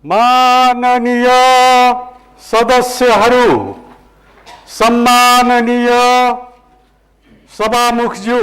माननीय सदस्यहरू, सम्माननीय सभामुखज्यू,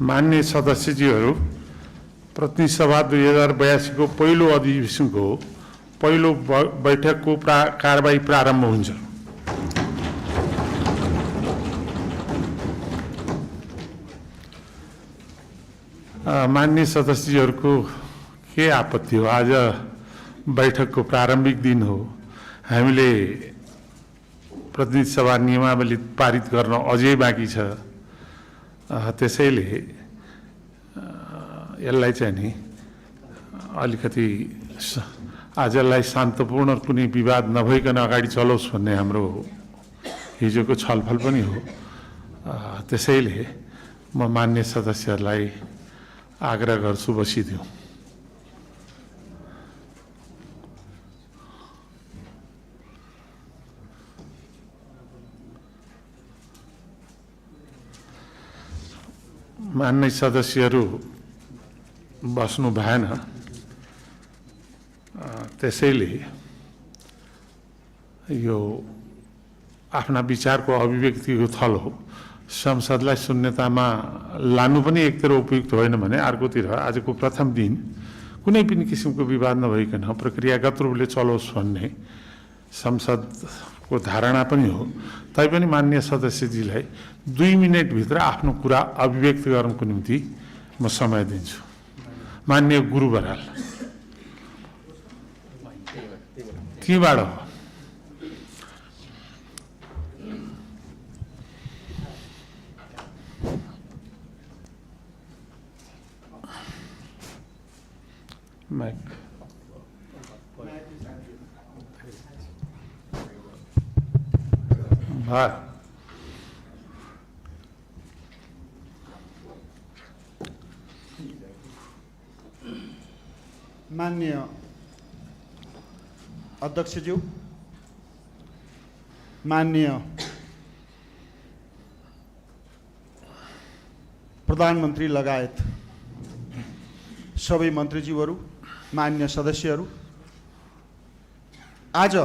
मान्य सदस्यज्यूहरू, प्रतिनिधि सभा 2082 को पहिलो अधिवेशनको पहिलो बैठकको कारबाही प्रारम्भ हुन्छ। मान्य सदस्यज्यूहरूको के आपत्ति हो? आज बैठकको प्रारम्भिक दिन हो। हामीले प्रतिनिधि सभा नियमावली पारित गर्न अझै बाँकी छ। त्यसैले यसलाई चाहिँ नि अलिकति आजलाई शान्तपूर्ण कुनै विवाद नभइकन अगाडि चलोस् भन्ने हाम्रो हिजोको छलफल पनि हो। त्यसैले म मान्य सदस्यहरूलाई आग्रह गर्छु बसिदिउँ। मान्य सदस्यहरू बस्नु भएन। त्यसैले यो आफ्ना विचारको अभिव्यक्तिको थल हो। संसदलाई शून्यतामा लानु पनि एकतिर उपयुक्त होइन भने अर्कोतिर आजको प्रथम दिन कुनै पनि किसिमको विवाद नभइकन प्रक्रियागत रूपले चलोस् भन्ने संसदको धारणा पनि हो। तैपनि मान्य सदस्यजीलाई 2 मिनेटभित्र आफ्नो कुरा अभिव्यक्त गर्नको निम्ति म समय दिन्छु। मान्य गुरु बराल, केबाट हो? माइक माननीय अध्यक्षज्यू, माननीय प्रधानमन्त्री लगायत सबै मन्त्रीज्यूहरू, मान्य सदस्यहरू, आज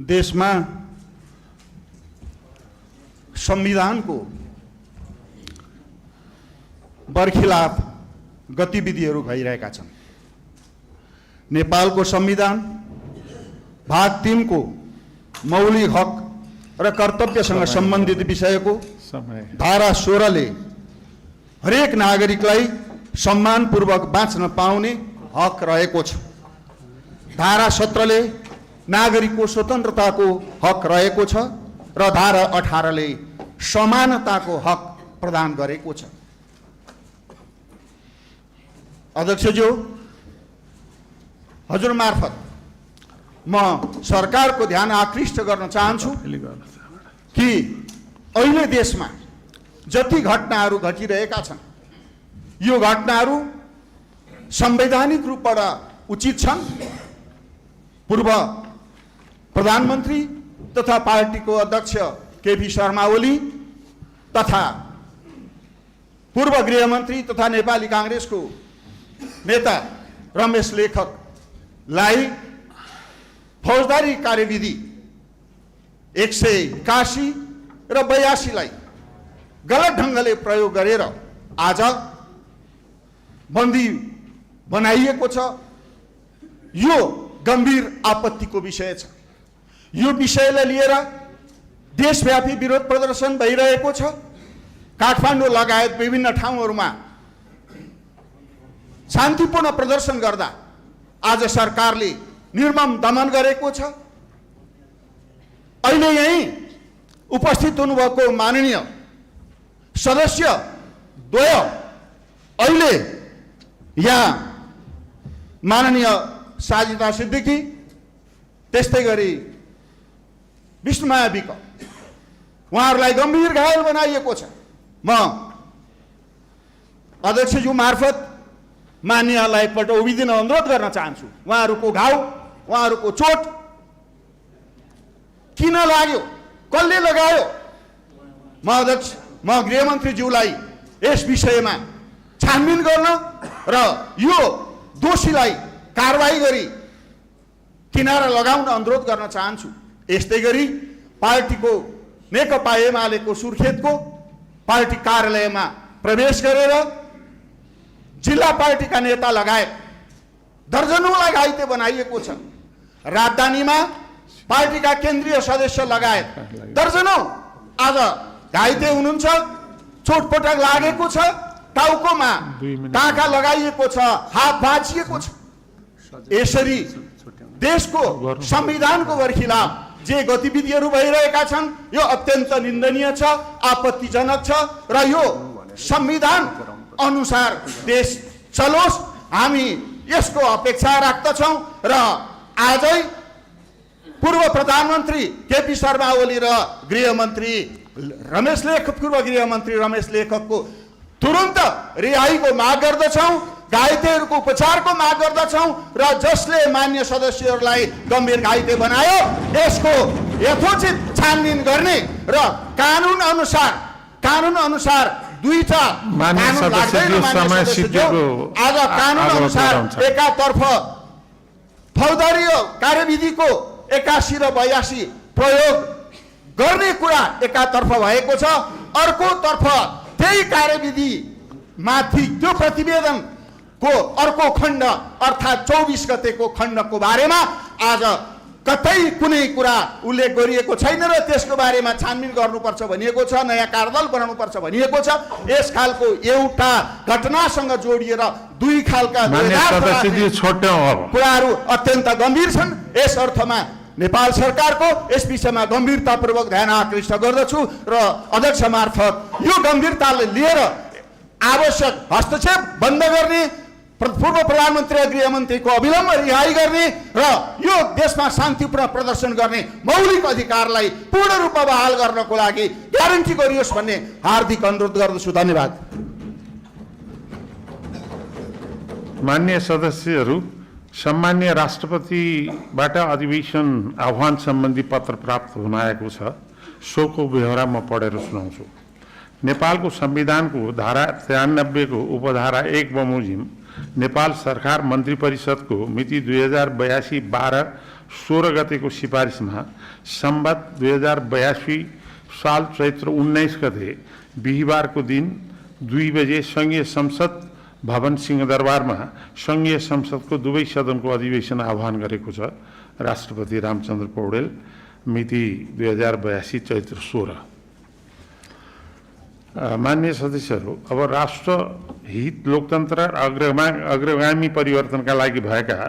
देशमा संविधानको बरखिलाफ गतिविधिहरू भइरहेका छन्। नेपालको संविधान भाग 3 को मौलिक हक र कर्तव्यसँग सम्बन्धित विषयको धारा 16 ले हरेक नागरिकलाई सम्मानपूर्वक बाँच्न पाउने हक रहेको छ। धारा 17 ले नागरिकको स्वतन्त्रताको हक रहेको छ र धारा 18 ले समानताको हक प्रदान गरेको छ। अध्यक्षज्यू, हजुर मार्फत म सरकारको ध्यान आकृष्ट गर्न चाहन्छु कि अहिले देशमा जति घटनाहरू घटिरहेका छन्, यो घटनाहरू संवैधानिक रूपबाट उचित छन्। पूर्व प्रधानमन्त्री तथा पार्टीको अध्यक्ष केपी शर्मा ओली तथा पूर्व गृहमन्त्री तथा नेपाली कांग्रेसको नेता रमेश लेखकलाई फौजदारी कार्यविधि 181 र 82 लाई गलत ढङ्गले प्रयोग गरेर आज बन्दी बनाइएको छ। यो गम्भीर आपत्तिको विषय छ। यो विषयलाई लिएर देशव्यापी विरोध प्रदर्शन भइरहेको छ। काठमाडौँ लगायत विभिन्न ठाउँहरूमा शान्तिपूर्ण प्रदर्शन गर्दा आज सरकारले निर्मम दमन गरेको छ। अहिले यही उपस्थित हुनुभएको माननीय सदस्य द्वय, अहिले यहाँ माननीय साजिदा सिद्दिकी त्यस्तै गरी विष्णुमाया विक, उहाँहरूलाई गम्भीर घायल बनाइएको छ। म अध्यक्षज्यू मार्फत मान्यलाई एकपल्ट उभिदिन अनुरोध गर्न चाहन्छु। उहाँहरूको घाउ, उहाँहरूको चोट किन लाग्यो, कसले लगायो? म गृहमन्त्रीज्यूलाई यस विषयमा छानबिन गर्न र यो दोषीलाई कारबाही गरी किनारा लगाउन अनुरोध गर्न चाहन्छु। यस्तै गरी पार्टीको नेकपा एमालेको सुर्खेतको पार्टी कार्यालयमा प्रवेश गरेर जिल्ला पार्टीका नेता लगायत दर्जनौंलाई घाइते बनाइएको छ। राजधानीमा पार्टीका केन्द्रीय सदस्य लगायत दर्जनौं आज घाइते हुनुहुन्छ। चोटपटक लागेको छ, टाउकोमा टाँका लगाइएको छ, हात भाँचिएको छ। यसरी देशको संविधानको बरखिलाफ जे गतिविधिहरू भइरहेका छन् यो अत्यन्त निन्दनीय छ, आपत्तिजनक छ र यो संविधान अनुसार देश चलोस् हामी यसको अपेक्षा राख्दछौं। र आजै पूर्व प्रधानमन्त्री केपी शर्मा ओली र गृहमन्त्री पूर्व गृहमन्त्री रमेश लेखकको तुरन्त रिहाईको माग गर्दछौं, घाइतेहरूको उपचारको माग गर्दछौं र जसले मान्य सदस्यहरूलाई गम्भीर घाइते बनायो यसको यथोचित छानबिन गर्ने र कानुन अनुसार दुईटा आज कानुन अनुसार एकातर्फ फौजदारी कार्यविधिको 81 र 82 प्रयोग गर्ने कुरा एकातर्फ भएको छ, अर्कोतर्फ त्यही कार्यविधि माथि त्यो प्रतिवेदनको अर्को खण्ड अर्थात् 24 गतेको खण्डको बारेमा आज कतै कुनै कुरा उल्लेख गरिएको छैन र त्यसको बारेमा छानबिन गर्नुपर्छ भनिएको छ, नयाँ कार्यदल बनाउनुपर्छ भनिएको छ। यस खालको एउटा घटनासँग जोडिएर दुई खालका कुराहरू अत्यन्त गम्भीर छन्। यस अर्थमा नेपाल सरकारको यस विषयमा गम्भीरतापूर्वक ध्यान आकृष्ट गर्दछु र अध्यक्ष मार्फत यो गम्भीरतालाई लिएर आवश्यक हस्तक्षेप बन्द गर्ने, पूर्व प्रधानमन्त्री र गृहमन्त्रीको अविलम्ब रिहाई गर्ने र यो देशमा शान्तिपूर्ण प्रदर्शन गर्ने मौलिक अधिकारलाई पूर्ण रूपमा बहाल गर्नको लागि ग्यारेन्टी गरियोस् भन्ने हार्दिक अनुरोध गर्दछु। धन्यवाद। मान्य सदस्यहरू, सम्मान्य राष्ट्रपतिबाट अधिवेशन आह्वान सम्बन्धी पत्र प्राप्त हुन आएको छ। सोको बेहोरा म पढेर सुनाउँछु। नेपालको संविधानको धारा 93 को उपधारा 1 बमोजिम नेपाल सरकार मन्त्री परिषदको मिति 2082 12-16 गतेको सिफारिसमा सम्बत 2082 साल चैत्र 19 गते बिहिबारको दिन 2 बजे संघीय संसद भवन सिंहदरबारमा संघीय संसदको दुवै सदनको अधिवेशन आह्वान गरेको छ। राष्ट्रपति रामचन्द्र पौडेल, मिति 2082 चैत्र 16। मान्य सदस्यहरू, अब राष्ट्र हित, लोकतन्त्र र अग्रगामी परिवर्तनका लागि भएका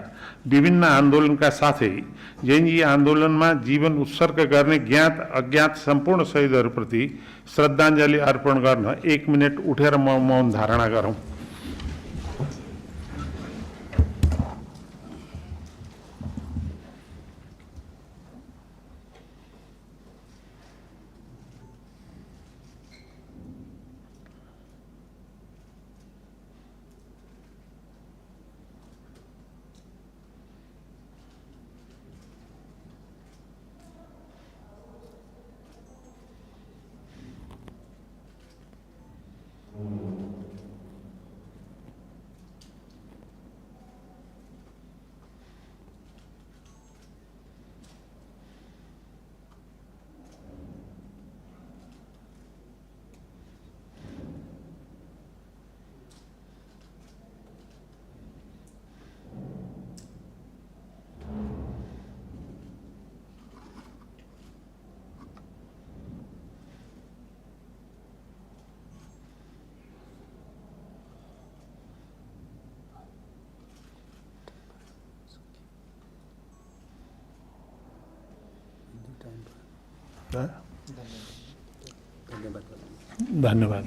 विभिन्न आन्दोलनका साथै यी आन्दोलनमा जीवन उत्सर्ग गर्ने ज्ञात अज्ञात सम्पूर्ण शहीदहरूप्रति श्रद्धाञ्जली अर्पण गर्न 1 मिनट उठेर मौन धारणा गरौँ। धन्यवाद।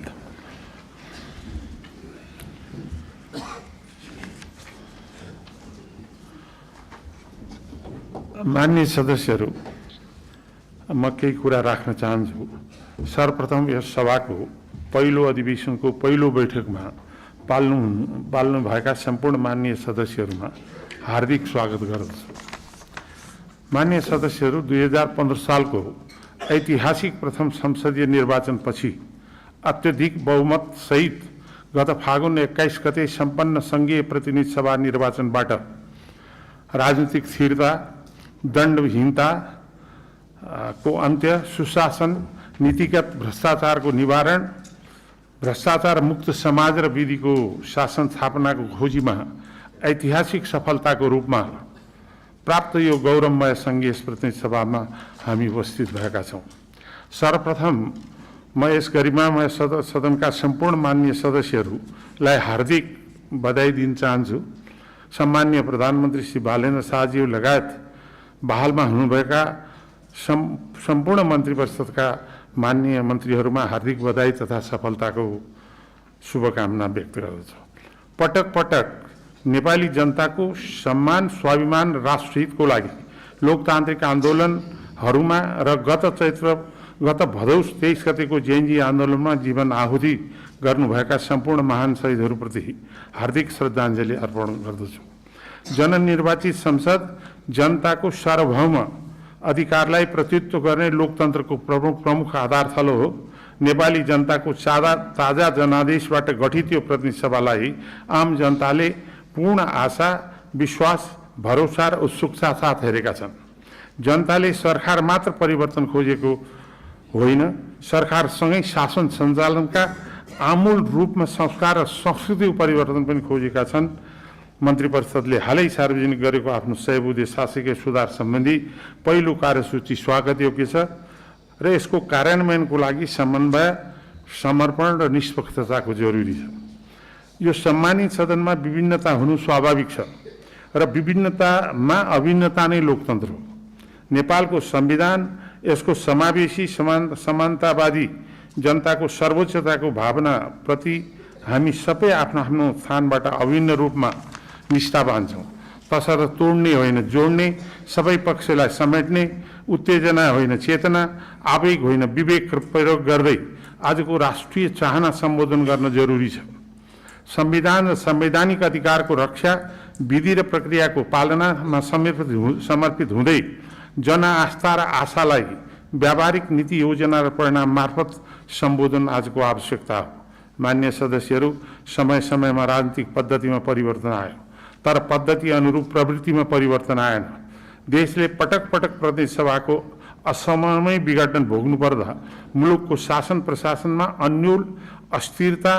माननीय सदस्यहरू, म केही कुरा राख्न चाहन्छु। सर्वप्रथम यस सभाको पहिलो अधिवेशनको पहिलो बैठकमा पाल्नु भएका सम्पूर्ण माननीय सदस्यहरूमा हार्दिक स्वागत गर्दछु। माननीय सदस्यहरू, 2015 सालको ऐतिहासिक प्रथम संसदीय निर्वाचनपछि अत्यधिक बहुमत सहित गत फागुन 21 गते सम्पन्न संघीय प्रतिनिधि सभा निर्वाचनबाट राजनीतिक स्थिरता, दण्डविहीनता को अन्त्य, सुशासन, नीतिगत भ्रष्टाचारको निवारण, भ्रष्टाचार मुक्त समाज र विधिको शासन स्थापनाको खोजीमा ऐतिहासिक सफलताको रूपमा प्राप्त यो गौरवमय संघीय प्रतिनिधि सभामा हामी उपस्थित भएका छौँ। सर्वप्रथम म यस गरिमामय सदनका सम्पूर्ण माननीय सदस्यहरूलाई हार्दिक बधाई दिन चाहन्छु। सम्माननीय प्रधानमन्त्री श्री बालेन्द्र शाहज्यू लगायत बहालमा हुनुभएका सम्पूर्ण मन्त्री परिषदका माननीय मन्त्रीहरूमा हार्दिक बधाई तथा सफलताको शुभकामना व्यक्त गर्दछु। पटक पटक नेपाली जनताको सम्मान, स्वाभिमान, राष्ट्रहितको लागि लोकतान्त्रिक आन्दोलनहरूमा र गत भदौ 23 गतेको जेएनजी आन्दोलनमा जीवन आहुति गर्नुभएका सम्पूर्ण महान शहीदहरूप्रति हार्दिक श्रद्धाञ्जली अर्पण गर्दछु। जननिर्वाचित संसद जनताको सार्वभौम अधिकारलाई प्रतिनिधित्व गर्ने लोकतन्त्रको प्रमुख आधारथलो हो। नेपाली जनताको ताजा जनादेशबाट गठित यो प्रतिनिधि सभालाई आम जनताले पूर्ण आशा, विश्वास, भरोसा र उत्सुकता साथ हेरेका छन्। जनताले सरकार मात्र परिवर्तन खोजेको होइन, सरकारसँगै शासन सञ्चालनका आमूल रूपमा संस्कार र संस्कृतिको परिवर्तन पनि खोजेका छन्। मन्त्री परिषदले हालै सार्वजनिक गरेको आफ्नो 100 बुँदे शासकीय सुधार सम्बन्धी पहिलो कार्यसूची स्वागतयोग्य छ र यसको कार्यान्वयनको लागि समन्वय, समर्पण र निष्पक्षताको जरुरी छ। यो सम्मानित सदनमा विभिन्नता हुनु स्वाभाविक छ र विभिन्नतामा अभिन्नता नै लोकतन्त्र हो। नेपालको संविधान यसको समावेशी, समानतावादी, जनताको सर्वोच्चताको भावना प्रति हामी सबै आफ्नो आफ्नो स्थानबाट अभिन्न रूपमा निष्ठावान छौँ। तसर्थ तोड्ने होइन जोड्ने, सबै पक्षलाई समेट्ने, उत्तेजना होइन चेतना, आवेग होइन विवेक प्रयोग गर्दै आजको राष्ट्रिय चाहना सम्बोधन गर्न जरुरी छ। संविधान र संवैधानिक अधिकारको रक्षा, विधि र प्रक्रियाको पालनामा समर्पित हुँदै जनआस्था र आशालाई व्यावहारिक नीति योजना र परिणाम मार्फत सम्बोधन आजको आवश्यकता हो। मान्य सदस्यहरू, समय समयमा राजनीतिक पद्धतिमा परिवर्तन आयो, तर पद्धति अनुरूप प्रवृत्तिमा परिवर्तन आएन। देशले पटक पटक प्रतिनिधि सभाको असमयमै विघटन भोग्नु पर्दा मुलुकको शासन प्रशासनमा अन्यल, अस्थिरता,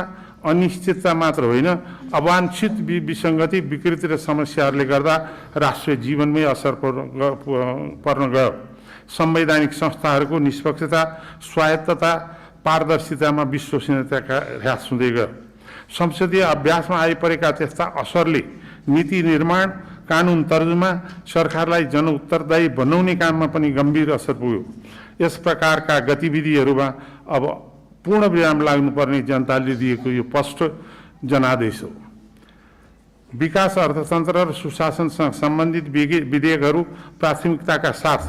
अनिश्चितता मात्र होइन, अवांछित विसङ्गति, विकृति र समस्याहरूले गर्दा राष्ट्रिय जीवनमै असर पर्न गयो। संवैधानिक संस्थाहरूको निष्पक्षता, स्वायत्तता, पारदर्शितामा विश्वसनीयताका ह्रास हुँदै गयो। संसदीय अभ्यासमा आइपरेका त्यस्ता असरले नीति निर्माण, कानुन तर्जुमा, सरकारलाई जनउत्तरदायी बनाउने काममा पनि गम्भीर असर पुग्यो। यस प्रकारका गतिविधिहरूमा अब पूर्ण विराम लाग्नुपर्ने जनताले दिएको यो स्पष्ट जनादेश हो। विकास, अर्थतन्त्र र सुशासनसँग सम्बन्धित विधेयकहरू प्राथमिकताका साथ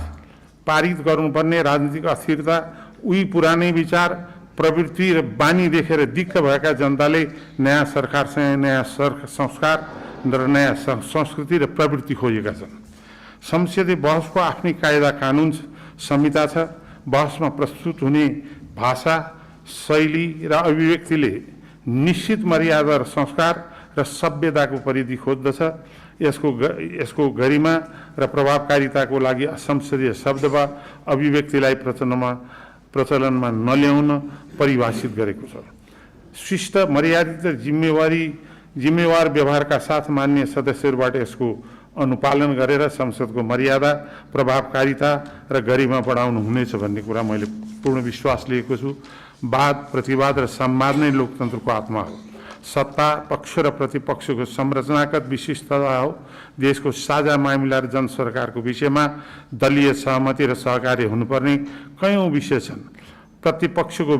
पारित गर्नुपर्ने, राजनीतिक अस्थिरता, उही पुरानै विचार, प्रवृत्ति र बानी देखेर दिक्क भएका जनताले नयाँ सरकारसँग नयाँ संस्कार र नयाँ संस्कृति र प्रवृत्ति खोजेका छन्। संसदीय बहसको आफ्नै कायदा कानुन संहिता छ। बहसमा प्रस्तुत हुने भाषा, शैली र अभिव्यक्तिले निश्चित मर्यादा र संस्कार र सभ्यताको परिधि खोज्दछ। यसको गरिमा र प्रभावकारिताको लागि संसदीय शब्द वा अभिव्यक्तिलाई प्रचलनमा नल्याउन परिभाषित गरेको छ। शिष्ट, मर्यादित र जिम्मेवार व्यवहारका साथ मान्य सदस्यहरूबाट यसको अनुपालन गरेर संसदको मर्यादा, प्रभावकारिता र गरिमा बढाउनु हुनेछ भन्ने कुरा मैले पूर्ण विश्वास लिएको छु। वाद, प्रतिवाद र संवाद नै लोकतन्त्रको आत्मा हो। सत्ता पक्ष र प्रतिपक्षको संरचनागत विशिष्टता हो। देशको साझा मामिला र जनसरकारको विषयमा दलीय सहमति र सहकार्य हुनुपर्ने कयौं विषय छन्। प्रतिपक्षको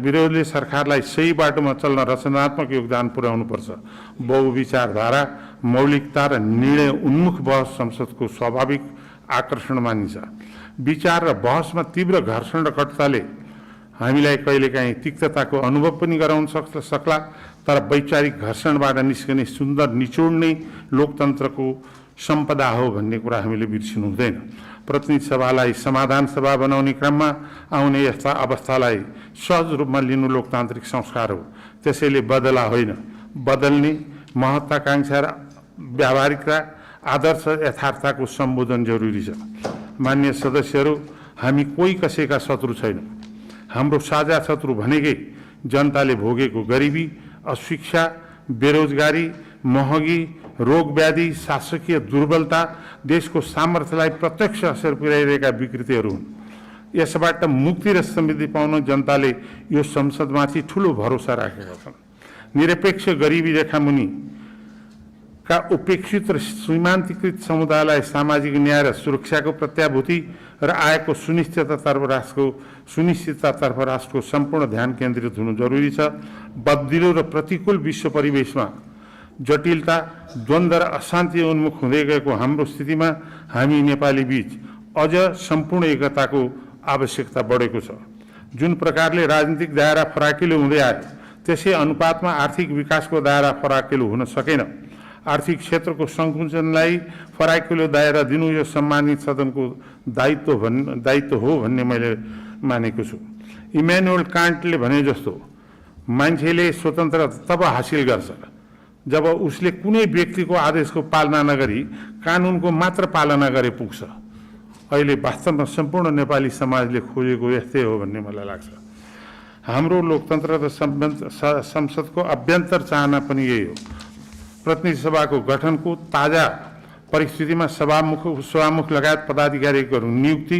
विरोधले सरकारलाई सही बाटोमा चल्न रचनात्मक योगदान पुर्याउनुपर्छ। बहुविचारधारा, मौलिकता र निर्णय उन्मुख बहस संसदको स्वाभाविक आकर्षण मानिन्छ। विचार र बहसमा तीव्र घर्षण र कटुताले हामीलाई कहिलेकाहीँ तिक्तताको अनुभव पनि गराउन सक्ला, तर वैचारिक घर्षणबाट निस्कने सुन्दर निचोड नै लोकतन्त्रको सम्पदा हो भन्ने कुरा हामीले बिर्सिनु हुँदैन। प्रतिनिधि सभालाई समाधान सभा बनाउने क्रममा आउने यस्ता अवस्थालाई सहज रूपमा लिनु लोकतान्त्रिक संस्कार हो। त्यसैले बदला होइन, बदल्ने महत्वाकांक्षा र व्यावहारिकता, आदर्श यथार्थको सम्बोधन जरुरी छ। मान्य सदस्यहरू, हामी कोही कसैका शत्रु छैनौँ। हाम्रो साझा शत्रु भनेकै जनताले भोगेको गरिबी, अशिक्षा, बेरोजगारी, महँगी, रोगव्याधि, शासकीय दुर्बलता, देशको सामर्थ्यलाई प्रत्यक्ष असर पुर्याइरहेका विकृतिहरू हुन्। यसबाट मुक्ति र समृद्धि पाउन जनताले यो संसदमाथि ठूलो भरोसा राखेका छन्। निरपेक्ष गरिबी रेखामुनि का उपेक्षित र सीमान्तकृत समुदायलाई सामाजिक न्याय र सुरक्षाको प्रत्याभूति र आयको सुनिश्चिततातर्फ राष्ट्रको सम्पूर्ण ध्यान केन्द्रित हुनु जरुरी छ। बदलिलो र प्रतिकूल विश्व परिवेशमा जटिलता, द्वन्द्व र अशान्ति उन्मुख हुँदै गएको हाम्रो स्थितिमा हामी नेपाली बीच अझ सम्पूर्ण एकताको आवश्यकता बढेको छ। जुन प्रकारले राजनीतिक दायरा फराकिलो हुँदै आयो, त्यसै अनुपातमा आर्थिक विकासको दायरा फराकिलो हुन सकेन। आर्थिक क्षेत्रको सङ्कुचनलाई फराकिलो दायरा दिनु यो सम्मानित सदनको दायित्व हो भन्ने मैले मानेको छु। इमानुएल कान्टले भने जस्तो, मान्छेले स्वतन्त्रता तब हासिल गर्छ जब उसले कुनै व्यक्तिको आदेशको पालना नगरी कानुनको मात्र पालना गरे पुग्छ। अहिले वास्तवमा सम्पूर्ण नेपाली समाजले खोजेको यस्तै हो भन्ने मलाई लाग्छ। हाम्रो लोकतन्त्र र संसदको अभ्यन्तर चाहना पनि यही हो। प्रतिनिधि सभाको गठनको ताजा परिस्थितिमा सभामुख लगायत पदाधिकारीहरू नियुक्ति,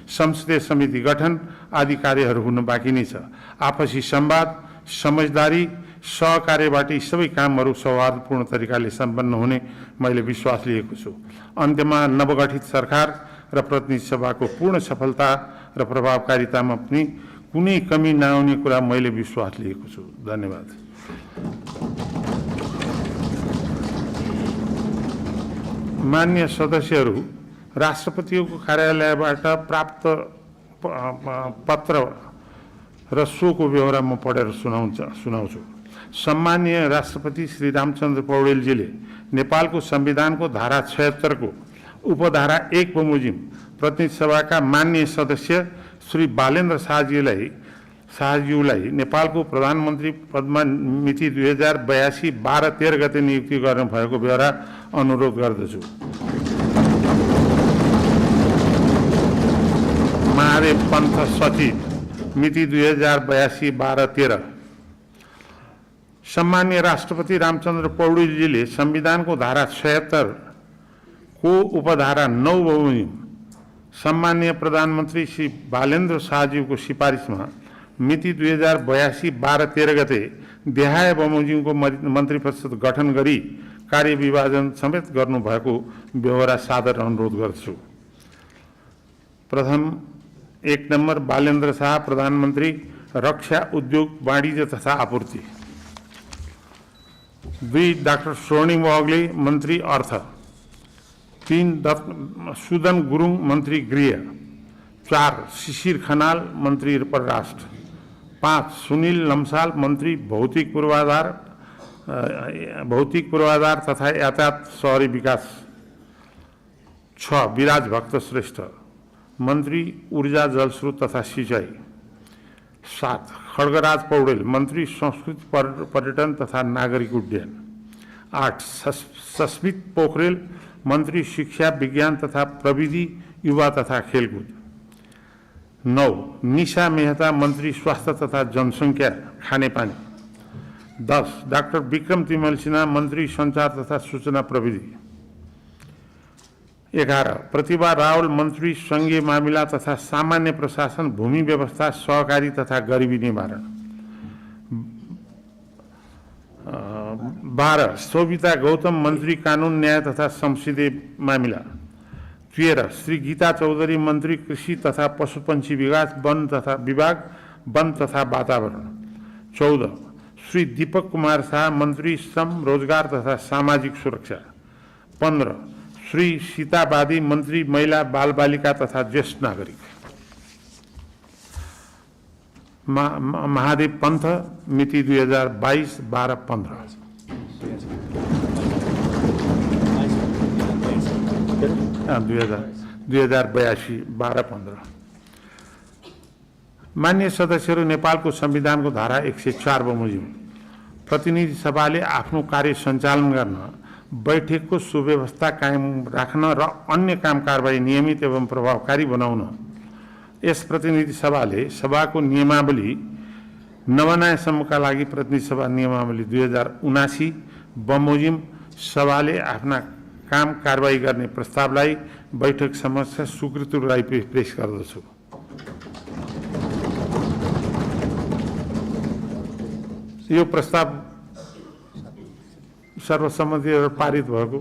संसदीय समिति गठन आदि कार्यहरू हुन बाँकी नै छ। आपसी संवाद, समझदारी, सहकार्यबाट यी सबै कामहरू सौहार्दपूर्ण तरिकाले सम्पन्न हुने मैले विश्वास लिएको छु। अन्त्यमा नवगठित सरकार र प्रतिनिधि सभाको पूर्ण सफलता र प्रभावकारितामा पनि कुनै कमी नआउने कुरा मैले विश्वास लिएको छु। धन्यवाद। मान्य सदस्यहरू, राष्ट्रपतिको कार्यालयबाट प्राप्त पत्र र सोको व्यवहार म पढेर सुनाउँछु। सम्माननीय राष्ट्रपति श्री रामचन्द्र पौडेलजीले नेपालको संविधानको धारा 76 को उपधारा 1 बमोजिम प्रतिनिधि सभाका माननीय सदस्य श्री बालेन्द्र शाहज्यूलाई नेपालको प्रधानमन्त्री पदमा मिति 2082 12-13 गते नियुक्ति गर्न भएको बेहोरा अनुरोध गर्दछु। महादेव पन्थ सचिव मिति 2082 12-13। सम्माननीय राष्ट्रपति रामचन्द्र पौडेलजीले संविधानको धारा 76 को उपधारा 9 बमोजिम सम्माननीय प्रधानमन्त्री श्री बालेन्द्र शाहज्यूको सिफारिसमा मिति 2082 12-13 गते देहाय बमोजिमको मन्त्री परिषद गठन गरी कार्यविभाजन समेत गर्नुभएको बेहोरा सादर अनुरोध गर्छु। प्रथम 1 नम्बर बालेन्द्र शाह प्रधानमन्त्री रक्षा उद्योग वाणिज्य तथा आपूर्ति। 2 डाक्टर स्वर्णिम वाग्ले मन्त्री अर्थ। 3 सुदन गुरुङ मन्त्री गृह। 4 शिशिर खनाल मन्त्री परराष्ट्र। 5 सुनील लम्साल मन्त्री भौतिक पूर्वाधार तथा यातायात शहरी विकास। 6 विराज भक्त श्रेष्ठ मन्त्री ऊर्जा जलस्रोत तथा सिंचाई। 7 खड्गराज पौडेल मन्त्री संस्कृति पर्यटन तथा नागरिक उड्डयन। 8 सस्मित पोखरेल मन्त्री शिक्षा विज्ञान तथा प्रविधि युवा तथा खेलकुद। 9 निशा मेहता मन्त्री स्वास्थ्य तथा जनसङ्ख्या खानेपानी। 10 डाक्टर विक्रम तिमल सिन्हा मन्त्री सञ्चार तथा सूचना प्रविधि। 11 प्रतिभा रावल मन्त्री सङ्घीय मामिला तथा सामान्य प्रशासन भूमि व्यवस्था सहकारी तथा गरिबी निवारण। 12 शोभिता गौतम मन्त्री कानुन न्याय तथा संसदीय मामिला। 13 श्री गीता चौधरी मन्त्री कृषि तथा पशुपन्छी विकास वन तथा वातावरण। 14 श्री दीपक कुमार शाह मन्त्री श्रम रोजगार तथा सामाजिक सुरक्षा। 15 श्री सीता बादी मन्त्री महिला बाल बालिका तथा ज्येष्ठ नागरिक। महादेव पन्थ मिति 2022-12-15। 2082-12-15। मान्य सदस्यहरू, नेपालको संविधानको धारा 104 बमोजिम प्रतिनिधि सभाले आफ्नो कार्य सञ्चालन गर्न, बैठकको सुव्यवस्था कायम राख्न र अन्य काम कारबाही नियमित एवं प्रभावकारी बनाउन यस प्रतिनिधि सभाले सभाको नियमावली नबनाएसम्मका लागि प्रतिनिधि सभा नियमावली 2079 बमोजिम सभाले आफ्ना काम कारबाही गर्ने प्रस्तावलाई बैठक समक्ष स्वीकृतिलाई पेश गर्दछु। यो प्रस्ताव सर्वसम्मतिबाट पारित भएको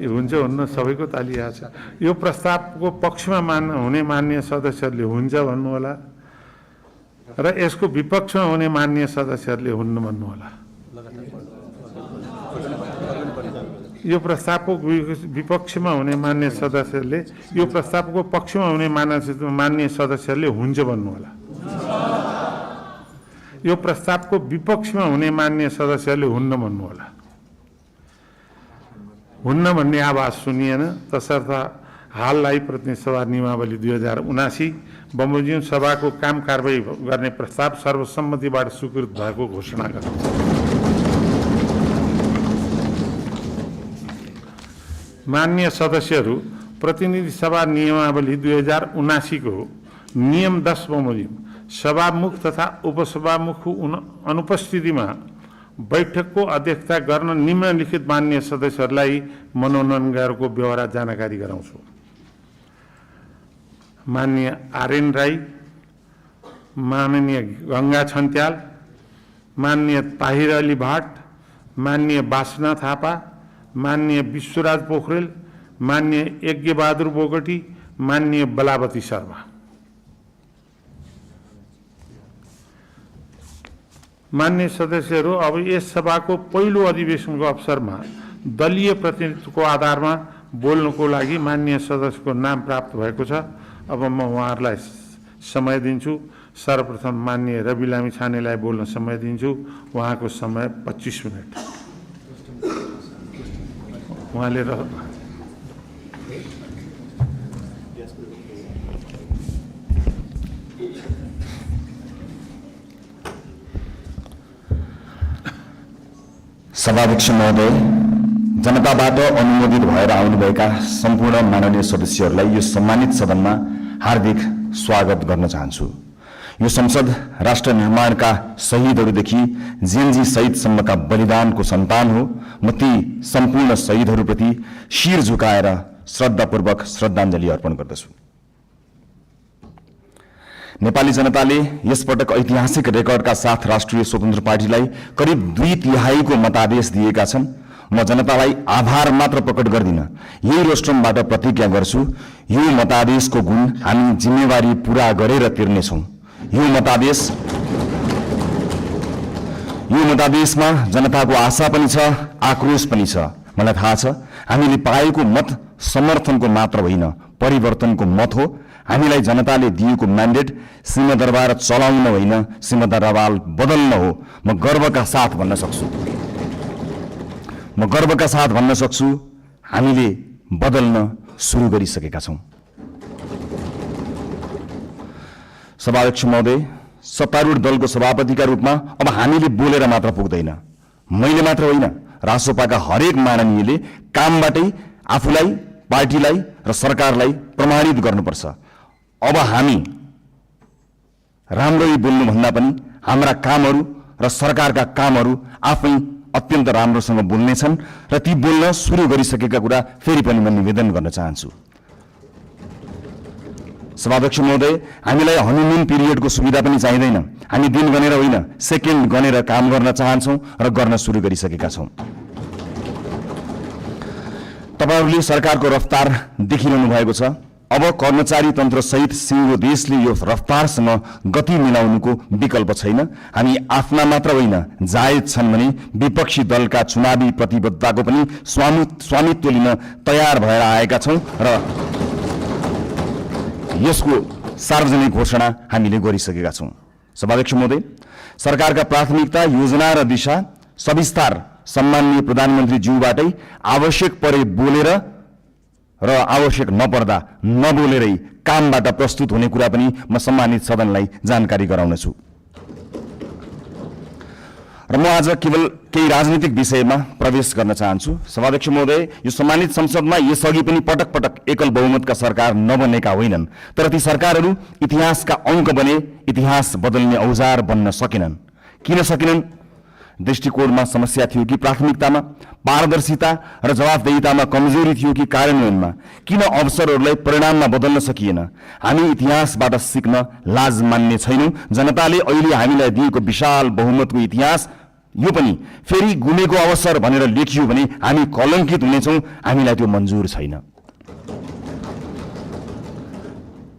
हुन्छ हुन्न सबैको ताली आएको छ। यो प्रस्तावको पक्षमा हुने मान्य सदस्यहरूले हुन्छ भन्नुहोला र यसको विपक्षमा हुने मान्य सदस्यहरूले हुन्न भन्नुहोला। यो प्रस्तावको विपक्षमा हुने मान्य सदस्यहरूले यो प्रस्तावको पक्षमा हुने मान्य सदस्यहरूले हुन्छ भन्नुहोला। यो प्रस्तावको विपक्षमा हुने मान्य सदस्यहरूले हुन्न भन्नुहोला। हुन्न भन्ने आवाज सुनिएन, तसर्थ हाललाई प्रतिनिधि सभा नियमावली 2079 बमोजिम सभाको काम कारबाही गर्ने प्रस्ताव सर्वसम्मतिबाट स्वीकृत भएको घोषणा गर्दछु। मान्य सदस्यहरू, प्रतिनिधि सभा नियमावली 2079 को नियम 10 बमोजिम सभामुख तथा उपसभामुखको अनुपस्थितिमा बैठकको अध्यक्षता गर्न निम्नलिखित मान्य सदस्यहरूलाई मनोनयन गरेको व्यवहार जानकारी गराउँछु। माननीय आरएन राई, माननीय गंगा छन्त्याल, माननीय ताहिर अली भाट, माननीय बासना थापा, माननीय विश्वराज पोखरेल, माननीय यज्ञबहादुर बोगटी, माननीय बलावती शर्मा। मान्य सदस्यहरू, अब यस सभाको पहिलो अधिवेशनको अवसरमा दलीय प्रतिनिधित्वको आधारमा बोल्नको लागि मान्य सदस्यको नाम प्राप्त भएको छ। अब म उहाँहरूलाई समय दिन्छु। सर्वप्रथम मान्य रवि लामिछानेलाई बोल्न समय दिन्छु। उहाँको समय 25 मिनट। उहाँले सभाध्यक्ष महोदय, जनताबाट अनुमोदित भएर आउनुभएका सम्पूर्ण माननीय सदस्यहरूलाई यो सम्मानित सदनमा हार्दिक स्वागत गर्न चाहन्छु। यो संसद राष्ट्र निर्माणका शहीदहरूदेखि जेएनजी शहीदसम्मका बलिदानको सन्तान हो। म ती सम्पूर्ण शहीदहरूप्रति शिर झुकाएर श्रद्धापूर्वक श्रद्धाञ्जली अर्पण गर्दछु। नेपाली जनताले यसपटक ऐतिहासिक रेकर्डका साथ राष्ट्रिय स्वतन्त्र पार्टीलाई करिब 2/3 को मतादेश दिएका छन्। म जनतालाई आभार मात्र प्रकट गर्दिन, यही रोस्ट्रमबाट प्रतिज्ञा गर्छु, यो मतादेशको गुण हामी जिम्मेवारी पूरा गरेर तिर्नेछौँ। यो मतादेशमा जनताको आशा पनि छ, आक्रोश पनि छ। मलाई थाहा छ हामीले पाएको मत समर्थनको मात्र होइन, परिवर्तनको मत हो। हामीलाई जनताले दिएको म्यान्डेट सिंहदरबार चलाउन होइन, सिंहदरबार बदल्न हो। म गर्वका साथ भन्न सक्छु हामीले बदल्न सुरु गरिसकेका छौं। सभाध्यक्ष महोदय, सत्तारूढ दलको सभापतिका रूपमा अब हामीले बोलेर मात्र पुग्दैन। मैले मात्र होइन, रासोपाका हरेक माननीयले कामबाटै आफूलाई, पार्टीलाई र सरकारलाई प्रमाणित गर्नुपर्छ। अब हामी राम्ररी बोल्नुभन्दा पनि हाम्रा कामहरू र सरकारका कामहरू आफै अत्यन्त राम्रोसँग बोल्नेछन् र ती बोल्न सुरु गरिसकेका कुरा फेरि पनि म निवेदन गर्न चाहन्छु। सभाध्यक्ष महोदय, हामीलाई हनीमुन पिरियडको सुविधा पनि चाहिँदैन। हामी दिन गनेर होइन, सेकेन्ड गनेर काम गर्न चाहन्छौँ र गर्न सुरु गरिसकेका छौँ। तपाईहरूले सरकारको रफ्तार देखिरहनु भएको छ। अब कर्मचारी तन्त्र सहित सिङ्गो देशले यो रफ्तारसँग गति मिलाउनुको विकल्प छैन। हामी आफ्ना मात्र होइन, जायज छन् भने विपक्षी दलका चुनावी प्रतिबद्धताको पनि स्वामित्व लिन तयार भएर आएका छौँ र यसको सार्वजनिक घोषणा हामीले गरिसकेका छौँ। सभाध्यक्ष महोदय, सरकारका प्राथमिकता, योजना र दिशा सविस्तार सम्माननीय प्रधानमन्त्री ज्यूबाटै आवश्यक परे बोलेर र आवश्यक नपर्दा नबोलेरै कामबाट प्रस्तुत हुने कुरा पनि म सम्मानित सदनलाई जानकारी गराउनेछु। र म आज केवल केही राजनीतिक विषयमा प्रवेश गर्न चाहन्छु। सभाध्यक्ष महोदय, यो सम्मानित संसदमा यसअघि पनि पटक पटक एकल बहुमतका सरकार नबनेका होइनन्, तर ती सरकारहरू इतिहासका अङ्क बने, इतिहास बदल्ने औजार बन्न सकेनन्। किन सकेनन्? दृष्टिकोणमा समस्या थियो कि प्राथमिकतामा, पारदर्शिता र जवाफदेहितामा कमजोरी थियो कि कार्यान्वयनमा? किन अवसरहरूलाई परिणाममा बदल्न सकिएन? हामी इतिहासबाट सिक्न लाज मान्ने छैनौँ। जनताले अहिले हामीलाई दिएको विशाल बहुमतको इतिहास यो पनि फेरि गुमेको अवसर भनेर लेखियो भने हामी कलङ्कित हुनेछौँ। हामीलाई त्यो मन्जुर छैन।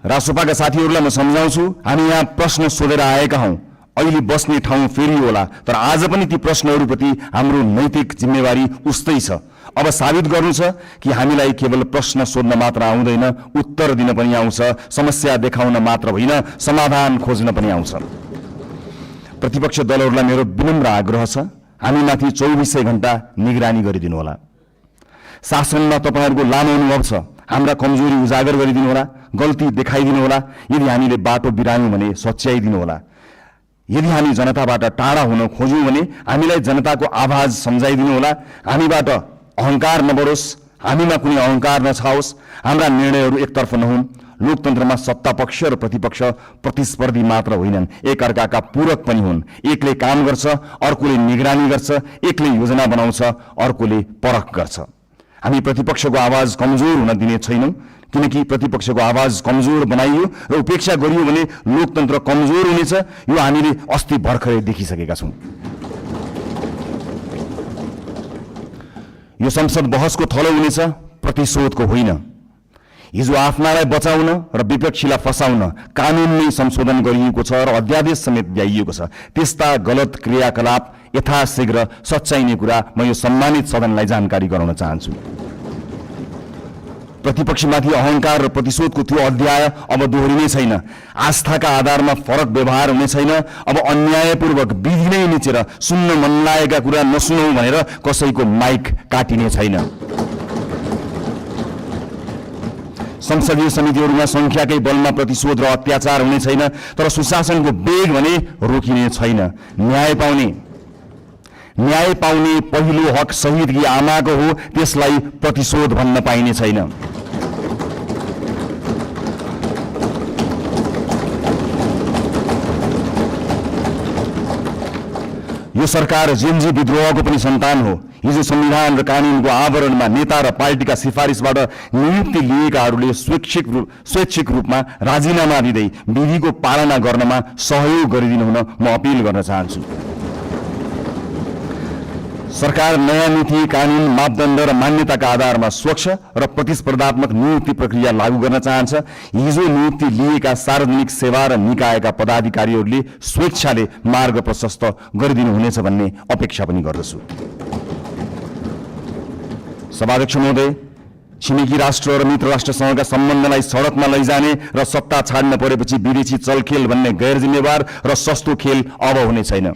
राष्ट्रपाका साथीहरूलाई म सम्झाउँछु, हामी यहाँ प्रश्न सोधेर आएका हौँ। अहिले बस्ने ठाउँ फेरि होला, तर आज पनि ती प्रश्नहरूप्रति हाम्रो नैतिक जिम्मेवारी उस्तै छ। अब साबित गर्नु छ कि हामीलाई केवल प्रश्न सोध्न मात्र आउँदैन, उत्तर दिन पनि आउँछ। समस्या देखाउन मात्र होइन, समाधान खोज्न पनि आउँछ। प्रतिपक्ष दलहरूलाई मेरो विनम्र आग्रह छ, हामीमाथि 24 घण्टा निगरानी गरिदिनु होला। शासनमा तपाईँहरूको लामो अनुभव छ, हाम्रा कमजोरी उजागर गरिदिनु होला, गल्ती देखाइदिनु होला। यदि हामीले बाटो बिरायौँ भने सच्याइदिनु होला। यदि हामी जनताबाट टाढा हुन खोज्यौँ भने हामीलाई जनताको आवाज सम्झाइदिनु होला। हामीबाट अहङ्कार नबढोस्, हामीमा कुनै अहङ्कार नछाओस्, हाम्रा निर्णयहरू एकतर्फ नहुन्। लोकतन्त्रमा सत्ता पक्ष र प्रतिपक्ष प्रतिस्पर्धी मात्र होइनन्, एकअर्काका पूरक पनि हुन्। एकले काम गर्छ, अर्कोले निगरानी गर्छ। एकले योजना बनाउँछ, अर्कोले परख गर्छ। हामी प्रतिपक्षको आवाज कमजोर हुन दिने छैनौँ, किनकि प्रतिपक्षको आवाज कमजोर बनाइयो र उपेक्षा गरियो भने लोकतन्त्र कमजोर हुनेछ। यो हामीले अस्ति भर्खरै देखिसकेका छौँ। यो संसद बहसको थलो हुनेछ, प्रतिशोधको होइन। हिजो आफ्नालाई बचाउन र विपक्षीलाई फसाउन कानुन नै संशोधन गरिएको छ र अध्यादेश समेत ल्याइएको छ। त्यस्ता गलत क्रियाकलाप यथाशीघ्र सच्याइने कुरा म यो सम्मानित सदनलाई जानकारी गराउन चाहन्छु। प्रतिपक्षमाथि अहङ्कार र प्रतिशोधको त्यो अध्याय अब दोहोरिने छैन। आस्थाका आधारमा फरक व्यवहार हुने छैन। अब अन्यायपूर्वक विधि नै निचेर सुन्न मन लागेका कुरा नसुनौ भनेर कसैको माइक काटिने छैन। संसदीय समितिहरूमा संख्याकै बलमा प्रतिशोध र अत्याचार हुने छैन, तर सुशासनको वेग भने रोकिने छैन। न्याय पाउने पहिलो हक शहीदकी आमाको हो, त्यसलाई प्रतिशोध भन्न पाइने छैन। यो सरकार जेनजी विद्रोहको पनि सन्तान हो। हिजो संविधान र कानुनको आवरणमा नेता र पार्टीका सिफारिसबाट नियुक्ति लिएकाहरूले स्वैच्छिक रूपमा राजीनामा दिँदै विधिको पालना गर्नमा सहयोग गरिदिनु हुन म अपिल गर्न चाहन्छु। सरकार नयाँ नीति, कानुन, मापदण्ड र मान्यताका आधारमा स्वच्छ र प्रतिस्पर्धात्मक नियुक्ति प्रक्रिया लागू गर्न चाहन्छ। हिजो नियुक्ति लिएका सार्वजनिक सेवा र निकायका पदाधिकारीहरूले स्वेच्छाले मार्ग प्रशस्त गरिदिनु हुनेछ भन्ने अपेक्षा पनि गर्दछु। सभाध्यक्ष महोदय, छिमेकी राष्ट्र र मित्र राष्ट्रसँगका सम्बन्धलाई सडकमा लैजाने र सत्ता छाड्न परेपछि विदेशी चलखेल भन्ने गैर जिम्मेवार र सस्तो खेल अब हुने छैन।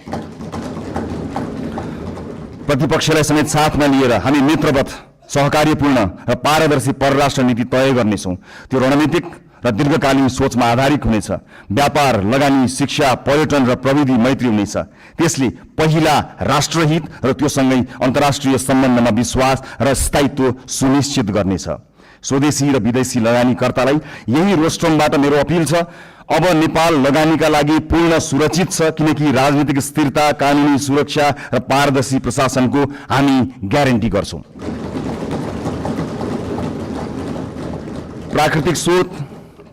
प्रतिपक्षलाई समेत साथमा लिएर हामी मित्रवत, सहकार्यपूर्ण र पारदर्शी परराष्ट्र नीति तय गर्नेछौँ। त्यो रणनीतिक र दीर्घकालीन सोचमा आधारित हुनेछ। व्यापार, लगानी, शिक्षा, पर्यटन र प्रविधि मैत्री हुनेछ। त्यसले पहिला राष्ट्रहित र त्योसँगै अन्तर्राष्ट्रिय सम्बन्धमा विश्वास र स्थायित्व सुनिश्चित गर्नेछ। स्वदेशी र विदेशी लगानीकर्तालाई यही रोस्ट्रमबाट मेरो अपिल छ, अब नेपाल लगानीका लागि पूर्ण सुरक्षित छ, किनकि राजनीतिक स्थिरता, कानुनी सुरक्षा र पारदर्शी प्रशासनको हामी ग्यारेन्टी गर्छौँ। प्राकृतिक स्रोत,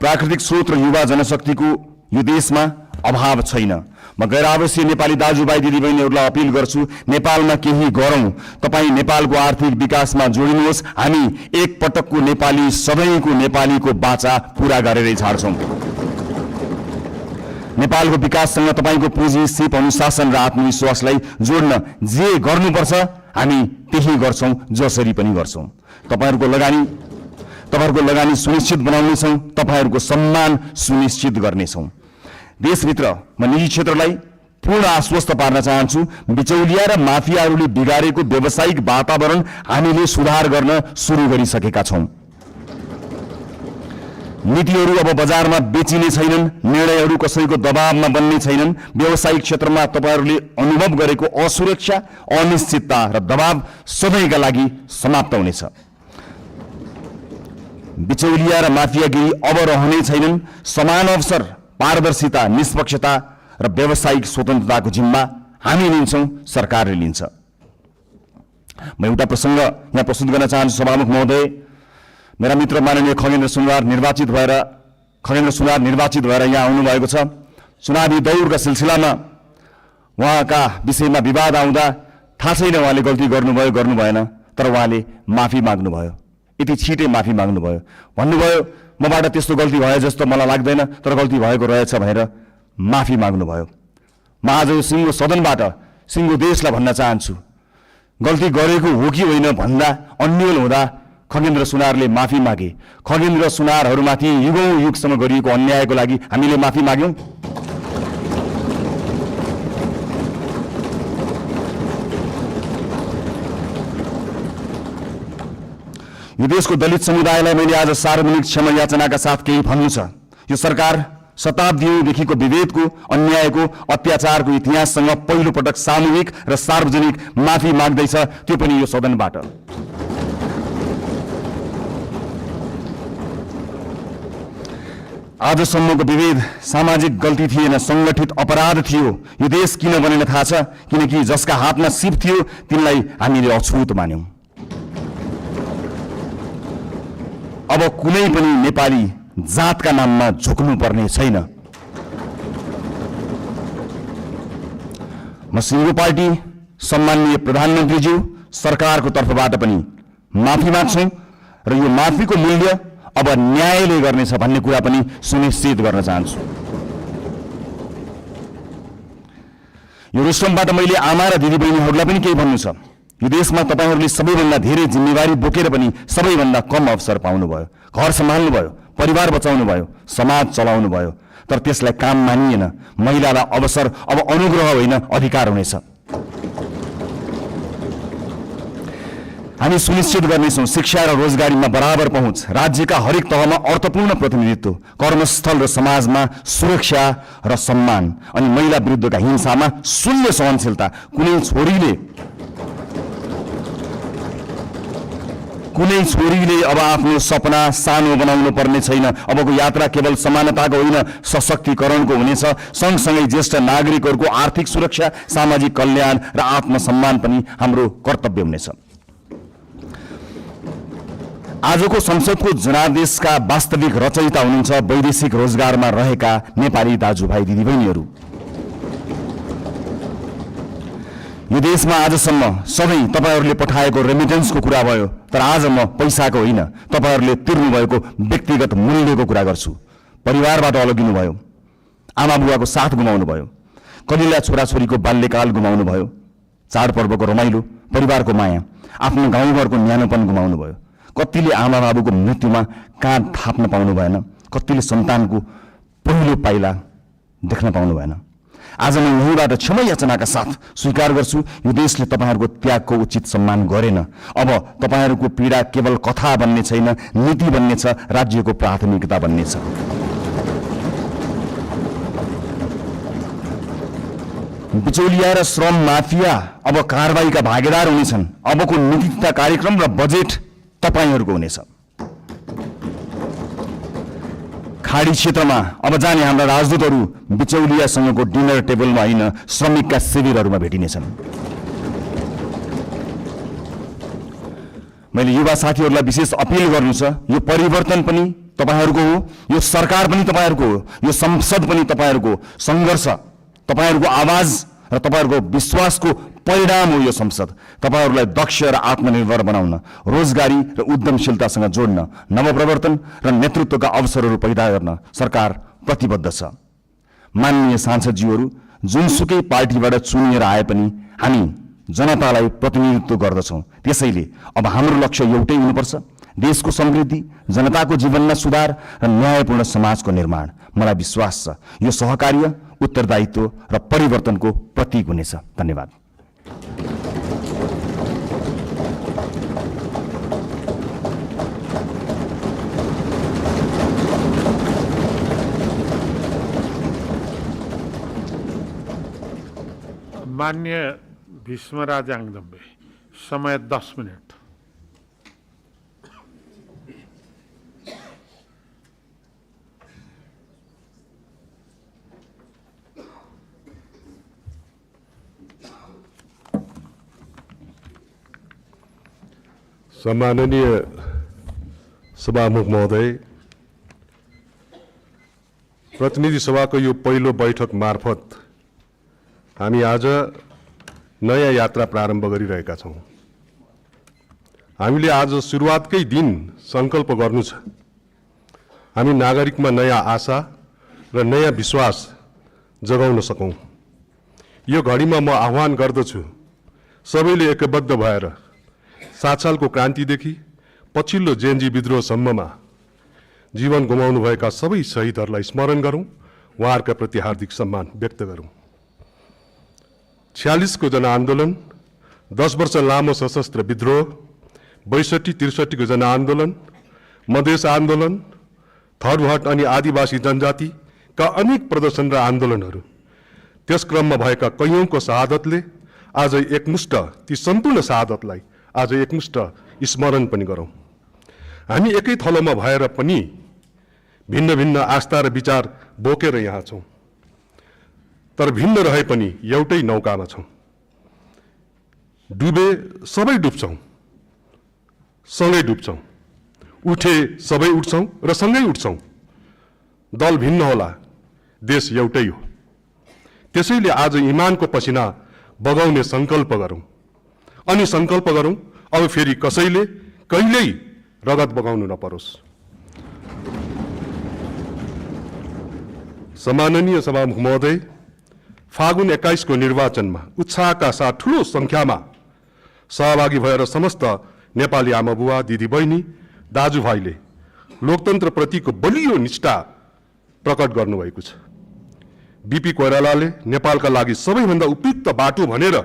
प्राकृतिक स्रोत र युवा जनशक्तिको यो देशमा अभाव छैन। म गैर आवासीय नेपाली दाजुभाइ दिदीबहिनीहरूलाई अपिल गर्छु, नेपालमा केही गरौँ। तपाईँ नेपालको आर्थिक विकासमा जोडिनुहोस्। हामी एक पटकको नेपाली सधैँको नेपालीको बाचा पूरा गरेरै छाड्छौँ। नेपालको विकाससँग तपाईँको पुँजी, सिप, अनुशासन र आत्मविश्वासलाई जोड्न जे गर्नुपर्छ हामी त्यही गर्छौँ, जसरी पनि गर्छौँ। तपाईँहरूको लगानी सुनिश्चित बनाउनेछौँ, तपाईँहरूको सम्मान सुनिश्चित गर्नेछौँ। देशभित्र म निजी क्षेत्रलाई पूर्ण आश्वस्त पार्न चाहन्छु, बिचौलिया र माफियाहरूले बिगारेको व्यावसायिक वातावरण हामीले सुधार गर्न सुरु गरिसकेका छौँ। नीतिहरू अब बजारमा बेचिने छैनन्, निर्णयहरू कसैको दबावमा बन्ने छैनन्। व्यावसायिक क्षेत्रमा तपाईँहरूले अनुभव गरेको असुरक्षा, अनिश्चितता र दबाव सधैँका लागि समाप्त हुनेछ। बिचौलिया र माफियागिरी अब रहने छैनन्। समान अवसर, पारदर्शिता, निष्पक्षता र व्यावसायिक स्वतन्त्रताको जिम्मा हामी लिन्छौँ, सरकारले लिन्छ। म एउटा प्रसङ्ग यहाँ प्रस्तुत गर्न चाहन्छु। सभामुख महोदय, मेरा मित्र माननीय खगेन्द्र सुनवार निर्वाचित भएर यहाँ आउनुभएको छ। चुनावी दौडका सिलसिलामा उहाँका विषयमा विवाद आउँदा थाहा छैन उहाँले गल्ती गर्नुभयो गर्नु भएन, तर उहाँले माफी माग्नुभयो। यति छिटै माफी माग्नुभयो, भन्नुभयो मबाट त्यस्तो गल्ती भयो जस्तो मलाई लाग्दैन, तर गल्ती भएको रहेछ भनेर माफी माग्नुभयो। म आज यो सिङ्गो सदनबाट सिङ्गो देशलाई भन्न चाहन्छु, गल्ती गरेको हो कि होइन भन्दा अन्यल हुँदा खगेन्द्र सुनारले माफी मागे। खगेन्द्र सुनारहरूमाथि युगौं युगसम्म गरिएको अन्यायको लागि हामीले माफी माग्यौँ। यो देशको दलित समुदायलाई मैले आज सार्वजनिक क्षमा याचनाका साथ केही भन्नु छ। यो सरकार शताब्दीदेखिको विभेदको, अन्यायको, अत्याचारको इतिहाससँग पहिलो पटक सामूहिक र सार्वजनिक माफी माग्दैछ, त्यो पनि यो सदनबाट। आजसम्मको विभेद सामाजिक गल्ती थिएन, सङ्गठित अपराध थियो। यो देश किन बनेन थाहा छ? किनकि जसका हातमा सिप थियो तिनलाई हामीले अछुत मान्यौँ। अब कुनै पनि नेपाली जातका नाममा झुक्नु पर्ने छैन। म सिङ्गो पार्टी, सम्माननीय प्रधानमन्त्रीज्यू, सरकारको तर्फबाट पनि माफी माग्छौँ र यो माफीको मूल्य अब न्यायले गर्नेछ भन्ने कुरा पनि सुनिश्चित गर्न चाहन्छु। यो रेस्टुरेन्टबाट मैले आमा र दिदीबहिनीहरूलाई पनि केही भन्नु छ। यो देशमा तपाईँहरूले सबैभन्दा धेरै जिम्मेवारी बोकेर पनि सबैभन्दा कम अवसर पाउनुभयो। घर सम्हाल्नुभयो, परिवार बचाउनुभयो, समाज चलाउनुभयो, तर त्यसलाई काम मानिएन। महिलालाई अवसर अब अनुग्रह होइन, अधिकार हुनेछ। हामी सुनिश्चित गर्नेछौँ शिक्षा र रोजगारीमा बराबर पहुँच, राज्यका हरेक तहमा अर्थपूर्ण प्रतिनिधित्व, कर्मस्थल र समाजमा सुरक्षा र सम्मान, अनि महिला विरुद्धका हिंसामा शून्य सहनशीलता। कुनै छोरीले अब आफ्नो सपना सानो बनाउनु पर्ने छैन। अबको यात्रा केवल समानताको होइन, सशक्तिकरणको हुनेछ। सँगसँगै ज्येष्ठ नागरिकहरूको आर्थिक सुरक्षा, सामाजिक कल्याण र आत्मसम्मान पनि हाम्रो कर्तव्य हुनेछ। आजको संसदको जनादेशका वास्तविक रचयिता हुनुहुन्छ वैदेशिक रोजगारमा रहेका नेपाली दाजुभाइ दिदीबहिनीहरू। यो देशमा आजसम्म सधैँ तपाईँहरूले पठाएको रेमिटेन्सको कुरा भयो, तर आज म पैसाको होइन, तपाईँहरूले तिर्नुभएको व्यक्तिगत मूल्यको कुरा गर्छु। परिवारबाट अलगिनु भयो, आमा बुवाको साथ गुमाउनु भयो, कलिला छोराछोरीको बाल्यकाल गुमाउनु भयो, चाडपर्वको रमाइलो, परिवारको माया, आफ्नो गाउँघरको न्यानोपन गुमाउनु भयो। कतिले आमा बाबुको मृत्युमा काँध थाप्न पाउनु भएन, कतिले सन्तानको पहिलो पाइला देख्न पाउनु भएन। आज म यहीँबाट क्षमा याचनाका साथ स्वीकार गर्छु, यो देशले तपाईँहरूको त्यागको उचित सम्मान गरेन। अब तपाईँहरूको पीडा केवल कथा बन्ने छैन, नीति बन्ने छ, राज्यको प्राथमिकता बन्ने छ। बिचौलिया र श्रम माफिया अब कारबाहीका भागीदार हुनेछन्। अबको नीति तथा कार्यक्रम र बजेट तपाईँहरूको हुनेछ। खाडी क्षेत्रमा अब जाने हाम्रा राजदूतहरू बिचौलियासँगको डिनर टेबलमा होइन, श्रमिकका शिविरहरूमा भेटिनेछन्। मैले युवा साथीहरूलाई विशेष अपिल गर्नु छ, यो परिवर्तन पनि तपाईहरूको हो, यो सरकार पनि तपाईहरूको हो, यो संसद पनि तपाईहरूको सङ्घर्ष, तपाईहरूको आवाज र तपाईहरूको विश्वासको परिणाम हो यो संसद। तपाईहरूलाई दक्ष र आत्मनिर्भर बनाउन, रोजगारी र उद्यमशीलतासँग जोड्न, नवप्रवर्तन र नेतृत्वका अवसरहरू पैदा गर्न सरकार प्रतिबद्ध छ। माननीय सांसदज्यूहरू, जुनसुकै पार्टीबाट चुनिएर आए पनि हामी जनतालाई प्रतिनिधित्व गर्दछौँ। त्यसैले अब हाम्रो लक्ष्य एउटै हुनुपर्छ, देशको समृद्धि, जनताको जीवनमा सुधार र न्यायपूर्ण समाजको निर्माण। मलाई विश्वास छ यो सहकार्य, उत्तरदायित्व र परिवर्तनको प्रतीक हुनेछ। धन्यवाद। मान्य भीष्मराज आङदम्बे, समय 10 मिनट। सम्माननीय सभामुख महोदय, प्रतिनिधि सभाको यो पहिलो बैठक मार्फत हामी आज नयाँ यात्रा प्रारम्भ गरिरहेका छौँ। हामीले आज सुरुवातकै दिन सङ्कल्प गर्नु छ, हामी नागरिकमा नयाँ आशा र नयाँ विश्वास जगाउन सकौँ। यो घडीमा म आह्वान गर्दछु सबैले एकबद्ध भएर 7 सालको क्रान्तिदेखि पछिल्लो जेएनजी विद्रोहसम्ममा जीवन गुमाउनुभएका सबै शहीदहरूलाई स्मरण गरौँ, उहाँहरूका प्रति हार्दिक सम्मान व्यक्त गरौँ। 46 को जनआन्दोलन, 10 वर्ष लामो सशस्त्र विद्रोह, 62-63 को जनआन्दोलन, मधेस आन्दोलन, थरहट अनि आदिवासी जनजातिका अनेक प्रदर्शन र आन्दोलनहरू, त्यस क्रममा भएका कैयौंको शहादतले आज एकमुष्ट ती सम्पूर्ण शहादतलाई आज एकमुष्ट स्मरण पनि गरौँ। हामी एकै थलोमा भएर पनि भिन्न भिन्न आस्था र विचार बोकेर यहाँ छौँ, तर भिन्न रहे पनि एउटै नौकामा छौँ। डुबे सबै डुब्छौँ, सँगै डुब्छौँ, उठे सबै उठ्छौँ र सँगै उठ्छौँ। दल भिन्न होला, देश एउटै हो। त्यसैले आज इमानको पसिना बगाउने सङ्कल्प गरौँ अनि सङ्कल्प गरौँ अब फेरि कसैले कहिल्यै रगत बगाउनु नपरोस्। सम्माननीय सभामुख महोदय, फागुन 21 को निर्वाचनमा उत्साहका साथ ठूलो संख्यामा सहभागी भएर समस्त नेपाली आमाबुवा, दिदीबहिनी, दाजुभाइले लोकतन्त्र प्रतिको बलियो निष्ठा प्रकट गर्नुभएको छ। बीपी कोइरालाले नेपालका लागि सबैभन्दा उपयुक्त बाटो भनेर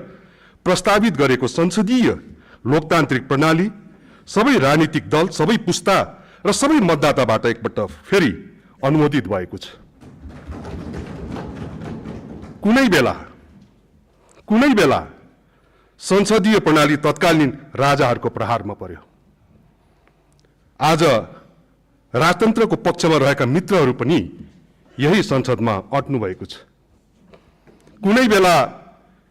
प्रस्तावित गरेको संसदीय लोकतान्त्रिक प्रणाली सबै राजनीतिक दल, सबै पुस्ता र सबै मतदाताबाट एकपल्ट फेरि अनुमोदित भएको छ। कुनै बेला संसदीय प्रणाली तत्कालीन राजाहरूको प्रहारमा पर्यो। आज राजतन्त्रको पक्षमा रहेका मित्रहरू पनि यही संसदमा अट्नु भएको छ। कुनै बेला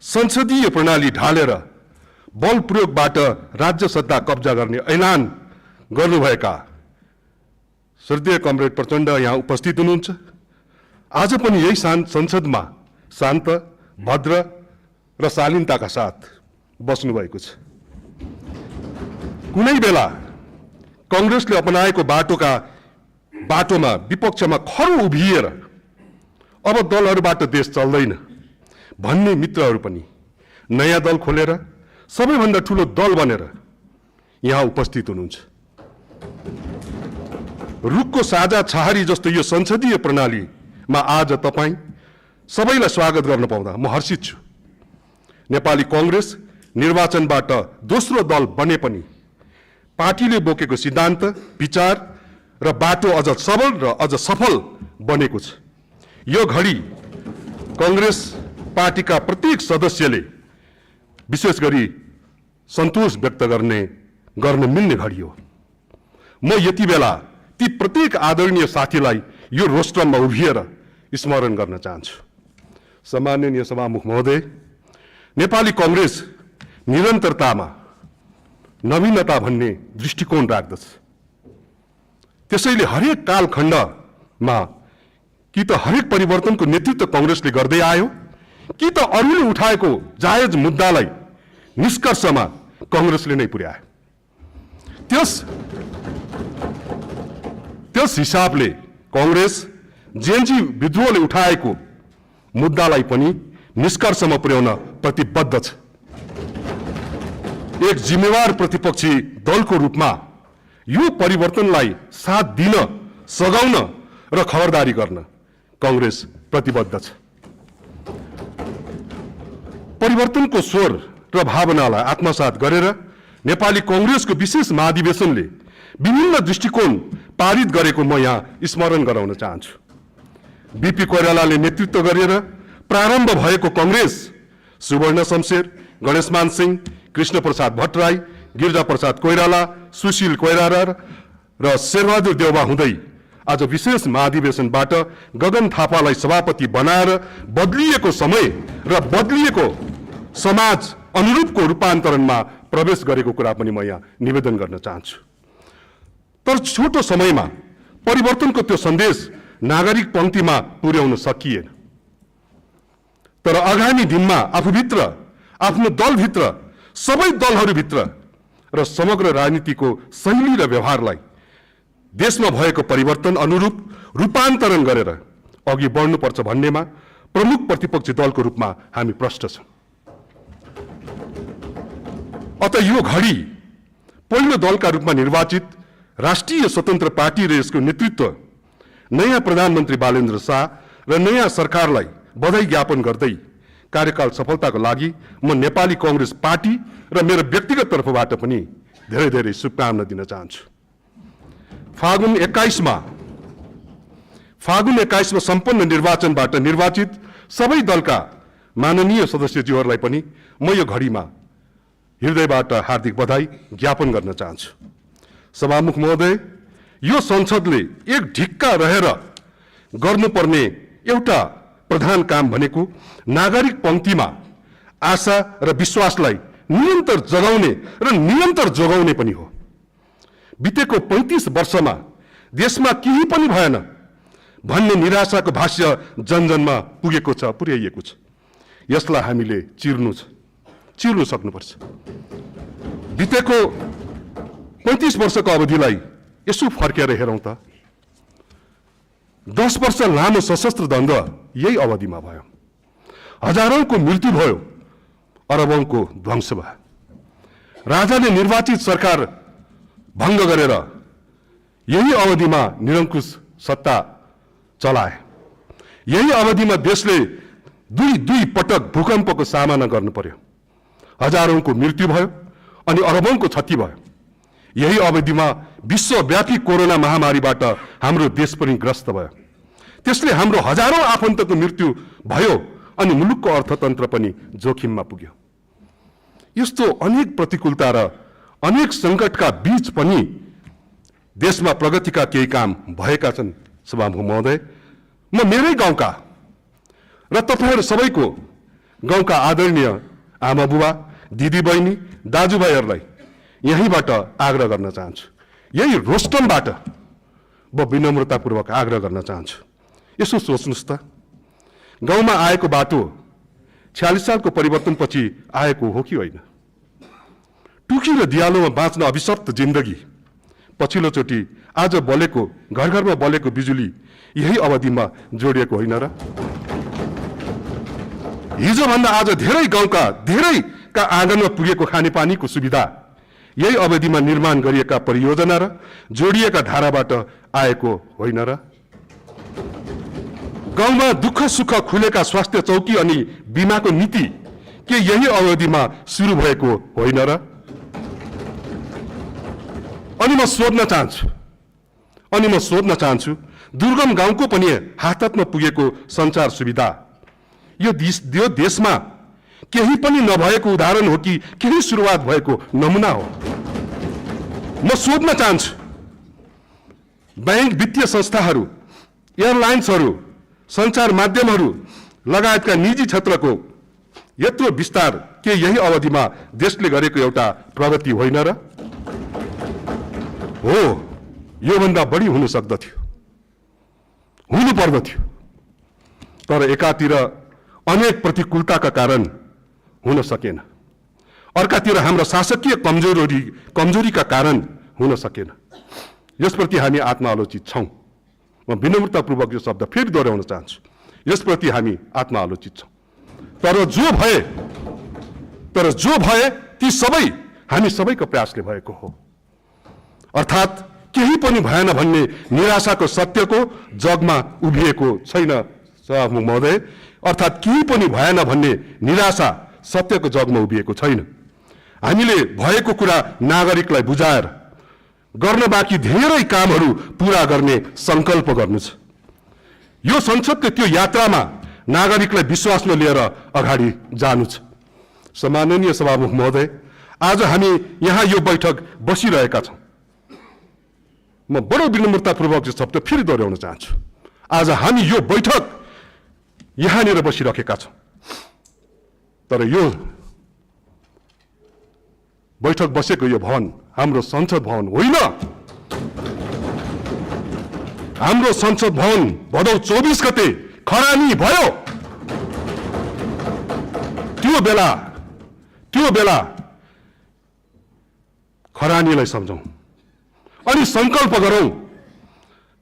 संसदीय प्रणाली ढालेर बल प्रयोगबाट राज्य सत्ता कब्जा गर्ने ऐलान गर्नुभएका श्रद्धेय कमरेड प्रचण्ड यहाँ उपस्थित हुनुहुन्छ। आज पनि यही संसदमा शान्त, भद्र र शालीनताका साथ बस्नुभएको छ। कुनै बेला कांग्रेसले अपनाएको बाटोमा विपक्षमा खरो उभिएर अब दलहरूबाट देश चल्दैन भन्ने मित्रहरू पनि नयाँ दल खोलेर सबैभन्दा ठूलो दल बनेर यहाँ उपस्थित हुनुहुन्छ। रुखको साझा छहारी जस्तो यो संसदीय प्रणालीमा आज तपाईँ सबैलाई स्वागत गर्न पाउँदा म हर्षित छु। नेपाली कांग्रेस निर्वाचनबाट दोस्रो दल बने पनि पार्टीले बोकेको सिद्धान्त, विचार र बाटो अझ सबल र अझ सफल बनेको छ। यो घडी कांग्रेस पार्टीका प्रत्येक सदस्यले विशेष गरी सन्तोष व्यक्त गर्न मिल्ने घडी हो। म यति बेला ती प्रत्येक आदरणीय साथीलाई यो रोस्टरमा उभिएर स्मरण गर्न चाहन्छु। सम्माननीय सभामुख महोदय, नेपाली कांग्रेस निरन्तरतामा नवीनता भन्ने दृष्टिकोण राख्दछ। त्यसैले हरेक कालखण्डमा कि त हरेक परिवर्तनको नेतृत्व कांग्रेसले गर्दै आयो, कि त अरूले उठाएको जायज मुद्दालाई निष्कर्षमा कांग्रेसले नै पुर्यायो। त्यस हिसाबले कांग्रेस जेएनजी विद्रोहले उठाएको मुद्दालाई पनि निष्कर्षमा पुर्याउन प्रतिबद्ध छ। एक जिम्मेवार प्रतिपक्षी दलको रूपमा यो परिवर्तनलाई साथ दिन, सघाउन र खबरदारी गर्न कांग्रेस प्रतिबद्ध छ। परिवर्तनको स्वर र भावनालाई आत्मसात गरेर नेपाली कांग्रेसको विशेष महाधिवेशनले विभिन्न दृष्टिकोण पारित गरेको म यहाँ स्मरण गराउन चाहन्छु। बीपी कोइरालाले नेतृत्व गरेर प्रारम्भ भएको कांग्रेस सुवर्ण शमशेर, गणेशमान सिंह, कृष्ण प्रसाद भट्टराई, गिरिजा प्रसाद कोइराला, सुशील कोइराला र शेरबहादुर देउवा हुँदै आज विशेष महाधिवेशनबाट गगन थापालाई सभापति बनाएर बदलिएको समय र बदलिएको समाज अनुरूपको रूपान्तरणमा प्रवेश गरेको कुरा पनि म यहाँ निवेदन गर्न चाहन्छु। तर छोटो समयमा परिवर्तनको त्यो सन्देश नागरिक पंक्तिमा पुर्याउन सकिएन। तर आगामी दिनमा आफूभित्र, आफ्नो दलभित्र, सबै दलहरूभित्र र समग्र राजनीतिको शैली र व्यवहारलाई देशमा भएको परिवर्तन अनुरूप रूपान्तरण गरेर अघि बढ्नुपर्छ भन्नेमा प्रमुख प्रतिपक्षी दलको रूपमा हामी प्रष्ट छौं। अत यो घडी पहिलो दलका रूपमा निर्वाचित राष्ट्रिय स्वतन्त्र पार्टी र यसको नेतृत्व नयाँ प्रधानमन्त्री बालेन्द्र शाह र नयाँ सरकारलाई बधाई ज्ञापन गर्दै कार्यकाल सफलताको लागि म नेपाली कांग्रेस पार्टी र मेरो व्यक्तिगत तर्फबाट पनि धेरै धेरै शुभकामना दिन चाहन्छु। फागुन 21 मा सम्पन्न निर्वाचनबाट निर्वाचित सबै दलका माननीय सदस्यज्यूहरूलाई पनि म यो घडीमा हृदयबाट हार्दिक बधाई ज्ञापन गर्न चाहन्छु। सभामुख महोदय, यो संसदले एक ढिक्का रहेर गर्नुपर्ने एउटा प्रधान काम भनेको नागरिक पंक्तिमा आशा र विश्वासलाई निरन्तर जगाउने र निरन्तर जोगाउने पनि हो। बितेको 35 वर्षमा देशमा केही पनि भएन भन्ने निराशाको भाष्य जनजनमा पुगेको छ, पुर्याइएको छ। यसलाई हामीले चिर्नु सक्नुपर्छ। बितेको 35 वर्षको अवधिलाई यसो फर्केर हेरौं त 10 वर्ष लामो सशस्त्र द्वन्द्व यही अवधिमा भयो। हजारौंको मृत्यु भयो, अरबौंको ध्वंस भयो। राजाले निर्वाचित सरकार भंग गरेर यही अवधिमा निरंकुश सत्ता चलाए। यही अवधिमा देशले दुई पटक भूकम्पको सामना गर्नु पर्यो। हजारौंको मृत्यु भयो अनि अरबौंको क्षति भयो। यही अवधिमा विश्वव्यापी कोरोना महामारीबाट हाम्रो देश पनि ग्रस्त भयो। त्यसले हाम्रो हजारौं आफन्तको मृत्यु भयो अनि मुलुकको अर्थतन्त्र पनि जोखिममा पुग्यो। यस्तो अनेक प्रतिकूलता र अनेक संकटका बीच पनि देशमा प्रगतिका केही काम भएका छन्। सभामुख महोदय, म मेरै गाउँका र तपाईहरु सबैको गाउँका आदरणीय आमा बुबा, दिदी बहिनी, दाजुभाइहरूलाई यहीँबाट आग्रह गर्न चाहन्छु। यही रोस्टमबाट म विनम्रतापूर्वक आग्रह गर्न चाहन्छु। यसो सोच्नुस् त, गाउँमा आएको बाटो 46 सालको परिवर्तनपछि आएको हो कि होइन? टुकी र दियालोमा बाँच्न अभिशप्त जिन्दगी पछिल्लो चोटि आज बलेको, घर घरमा बलेको बिजुली यही अवधिमा जोडिएको होइन र? हिजो भन्दा आज धेरै गाउँका धेरैका आँगनमा पुगेको खानेपानीको सुविधा यही अवधिमा निर्माण गरिएका परियोजना र जोडिएका धाराबाट आएको होइन र? गाउँमा दुःख सुख खुलेका स्वास्थ्य चौकी अनि बीमाको नीति के यही अवधिमा सुरु भएको होइन र? अनि म सोध्न चाहन्छु दुर्गम गाउँको पनि हातमा पुगेको सञ्चार सुविधा यो देशमा केही पनि नभएको उदाहरण हो कि केही सुरुवात भएको नमुना हो? म सोध्न चाहन्छु बैंक, वित्तीय संस्थाहरू, एयरलाइन्सहरू, सञ्चार माध्यमहरू लगायतका निजी क्षेत्रको यत्रो विस्तार के यही अवधिमा देशले गरेको एउटा प्रगति होइन र? हो, योभन्दा बढी हुन सक्दथ्यो, हुनु पर्दथ्यो। तर एकातिर अनेक प्रतिकूलताका कारण हुन सकेन, अर्कातिर हाम्रा शासकीय कमजोरीका कारण हुन सकेन। यसप्रति हामी आत्मालोचित छौँ। म विनम्रतापूर्वक यो शब्द फेरि दोहोऱ्याउन चाहन्छु, यसप्रति हामी आत्मालोचित छौँ। तर जो भए ती सबै हामी सबैको प्रयासले भएको हो। अर्थात् केही पनि भएन भन्ने निराशाको सत्यको जगमा उभिएको छैन सभामुख महोदय। अर्थात् केही पनि भएन भन्ने निराशा सत्यको जगमा उभिएको छैन। हामीले भएको कुरा नागरिकलाई बुझाएर गर्न बाँकी धेरै कामहरू पूरा गर्ने संकल्प गर्नु छ। यो संसदको त्यो यात्रामा नागरिकलाई विश्वासमा लिएर अगाडि जानु छ। सम्माननीय सभामुख महोदय, आज हामी यहाँ यो बैठक बसिरहेका छौँ। म बडो विनम्रतापूर्वक यो शब्द फेरि दोहोऱ्याउन चाहन्छु। आज हामी यो बैठक यहाँनिर बसिरहेका छौँ, तर यो बैठक बसेको यो भवन हाम्रो संसद भवन होइन। हाम्रो संसद भवन भदौ 24 गते खरानी भयो। त्यो बेला खरानीलाई सम्झौँ अनि संकल्प गरौँ,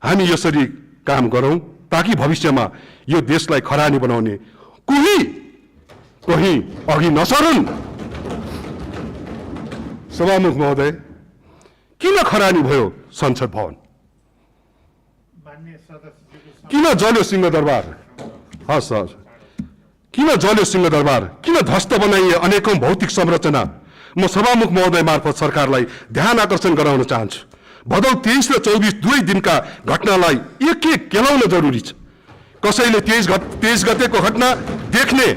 हामी यसरी काम गरौँ ताकि भविष्यमा यो देशलाई खरानी बनाउने कोही अघि नसरुन्। सभामुख महोदय, किन खरानी भयो संसद भवन? किन जल्यो सिंहदरबार? हस्, किन जल्यो सिंहदरबार? किन ध्वस्त बनाइए अनेकौं भौतिक संरचना? म सभामुख महोदय मार्फत सरकारलाई ध्यान आकर्षण गराउन चाहन्छु। भदौ 23 र 24 दुवै दिनका घटनालाई एक केलाउन जरुरी छ। कसैले 23 गतेको घटना देख्ने,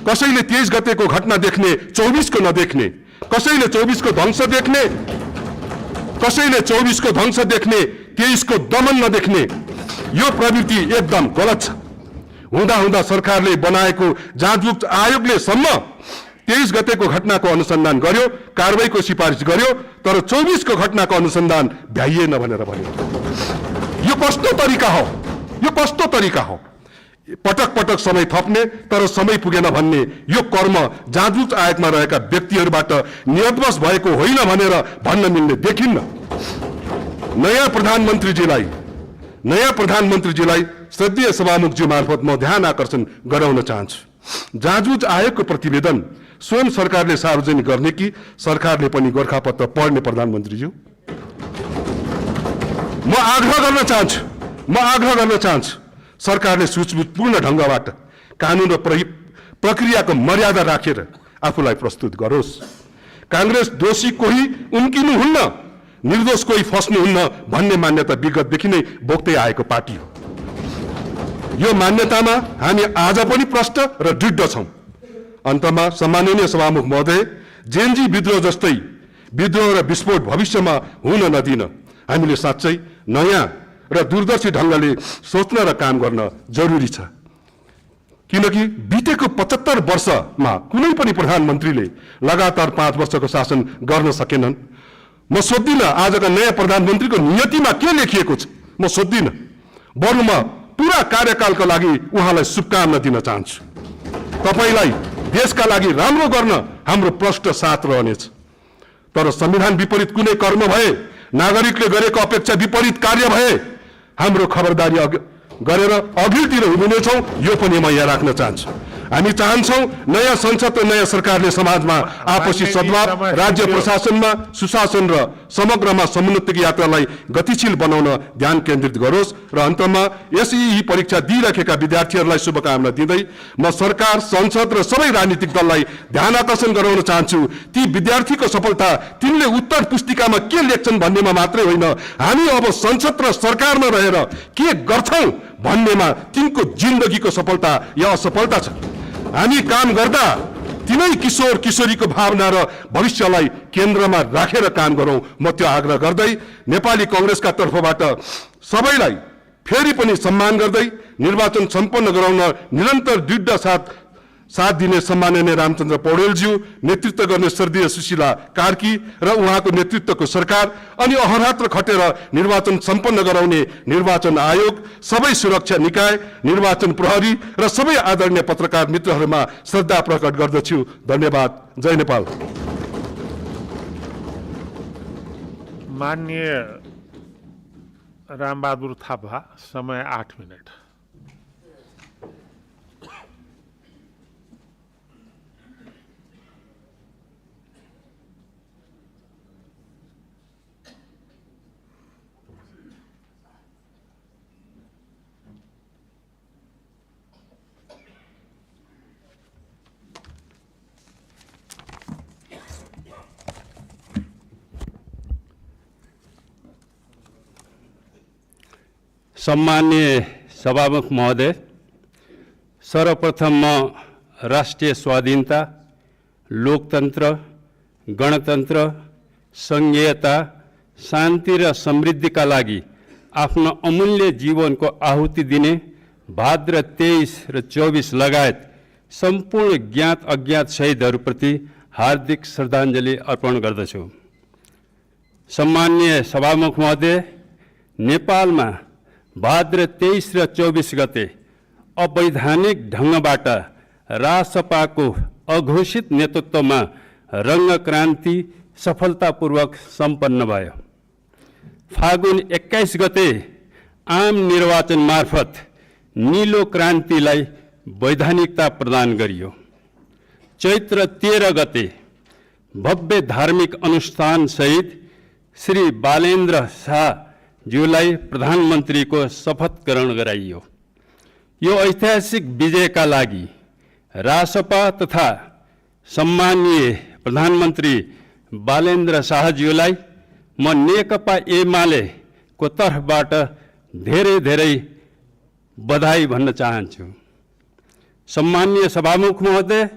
कसैले 23 गतेको घटना देख्ने, 24 को नदेख्ने, कसैले 24 को ध्वंस देख्ने, कसैले 24 को ध्वंस देख्ने, 23 को दमन नदेख्ने। यो प्रवृत्ति एकदम गलत छ। हुँदा सरकारले बनाएको जाँच आयोगले सम्म 23 गतेको घटनाको अनुसन्धान गर्यो, कारबाहीको सिफारिस गर्यो, तर 24 को घटनाको अनुसन्धान भ्याइएन भनेर भन्यो। यो कस्तो तरिका हो? यो कस्तो तरिका हो? पटक समय थप्ने तर समय पुगेन भन्ने यो कर्म जाँच आयोगमा रहेका व्यक्तिहरूबाट नियतवश भएको होइन भनेर भन्न मिल्ने देखिन्न। नयाँ प्रधानमन्त्रीजीलाई श्रद्धेय सभामुखज्यू मार्फत म ध्यान आकर्षण गराउन चाहन्छु। जाँच आयोगको प्रतिवेदन स्वयं सरकारले सार्वजनिक गर्ने कि सरकारले पनि गोरखापत्र पढ्ने? प्रधानमन्त्रीज्यू, म आग्रह गर्न चाहन्छु सरकारले सूझबुझपूर्ण ढङ्गबाट कानुन र प्रक्रियाको मर्यादा राखेर आफूलाई प्रस्तुत गरोस्। कांग्रेस दोषी कोही उम्किनुहुन्न, निर्दोष कोही फस्नुहुन्न भन्ने मान्यता विगतदेखि नै बोक्दै आएको पार्टी हो। यो मान्यतामा हामी आज पनि प्रष्ट र दृढ छौँ। अन्तमा सम्माननीय सभामुख महोदय, जेएनजी विद्रोह जस्तै विद्रोह र विस्फोट भविष्यमा हुन नदिन हामीले साँच्चै नयाँ र दूरदर्शी ढङ्गले सोच्न र काम गर्न जरुरी छ। किनकि बितेको 75 वर्षमा कुनै पनि प्रधानमन्त्रीले लगातार 5 वर्षको शासन गर्न सकेनन्। म सोध्दिनँ आजका नयाँ प्रधानमन्त्रीको नियतिमा के लेखिएको छ, म सोध्दिनँ। बरु म पूरा कार्यकालको लागि उहाँलाई शुभकामना दिन चाहन्छु। तपाईलाई देशका लागि राम्रो गर्न हाम्रो प्रष्ट साथ रहनेछ। तर संविधान विपरीत कुनै कर्म भए, नागरिकले गरेको अपेक्षा विपरीत कार्य भए हाम्रो खबरदारी गरेर अघिल्तिर हुनेछौँ, यो पनि म यहाँ राख्न चाहन्छु। हामी चाहन्छौँ नयाँ संसद र नयाँ सरकारले समाजमा आपसी सद्भाव, राज्य प्रशासनमा सुशासन र समग्रमा समुन्नतिको यात्रालाई गतिशील बनाउन ध्यान केन्द्रित गरोस्। र अन्तमा एसईई परीक्षा दिइरहेका विद्यार्थीहरूलाई शुभकामना दिँदै म सरकार, संसद र सबै राजनीतिक दललाई ध्यान आकर्षण गराउन चाहन्छु। ती विद्यार्थीको सफलता तिनले उत्तर पुस्तिकामा के लेख्छन् भन्नेमा मात्रै होइन, हामी अब संसद र सरकारमा रहेर के गर्छौँ भन्नेमा तिनको जिन्दगीको सफलता या असफलता छ। हामी काम गर्दा तिनै किशोर किशोरीको भावना र भविष्यलाई केन्द्रमा राखेर काम गरौँ। म त्यो आग्रह गर्दै नेपाली कांग्रेसका तर्फबाट सबैलाई फेरि पनि सम्मान गर्दै निर्वाचन सम्पन्न गराउन निरन्तर दृढ साथ साथ दिने सम्माननीय रामचन्द्र पौडेलज्यू, नेतृत्व गर्ने स्वर्गीय सुशीला कार्की र उहाँको नेतृत्वको सरकार अनि अहरात्र खटेर निर्वाचन सम्पन्न गराउने निर्वाचन आयोग, सबै सुरक्षा निकाय, निर्वाचन प्रहरी र सबै आदरणीय पत्रकार मित्रहरूमा श्रद्धा प्रकट गर्दछु। धन्यवाद। जय नेपाल। माननीय रामबहादुर थापा, समय 8 मिनट। सम्माननीय सभामुख महोदय, सर्वप्रथम म राष्ट्रिय स्वाधीनता, लोकतन्त्र, गणतन्त्र, सङ्घीयता, शान्ति र समृद्धिका लागि आफ्नो अमूल्य जीवनको आहुति दिने भाद्र 23 र 24 लगायत सम्पूर्ण ज्ञात अज्ञात शहीदहरूप्रति हार्दिक श्रद्धाञ्जली अर्पण गर्दछु। सम्माननीय सभामुख महोदय, नेपालमा भाद्र 23 र 24 गते अवैधानिक ढङ्गबाट रासपाको अघोषित नेतृत्वमा रङ्गक्रान्ति सफलतापूर्वक सम्पन्न भयो। फागुन 21 गते आम निर्वाचन मार्फत नीलो क्रान्तिलाई वैधानिकता प्रदान गरियो। चैत्र 13 गते भव्य धार्मिक अनुष्ठान सहित श्री बालेन्द्र शाहज्यूलाई प्रधानमन्त्रीको शपथ ग्रहण गराइयो। यो ऐतिहासिक विजयका लागि रासपा तथा सम्माननीय प्रधानमन्त्री बालेन्द्र शाहज्यूलाई म नेकपा एमालेको तर्फबाट धेरै धेरै बधाई भन्न चाहन्छु। सम्माननीय सभामुख महोदय,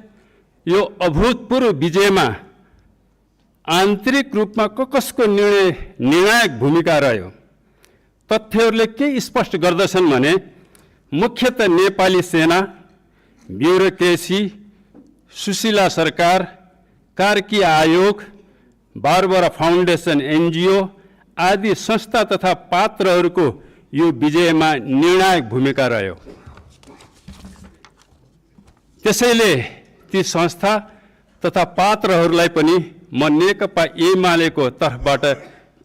यो अभूतपूर्व विजयमा आन्तरिक रूपमा कसको निर्णायक भूमिका रह्यो? तथ्यहरूले के स्पष्ट गर्दछन् भने मुख्यतः नेपाली सेना, ब्युरोक्रेसी, सुशीला सरकार, कार्की आयोग, बारबरा फाउन्डेसन एनजिओ आदि संस्था तथा पात्रहरूको यो विजयमा निर्णायक भूमिका रह्यो। त्यसैले ती संस्था तथा पात्रहरूलाई पनि म नेकपा एमालेको तर्फबाट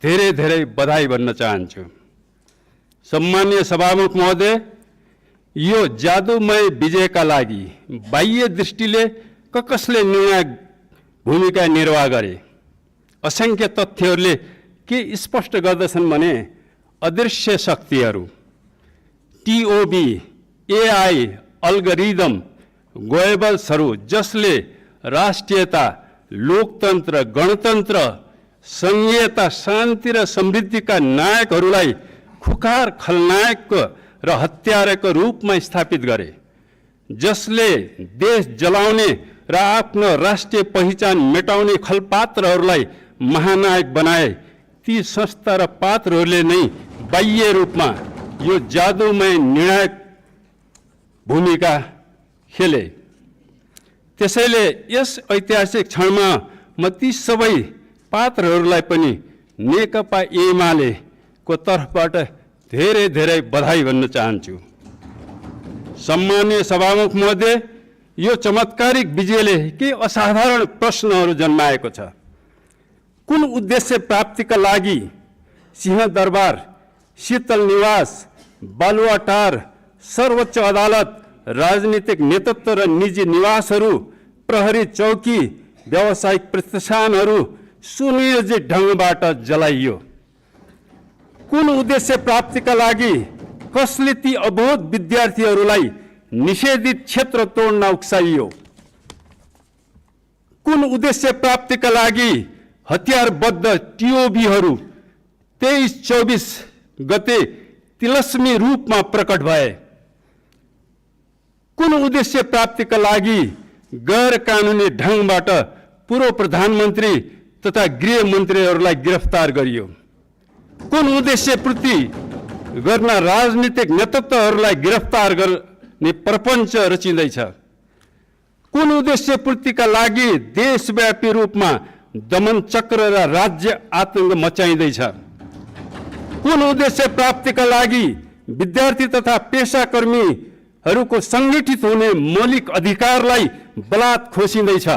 धेरै धेरै बधाई भन्न चाहन्छु। सम्माननीय सभामुख महोदय, यो जादुमय विजयका लागि बाह्य दृष्टिले कसले निर्णायक भूमिका निर्वाह गरे? असंख्य तथ्यहरूले के स्पष्ट गर्दछन् भने अदृश्य शक्तिहरू, टिओबी, एआई, अल्गोरिदम, गोएबल्सहरू जसले राष्ट्रियता, लोकतन्त्र, गणतन्त्र, सङ्घीयता, शान्ति र समृद्धिका नायकहरूलाई खुखार खलनायक र हत्याराको रूपमा स्थापित गरे, जसले देश जलाउने र आफ्नो राष्ट्रिय पहिचान मेटाउने खलपात्रहरूलाई महानायक बनाए, ती संस्था र पात्रहरूले नै बाह्य रूपमा यो जादुमय निर्णायक भूमिका खेले। त्यसैले यस ऐतिहासिक क्षणमा म ती सबै पात्रहरूलाई पनि नेकपा एमालेको तर्फबाट धेरै धेरै बधाई भन्न चाहन्छु। सम्माननीय सभामुख महोदय, यो चमत्कारिक विजयले के असाधारण प्रश्नहरू जन्माएको छ। कुन उद्देश्य प्राप्तिका लागि सिंहदरबार, शीतल निवास, बालुवाटार, सर्वोच्च अदालत, राजनीतिक नेतृत्व र निजी निवासहरू, प्रहरी चौकी, व्यावसायिक प्रतिष्ठानहरू सुनियोजित ढङ्गबाट जलाइयो? कुन उद्देश्य प्राप्तिका लागि कसले ती अबोध विद्यार्थीहरूलाई निषेधित क्षेत्र तोड्न उक्साइयो? कुन उद्देश्य प्राप्तिका लागि हतियारबद्ध टिओबीहरू 23-24 गते तिलस्मी रूपमा प्रकट भए? कुन उद्देश्य प्राप्तिका लागि गैर कानुनी ढङ्गबाट पूर्व प्रधानमन्त्री तथा गृहमन्त्रीहरूलाई गिरफ्तार गरियो? कुन उद्देश्य पूर्ति गर्न राजनीतिक नेतृत्वहरूलाई गिरफ्तार गर्ने प्रपञ्च रचिँदैछ? कुन उद्देश्य पूर्तिका लागि देशव्यापी रूपमा दमन चक्र र राज्य आतंक मचाइँदैछ? कुन उद्देश्य प्राप्तिका लागि विद्यार्थी तथा पेसाकर्मीहरूको सङ्गठित हुने मौलिक अधिकारलाई बलात् खोसिँदैछ?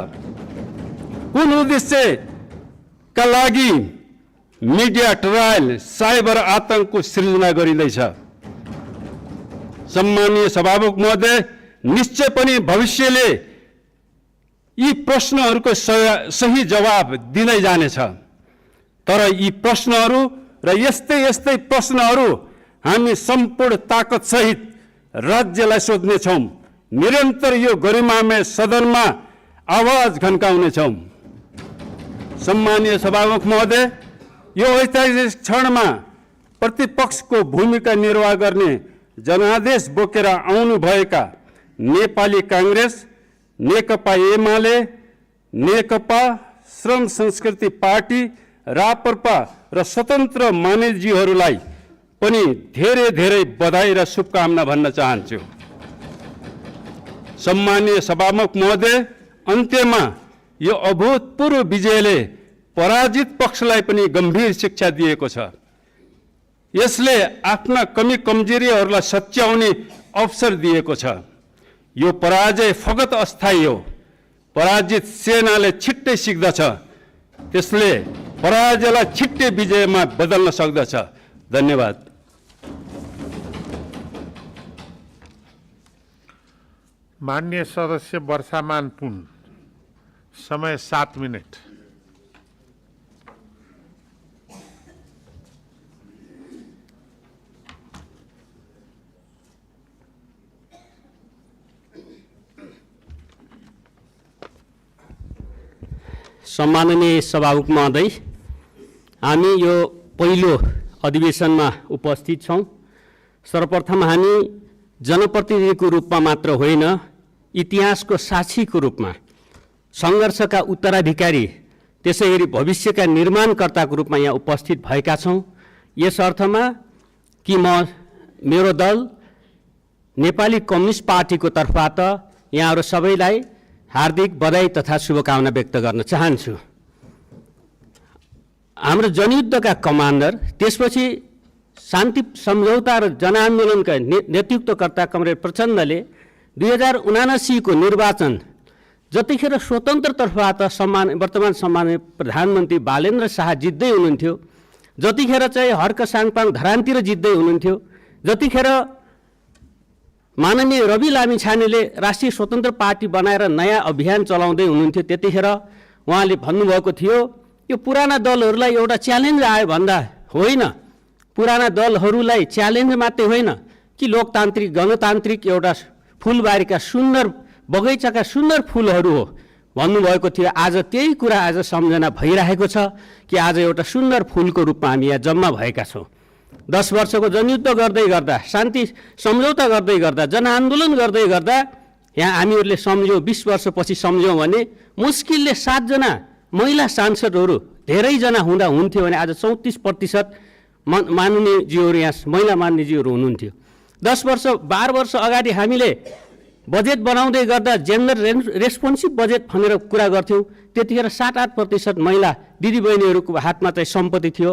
कुन उद्देश्यका लागि मिडिया ट्रायल साइबर आतंकको सृजना गरिँदैछ? सम्मानीय सभामुख महोदय, निश्चय पनि भविष्यले यी प्रश्नहरूको सही जवाब दिँदै जानेछ। तर यी प्रश्नहरू र यस्तै यस्तै प्रश्नहरू हामी सम्पूर्ण ताकतसहित राज्यलाई सोध्नेछौँ। निरन्तर यो गरिमामय सदनमा आवाज घन्काउनेछौँ। सम्मानीय सभामुख महोदय, यो ऐतिहासिक क्षणमा प्रतिपक्षको भूमिका निर्वाह गर्ने जनादेश बोकेर आउनुभएका नेपाली काङ्ग्रेस, नेकपा एमाले, नेकपा, श्रम संस्कृति पार्टी, राप्रपा र स्वतन्त्र मानिसजीहरूलाई पनि धेरै धेरै बधाई र शुभकामना भन्न चाहन्छु। सम्मानीय सभामुख महोदय, अन्त्यमा यो अभूतपूर्व विजयले पराजित पक्षलाई पनि गम्भीर शिक्षा दिएको छ। यसले आफ्ना कमी कमजोरीहरूलाई सच्याउने अवसर दिएको छ। यो पराजय फगत अस्थायी हो। पराजित सेनाले छिट्टै सिक्दछ, त्यसले पराजयलाई छिट्टै विजयमा बदल्न सक्दछ। धन्यवाद। माननीय सदस्य वर्षामान पुन, समय 7 मिनट। सम्माननीय सभामुख महोदय, हामी यो पहिलो अधिवेशनमा उपस्थित छौँ। सर्वप्रथम हामी जनप्रतिनिधिको रूपमा मात्र होइन, इतिहासको साक्षीको रूपमा, सङ्घर्षका उत्तराधिकारी, त्यसैगरी भविष्यका निर्माणकर्ताको रूपमा यहाँ उपस्थित भएका छौँ। यस अर्थमा कि मेरो दल नेपाली कम्युनिस्ट पार्टीको तर्फबाट यहाँहरू सबैलाई हार्दिक बधाई तथा शुभकामना व्यक्त गर्न चाहन्छु। हाम्रो जनयुद्धका कमान्डर, त्यसपछि शान्ति सम्झौता र जनआन्दोलनका नेतृत्वकर्ता कमरेड प्रचण्डले 2079 को निर्वाचन जतिखेर स्वतन्त्र तर्फबाट वर्तमान सम्माननीय प्रधानमन्त्री बालेन्द्र शाह जित्दै हुनुहुन्थ्यो, जतिखेर चाहिँ हर्क साङपाङ धरानतिर जित्दै हुनुहुन्थ्यो, जतिखेर माननीय रवि लामिछानेले राष्ट्रिय स्वतन्त्र पार्टी बनाएर नयाँ अभियान चलाउँदै हुनुहुन्थ्यो, त्यतिखेर उहाँले भन्नुभएको थियो यो पुराना दलहरूलाई एउटा च्यालेन्ज आयो भन्दा होइन, पुराना दलहरूलाई च्यालेन्ज मात्रै होइन कि लोकतान्त्रिक गणतान्त्रिक एउटा फुलबारीका सुन्दर बगैँचाका सुन्दर फुलहरू हो भन्नुभएको थियो। आज त्यही कुरा आज सम्झना भइरहेको छ कि आज एउटा सुन्दर फुलको रूपमा हामी यहाँ जम्मा भएका छौँ। 10 वर्षको जनयुद्ध गर्दै गर्दा, शान्ति सम्झौता गर्दै गर्दा, जनआन्दोलन गर्दै गर्दा यहाँ हामीहरूले सम्झ्यौँ 20 वर्षपछि सम्झ्यौँ भने मुस्किलले 7 जना महिला सांसदहरू धेरैजना हुँदा हुन्थ्यो भने आज 34% माननीयज्यूहरू यहाँ महिला माननीयज्यूहरू हुनुहुन्थ्यो। 10 वर्ष 12 वर्ष अगाडि हामीले बजेट बनाउँदै गर्दा जेन्डर रेस्पोन्सिभ बजेट भनेर कुरा गर्थ्यौँ, त्यतिखेर 7-8% महिला दिदीबहिनीहरूको हातमा चाहिँ सम्पत्ति थियो,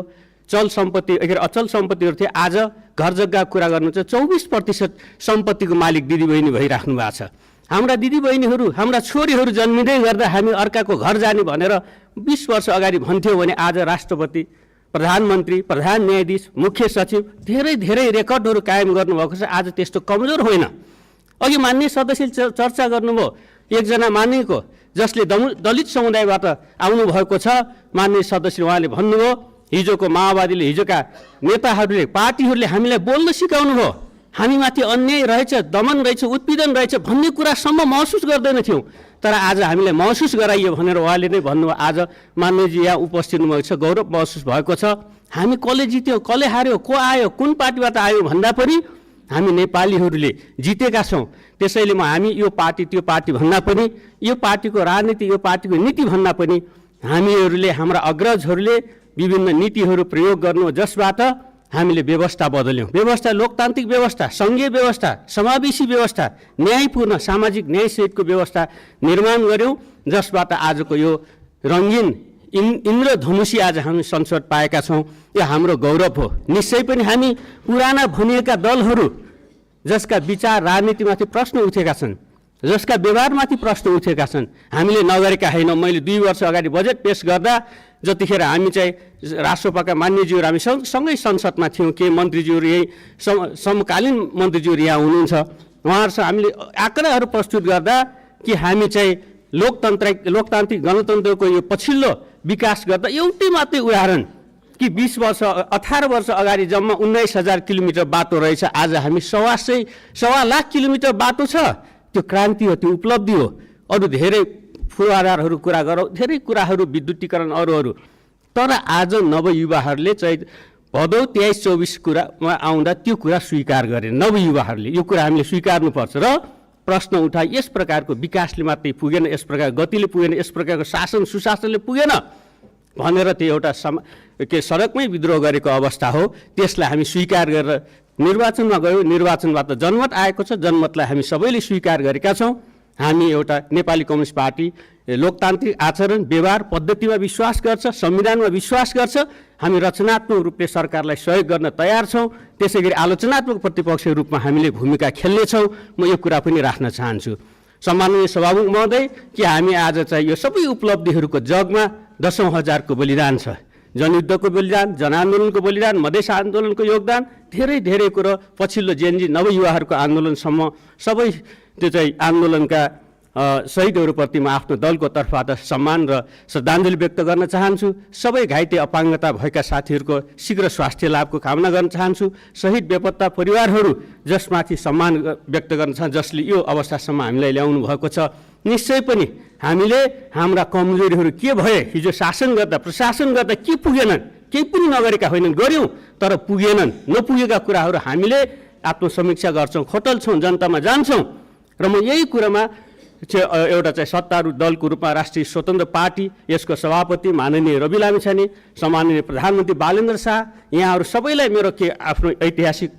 चल सम्पत्ति अचल सम्पत्तिहरू थियो। आज घर जग्गा कुरा गर्नु चाहिँ 24% सम्पत्तिको मालिक दिदीबहिनी भइराख्नु भएको छ। हाम्रा दिदीबहिनीहरू, हाम्रा छोरीहरू जन्मिँदै गर्दा हामी अर्काको घर जाने भनेर 20 वर्ष अगाडि भन्थ्यौँ भने आज राष्ट्रपति, प्रधानमन्त्री, प्रधान न्यायाधीश, मुख्य सचिव धेरै धेरै रेकर्डहरू कायम गर्नुभएको छ। आज त्यस्तो कमजोर होइन। अघि माननीय सदस्यले चर्चा गर्नुभयो एकजना माननीयको जसले दलित समुदायबाट आउनुभएको छ, माननीय सदस्य उहाँले भन्नुभयो हिजोको माओवादीले, हिजोका नेताहरूले, पार्टीहरूले हामीलाई बोल्न सिकाउनु भयो, हामीमाथि अन्याय रहेछ, दमन रहेछ, उत्पीडन रहेछ भन्ने कुरासम्म महसुस गर्दैनथ्यौँ। तर आज हामीलाई महसुस गराइयो भनेर उहाँले नै भन्नुभयो। आज माननीयजी यहाँ उपस्थित हुनुभएको छ, गौरव महसुस भएको छ। हामी कसले जित्यौँ, कसले हार्यो, को आयो, कुन पार्टीबाट आयो भन्दा पनि हामी नेपालीहरूले जितेका छौँ। त्यसैले हामी यो पार्टी त्यो पार्टी भन्दा पनि, यो पार्टीको राजनीति यो पार्टीको नीति भन्दा पनि हामीहरूले, हाम्रा अग्रजहरूले विभिन्न नीतिहरू प्रयोग गर्नु जसबाट हामीले व्यवस्था बदल्यौँ। व्यवस्था लोकतान्त्रिक व्यवस्था, सङ्घीय व्यवस्था, समावेशी व्यवस्था, न्यायपूर्ण सामाजिक न्यायसहितको व्यवस्था निर्माण गऱ्यौँ, जसबाट आजको यो रङ्गीन इन्द्रधनुषी आज हामी संसद पाएका छौँ। यो हाम्रो गौरव हो। निश्चय पनि हामी पुराना भनिएका दलहरू जसका विचार राजनीतिमाथि प्रश्न उठेका छन्, जसका व्यवहारमाथि प्रश्न उठेका छन्, हामीले नगरेका होइनौँ। मैले 2 वर्ष अगाडि बजेट पेश गर्दा जतिखेर हामी चाहिँ राष्ट्रसभाका मान्यज्यूहरू हामी सँगै संसदमा थियौँ, के मन्त्रीज्यूहरू यही समकालीन मन्त्रीज्यूहरू यहाँ हुनुहुन्छ, उहाँहरूसँग हामीले आँकडाहरू प्रस्तुत गर्दा कि हामी चाहिँ लोकतान्त्रिक गणतन्त्रको यो पछिल्लो विकास गर्दा एउटै मात्रै उदाहरण कि 18 वर्ष अगाडि जम्मा 19,000 किलोमिटर बाटो रहेछ, आज हामी 1.25 लाख किलोमिटर बाटो छ। त्यो क्रान्ति हो, त्यो उपलब्धि हो। अरू धेरै पूर्वाधारहरू कुरा गरौँ, धेरै कुराहरू विद्युतीकरण अरू, तर आज नवयुवाहरूले चाहिँ भदौ 23-24 कुरामा आउँदा त्यो कुरा स्वीकार गरे नवयुवाहरूले। यो कुरा हामीले स्वीकार्नुपर्छ र प्रश्न उठाए। यस प्रकारको विकासले मात्रै पुगेन, यस प्रकार गतिले पुगेन, यस प्रकारको शासन सुशासनले पुगेन भनेर त्यो एउटा सडकमै विद्रोह गरेको अवस्था हो। त्यसलाई हामी स्वीकार गरेर निर्वाचनमा गयौँ। निर्वाचनबाट जनमत आएको छ, जनमतलाई हामी सबैले स्वीकार गरेका छौँ। हामी एउटा नेपाली कम्युनिस्ट पार्टी लोकतान्त्रिक आचरण व्यवहार पद्धतिमा विश्वास गर्छ, संविधानमा विश्वास गर्छ। हामी रचनात्मक रूपले सरकारलाई सहयोग गर्न तयार छौँ। त्यसै गरी आलोचनात्मक प्रतिपक्षको रूपमा हामीले भूमिका खेल्नेछौँ। म यो कुरा पनि राख्न चाहन्छु। सम्माननीय सभामुख महोदय, कि हामी आज चाहिँ यो सबै उपलब्धिहरूको जगमा 10औं हजारको बलिदान छ। जनयुद्धको बलिदान, जनआन्दोलनको बलिदान, मधेस आन्दोलनको योगदान, धेरै कुरो पछिल्लो जेनजी नवयुवाहरूको आन्दोलनसम्म सबै त्यो चाहिँ आन्दोलनका शहीदहरूप्रति म आफ्नो दलको तर्फबाट सम्मान र श्रद्धाञ्जली व्यक्त गर्न चाहन्छु। सबै घाइते अपाङ्गता भएका साथीहरूको शीघ्र स्वास्थ्य लाभको कामना गर्न चाहन्छु। शहीद बेपत्ता परिवारहरू जसमाथि सम्मान व्यक्त गर्न चाहन्छु, जसले यो अवस्थासम्म हामीलाई ल्याउनु भएको छ। निश्चय पनि हामीले हाम्रा कमजोरीहरू के भए, हिजो शासन गर्दा प्रशासन गर्दा के पुगेनन्, केही पनि नगरेका होइनन्, गऱ्यौँ तर पुगेनन्। नपुगेका कुराहरू हामीले आत्मसमीक्षा गर्छौँ, खोटल्छौँ, जनतामा जान्छौँ। र म यही कुरामा एउटा चाहिँ सत्तारूढ दलको रूपमा राष्ट्रिय स्वतन्त्र पार्टी, यसको सभापति माननीय रवि लामिछाने, सम्माननीय प्रधानमन्त्री बालेन्द्र शाह, यहाँहरू सबैलाई मेरो आफ्नो ऐतिहासिक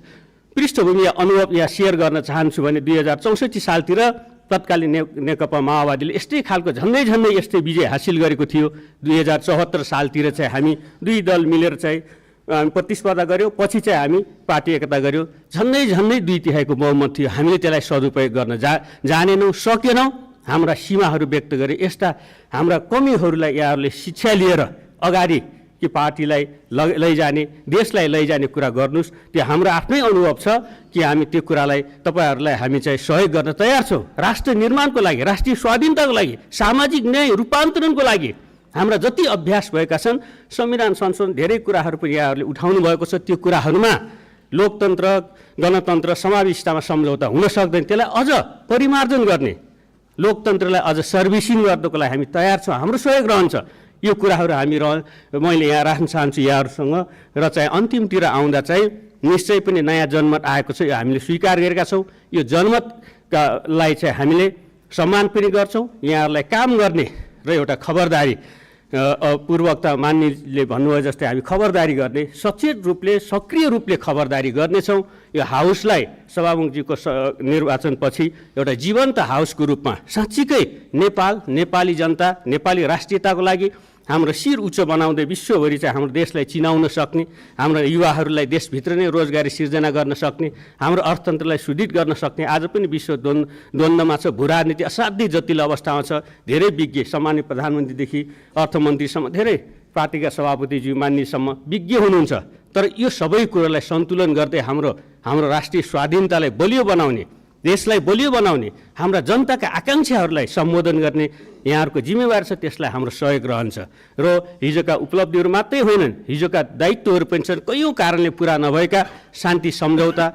पृष्ठभूमि या अनुभव यहाँ सेयर गर्न चाहन्छु भने 2064 सालतिर तत्कालीन नेकपा माओवादीले यस्तै खालको झन्डै यस्तै विजय हासिल गरेको थियो। 2074 सालतिर चाहिँ हामी 2 दल मिलेर चाहिँ प्रतिस्पर्धा गऱ्यौँ, पछि चाहिँ हामी पार्टी एकता गऱ्यौँ। झन्डै 2/3 बहुमत थियो। हामीले त्यसलाई सदुपयोग गर्न जानेनौँ, सकेनौँ। हाम्रा सीमाहरू व्यक्त गरे। यस्ता हाम्रा कमीहरूलाई यहाँहरूले शिक्षा लिएर अगाडि कि पार्टीलाई लैजाने, देशलाई लैजाने कुरा गर्नुहोस्। त्यो हाम्रो आफ्नै अनुभव छ कि हामी त्यो कुरालाई तपाईँहरूलाई हामी चाहिँ सहयोग गर्न तयार छौँ। राष्ट्र निर्माणको लागि, राष्ट्रिय स्वाधीनताको लागि, सामाजिक न्याय रूपान्तरणको लागि हाम्रा जति अभ्यास भएका छन्, संविधान संशोधन धेरै कुराहरू पनि यहाँहरूले उठाउनु भएको छ। त्यो कुराहरूमा लोकतन्त्र, गणतन्त्र, समावेशितामा सम्झौता हुन सक्दैन। त्यसलाई अझ परिमार्जन गर्ने, लोकतन्त्रलाई अझ सर्भिसिङ गर्नको लागि हामी तयार छौँ। हाम्रो सहयोग रहन्छ। यो कुराहरू हामी मैले यहाँ राख्न चाहन्छु यहाँहरूसँग। र चाहिँ अन्तिमतिर आउँदा चाहिँ निश्चय पनि नयाँ जनमत आएको छ, यो हामीले स्वीकार गरेका छौँ। यो जनमतलाई चाहिँ हामीले सम्मान पनि गर्छौँ। यहाँहरूलाई काम गर्ने र एउटा खबरदारी, पूर्ववक्ता मान्यले भन्नुभयो जस्तै हामी खबरदारी गर्ने, सचेत रूपले सक्रिय रूपले खबरदारी गर्नेछौँ। यो हाउसलाई सभामुखजीको निर्वाचनपछि एउटा जीवन्त हाउसको रूपमा साँच्चीकै नेपाल, नेपाली जनता, नेपाली राष्ट्रियताको लागि हाम्रो शिर उच्च बनाउँदै विश्वभरि चाहिँ हाम्रो देशलाई चिनाउन सक्ने, हाम्रो युवाहरूलाई देशभित्र नै रोजगारी सिर्जना गर्न सक्ने, हाम्रो अर्थतन्त्रलाई सुदृढ गर्न सक्ने। आज पनि विश्व द्वन्द्वमा छ, भू राजनीति असाध्यै जटिल अवस्थामा छ। धेरै विज्ञ, सामान्य प्रधानमन्त्रीदेखि अर्थमन्त्रीसम्म, धेरै पार्टीका सभापतिज्यू मान्यसम्म विज्ञ हुनुहुन्छ। तर यो सबै कुरालाई सन्तुलन गर्दै हाम्रो राष्ट्रिय स्वाधीनतालाई बलियो बनाउने, देशलाई बलियो बनाउने, हाम्रा जनताका आकाङ्क्षाहरूलाई सम्बोधन गर्ने यहाँहरूको जिम्मेवारी छ। त्यसलाई हाम्रो सहयोग रहन्छ। र हिजोका उपलब्धिहरू मात्रै होइनन्, हिजोका दायित्वहरू पनि छन्। कयौँ कारणले पुरा नभएका शान्ति सम्झौता,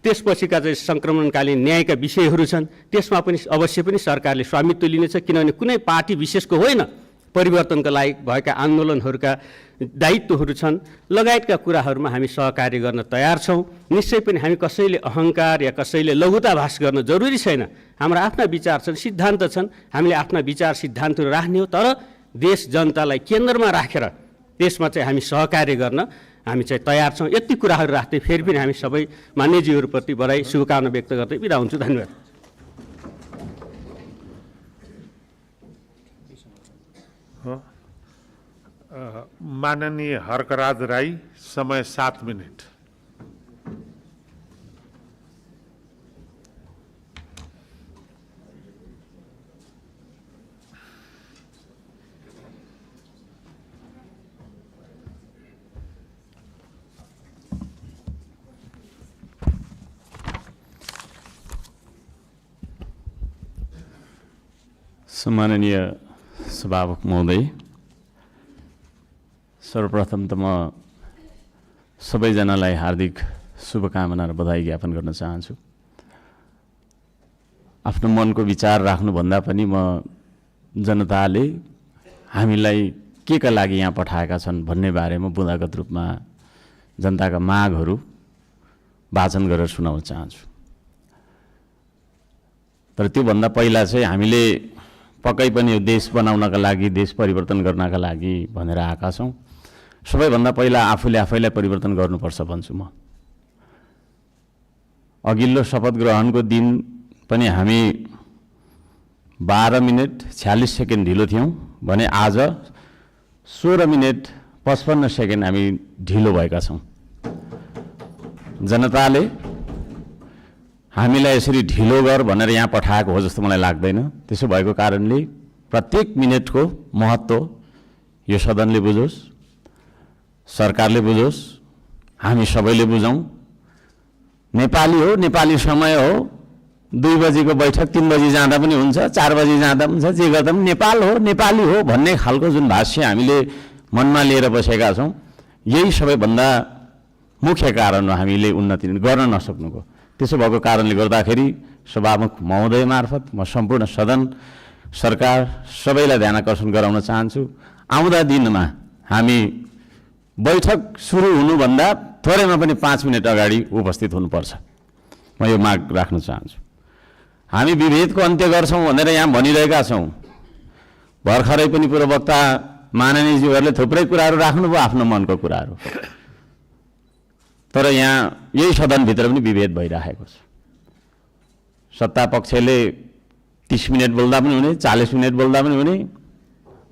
त्यसपछिका चाहिँ सङ्क्रमणकालीन न्यायका विषयहरू छन्। त्यसमा पनि अवश्य पनि सरकारले स्वामित्व लिनेछ, किनभने कुनै पार्टी विशेषको होइन, परिवर्तनका लागि भएका आन्दोलनहरूका दायित्वहरू छन्। लगायतका कुराहरूमा हामी सहकार्य गर्न तयार छौँ। निश्चय पनि हामी कसैले अहङ्कार या कसैले लघुताभास गर्न जरुरी छैन। हाम्रा आफ्ना विचार छन्, सिद्धान्त छन्। हामीले आफ्ना विचार सिद्धान्तहरू राख्ने हो, तर देश जनतालाई केन्द्रमा राखेर त्यसमा चाहिँ हामी सहकार्य गर्न हामी चाहिँ तयार छौँ। यति कुराहरू राख्दै फेरि पनि हामी सबै मान्यज्यूहरूप्रति बधाई शुभकामना व्यक्त गर्दै बिदा हुन्छु। धन्यवाद। माननीय हर्कराज राई, समय 7 मिनट। सम्माननीय सभामुख महोदय, सर्वप्रथम त म सबैजनालाई हार्दिक शुभकामना र बधाई ज्ञापन गर्न चाहन्छु। आफ्नो मनको विचार राख्नुभन्दा पनि म जनताले हामीलाई के का लागि यहाँ पठाएका छन् भन्ने बारेमा बुँदागत रूपमा जनताका मागहरू वाचन गरेर सुनाउन चाहन्छु। तर त्योभन्दा पहिला चाहिँ हामीले पक्कै पनि यो देश बनाउनका लागि, देश परिवर्तन गर्नका लागि भनेर आएका छौँ। सबैभन्दा पहिला आफैलाई परिवर्तन गर्नुपर्छ भन्छु म। अघिल्लो शपथ ग्रहणको दिन पनि हामी 12 मिनट 46 सेकेन्ड ढिलो थियौँ भने आज 16 मिनट 55 सेकेन्ड हामी ढिलो भएका छौँ। जनताले हामीलाई यसरी ढिलो गर भनेर यहाँ पठाएको हो जस्तो मलाई लाग्दैन। त्यसो भएको कारणले प्रत्येक मिनटको महत्त्व यो सदनले बुझोस्, सरकारले बुझोस्, हामी सबैले बुझौँ। नेपाली हो, नेपाली समय हो, 2 बजीको बैठक 3 बजी जाँदा पनि हुन्छ, 4 बजी जाँदा पनि हुन्छ, जे गर्दा पनि नेपाल हो, नेपाली हो भन्ने खालको जुन भाष्य हामीले मनमा लिएर बसेका छौँ, यही सबैभन्दा मुख्य कारण हो हामीले उन्नति गर्न नसक्नुको। त्यसो भएको कारणले गर्दाखेरि सभामुख महोदय मार्फत म सम्पूर्ण सदन, सरकार सबैलाई ध्यान आकर्षण गराउन चाहन्छु। आउँदा दिनमा हामी बैठक सुरु हुनुभन्दा थोरैमा पनि 5 मिनट अगाडि उपस्थित हुनुपर्छ। म यो माग राख्न चाहन्छु। हामी विभेदको अन्त्य गर्छौँ भनेर यहाँ भनिरहेका छौँ। भर्खरै पनि पूर्ववक्ता माननीयज्यूहरूले थुप्रै कुराहरू राख्नुभयो, आफ्नो मनको कुराहरू। तर यहाँ यही सदनभित्र पनि विभेद भइरहेको छ। सत्ता पक्षले 30 मिनट बोल्दा पनि हुने, 40 मिनट बोल्दा पनि हुने,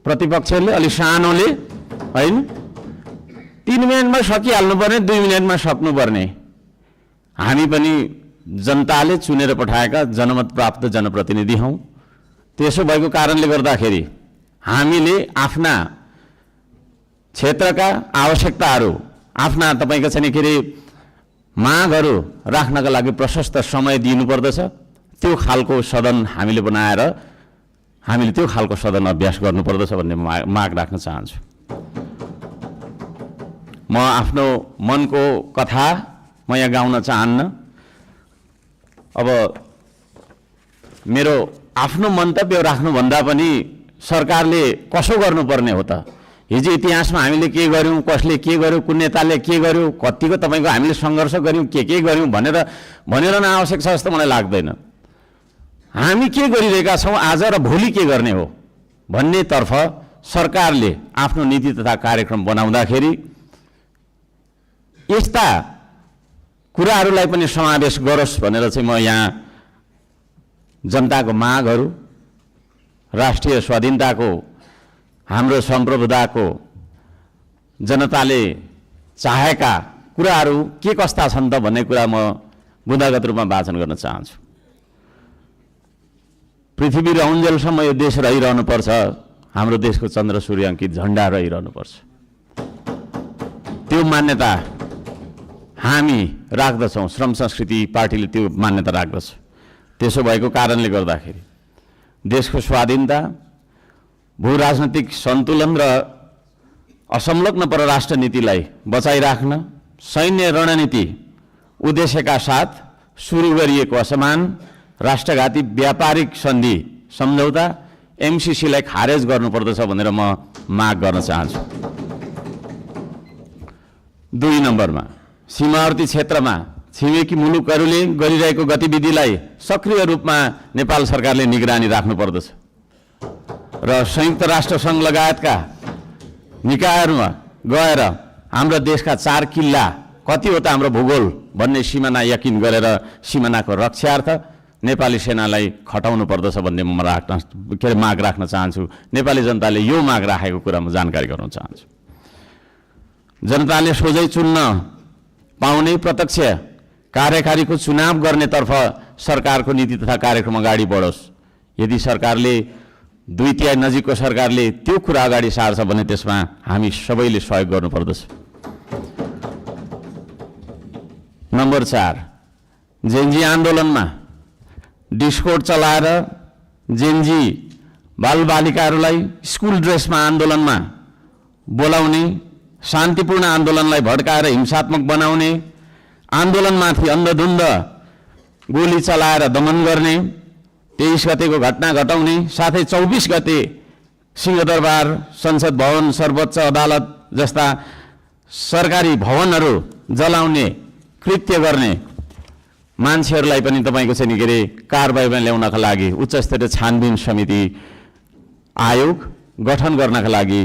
प्रतिपक्षले अलि सानोले होइन 3 मिनटमा सकिहाल्नुपर्ने, 2 मिनटमा सक्नुपर्ने। हामी पनि जनताले चुनेर पठाएका जनमत प्राप्त जनप्रतिनिधि हौँ। त्यसो भएको कारणले गर्दाखेरि हामीले आफ्ना क्षेत्रका आवश्यकताहरू, आफ्ना तपाईँको चाहिँ के अरे मागहरू राख्नका लागि प्रशस्त समय दिनुपर्दछ। त्यो खालको सदन हामीले बनाएर हामीले त्यो खालको सदन अभ्यास गर्नुपर्दछ भन्ने माग राख्न चाहन्छु। म आफ्नो मनको कथा म यहाँ गाउन चाहन्न। अब मेरो आफ्नो मन्तव्य राख्नुभन्दा पनि सरकारले कसो गर्नुपर्ने हो त? हिजो इतिहासमा हामीले के गर्यौँ, कसले के गर्यो, कुन नेताले के गर्यो, कतिको तपाईँको हामीले सङ्घर्ष गऱ्यौँ, के गर्यौँ भनेर नआवश्यक छ जस्तो मलाई लाग्दैन। हामी के गरिरहेका छौँ आज र भोलि के गर्ने हो भन्नेतर्फ सरकारले आफ्नो नीति तथा कार्यक्रम बनाउँदाखेरि यस्ता कुराहरूलाई पनि समावेश गरोस् भनेर चाहिँ म यहाँ जनताको मागहरू, राष्ट्रिय स्वाधीनताको, हाम्रो सम्प्रभुताको, जनताले चाहेका कुराहरू के कस्ता छन् त भन्ने कुरा म बुँदागत रूपमा वाचन गर्न चाहन्छु। पृथ्वी रहन्जेलसम्म यो देश रहिरहनुपर्छ, हाम्रो देशको चन्द्र सूर्य अङ्कित झन्डा रहिरहनुपर्छ। त्यो मान्यता हामी राख्दछौँ। श्रम संस्कृति पार्टीले त्यो मान्यता राख्दछ। त्यसो भएको कारणले गर्दाखेरि देशको स्वाधीनता, भू राजनैतिक सन्तुलन र असंलग्न परराष्ट्र नीतिलाई बचाइराख्न सैन्य रणनीति उद्देश्यका साथ सुरु गरिएको असमान राष्ट्रघाती व्यापारिक सन्धि सम्झौता एमसिसीलाई खारेज गर्नुपर्दछ भनेर म माग गर्न चाहन्छु। 2 नम्बरमा सीमावर्ती क्षेत्रमा छिमेकी मुलुकहरूले गरिरहेको गतिविधिलाई सक्रिय रूपमा नेपाल सरकारले निगरानी राख्नुपर्दछ र संयुक्त राष्ट्र सङ्घ लगायतका निकायहरूमा गएर हाम्रो देशका 4 किल्ला कति हो त हाम्रो भूगोल भन्ने सिमाना यकिन गरेर सिमानाको रक्षार्थ नेपाली सेनालाई खटाउनु पर्दछ भन्ने म माग राख्न चाहन्छु। नेपाली जनताले यो माग राखेको कुरा म जानकारी गराउन चाहन्छु। जनताले सोझै चुन्न पाउने प्रत्यक्ष कार्यकारीको चुनाव गर्नेतर्फ सरकारको नीति तथा कार्यक्रम अगाडि बढोस्। यदि सरकारले 2/3 नजिकको सरकारले त्यो कुरा अगाडि सार्छ भने त्यसमा हामी सबैले सहयोग गर्नुपर्दछ। नम्बर 4, जेनजी आन्दोलनमा डिस्कोड चलाएर जेनजी बालबालिकाहरूलाई स्कुल ड्रेसमा आन्दोलनमा बोलाउने, शान्तिपूर्ण आन्दोलनलाई भड्काएर हिंसात्मक बनाउने, आन्दोलनमाथि अन्धधुन्ध गोली चलाएर दमन गर्ने, 23 गतेको घटना घटाउने, साथै 24 गते सिंहदरबार, संसद भवन, सर्वोच्च अदालत जस्ता सरकारी भवनहरू जलाउने कृत्य गर्ने मान्छेहरूलाई पनि तपाईँको चाहिँ नि के अरे कारबाहीमा ल्याउनका लागि उच्च स्तरीय छानबिन समिति आयोग गठन गर्नका लागि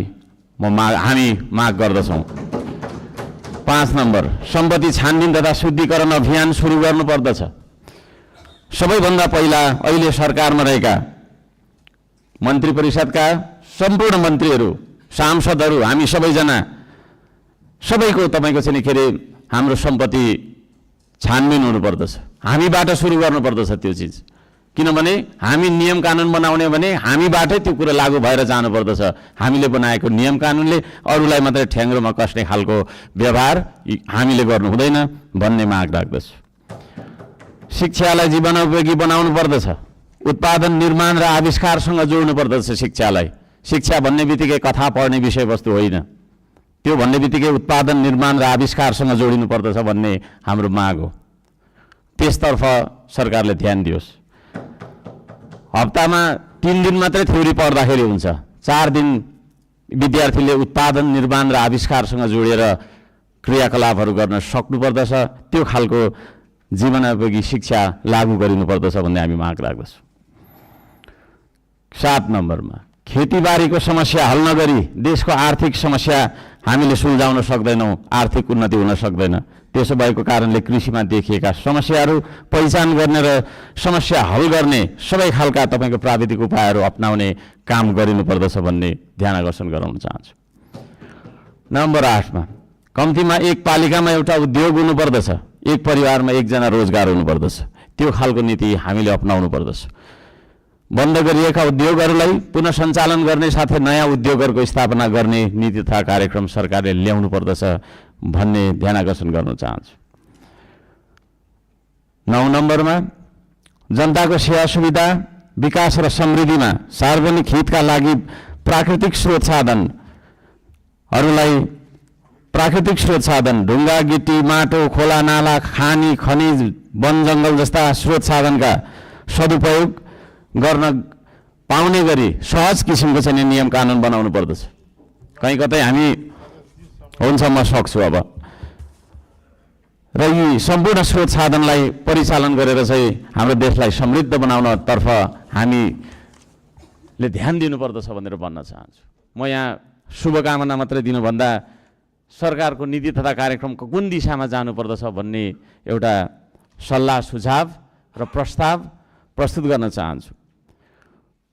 हामी माग गर्दछौँ। 5 नम्बर, सम्पत्ति छानबिन तथा शुद्धिकरण अभियान सुरु गर्नुपर्दछ। सबैभन्दा पहिला अहिले सरकारमा रहेका मन्त्री परिषदका सम्पूर्ण मन्त्रीहरू, सांसदहरू, हामी सबैजना सबैको तपाईँको चाहिँ नि के अरे हाम्रो सम्पत्ति छानबिन हुनुपर्दछ। हामीबाट सुरु गर्नुपर्दछ त्यो चिज, किनभने हामी नियम कानुन बनाउने भने हामीबाटै त्यो कुरा लागू भएर जानुपर्दछ। हामीले बनाएको नियम कानुनले अरूलाई मात्रै ठ्याङ्ग्रोमा कस्ने खालको व्यवहार हामीले गर्नु हुँदैन भन्ने माग राख्दछु। शिक्षालाई जीवनोपयोगी बनाउनु पर्दछ। उत्पादन, निर्माण र आविष्कारसँग जोड्नु पर्दछ शिक्षालाई। शिक्षा भन्ने बित्तिकै कथा पढ्ने विषयवस्तु होइन, त्यो भन्ने बित्तिकै उत्पादन, निर्माण र आविष्कारसँग जोडिनु पर्दछ भन्ने हाम्रो माग हो। त्यसतर्फ सरकारले ध्यान दियोस्। हप्तामा 3 दिन मात्रै थ्योरी पढ्दाखेरि हुन्छ, 4 दिन विद्यार्थीले उत्पादन, निर्माण र आविष्कारसँग जोडेर क्रियाकलापहरू गर्न सक्नुपर्दछ। त्यो खालको जीवनोपयोगी शिक्षा लागू गरिनुपर्दछ भन्ने हामी माग राख्दछौँ। 7 नम्बरमा, खेतीबारीको समस्या हल नगरी देशको आर्थिक समस्या हामीले सुल्झाउन सक्दैनौँ, आर्थिक उन्नति हुन सक्दैन। त्यसो भएको कारणले कृषिमा देखिएका समस्याहरू पहिचान गर्ने र समस्या हल गर्ने सबै खालका तपाईँको प्राविधिक उपायहरू अपनाउने काम गरिनुपर्दछ भन्ने ध्यान आकर्षण गराउन चाहन्छु। नम्बर 8मा, कम्तीमा एक पालिकामा एउटा उद्योग हुनुपर्दछ, एक परिवारमा एकजना रोजगार हुनुपर्दछ। त्यो खालको नीति हामीले अपनाउनु पर्दछ। बन्द गरिएका उद्योगहरूलाई पुनः सञ्चालन गर्ने साथै नयाँ उद्योगहरूको स्थापना गर्ने नीति तथा कार्यक्रम सरकारले ल्याउनु पर्दछ भन्ने ध्यान आकर्षण गर्न चाहन्छु। 9 नम्बरमा, जनताको सेवा सुविधा, विकास र समृद्धिमा सार्वजनिक हितका लागि प्राकृतिक स्रोत साधन ढुङ्गा, गिटी, माटो, खोला, नाला, खानी, खनिज, वन जङ्गल जस्ता स्रोत साधनका सदुपयोग गर्न पाउने गरी सहज किसिमको चाहिँ नियम कानुन बनाउनु पर्दछ। कहीँ कतै हामी हुन्छ म सक्छु अब र यी सम्पूर्ण स्रोत साधनलाई परिचालन गरेर चाहिँ हाम्रो देशलाई समृद्ध बनाउनतर्फ हामीले ध्यान दिनुपर्दछ भनेर भन्न चाहन्छु। म यहाँ शुभकामना मात्रै दिनुभन्दा सरकारको नीति तथा कार्यक्रमको कुन दिशामा जानुपर्दछ भन्ने एउटा सल्लाह सुझाव र प्रस्ताव प्रस्तुत गर्न चाहन्छु।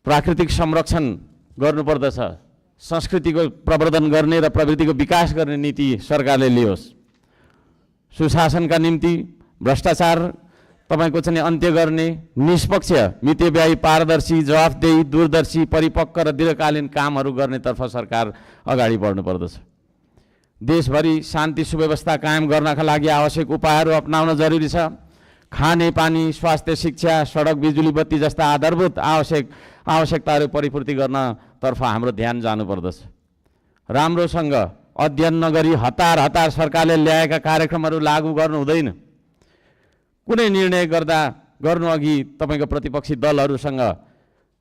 प्राकृतिक संरक्षण गर्नुपर्दछ, संस्कृतिको प्रवर्धन गर्ने र प्रवृत्तिको विकास गर्ने नीति सरकारले लियोस्। सुशासनका निम्ति भ्रष्टाचार तपाईँको चाहिँ अन्त्य गर्ने, निष्पक्ष, मितव्ययी, पारदर्शी, जवाफदेही, दूरदर्शी, परिपक्व र दीर्घकालीन कामहरू गर्नेतर्फ सरकार अगाडि बढ्नुपर्दछ। देशभरि शान्ति सुव्यवस्था कायम गर्नका लागि आवश्यक उपायहरू अपनाउन जरुरी छ। खाने पानी, स्वास्थ्य, शिक्षा, सडक, बिजुली बत्ती जस्ता आधारभूत आवश्यकताहरू परिपूर्ति गर्नतर्फ हाम्रो ध्यान जानुपर्दछ। राम्रोसँग अध्ययन नगरी हतार सरकारले ल्याएका कार्यक्रमहरू लागू गर्नु हुँदैन। कुनै निर्णय गर्नु अघि तपाईँको प्रतिपक्षी दलहरूसँग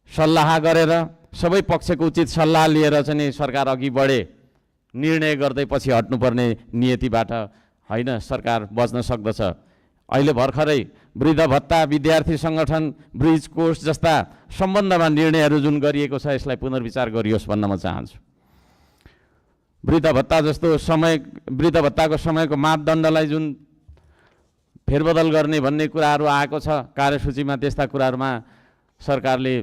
सल्लाह गरेर सबै पक्षको उचित सल्लाह लिएर चाहिँ सरकार अघि बढे। निर्णय गर्दै पछि हट्नुपर्ने नियतिबाट होइन सरकार बच्न सक्दछ। अहिले भर्खरै वृद्ध भत्ता, विद्यार्थी सङ्गठन, ब्रिज कोर्स जस्ता सम्बन्धमा निर्णयहरू जुन गरिएको छ यसलाई पुनर्विचार गरियोस् भन्न म चाहन्छु। वृद्ध भत्ता जस्तो वृद्ध भत्ताको समयको मापदण्डलाई जुन फेरबदल गर्ने भन्ने कुराहरू आएको छ कार्यसूचीमा, त्यस्ता कुराहरूमा सरकारले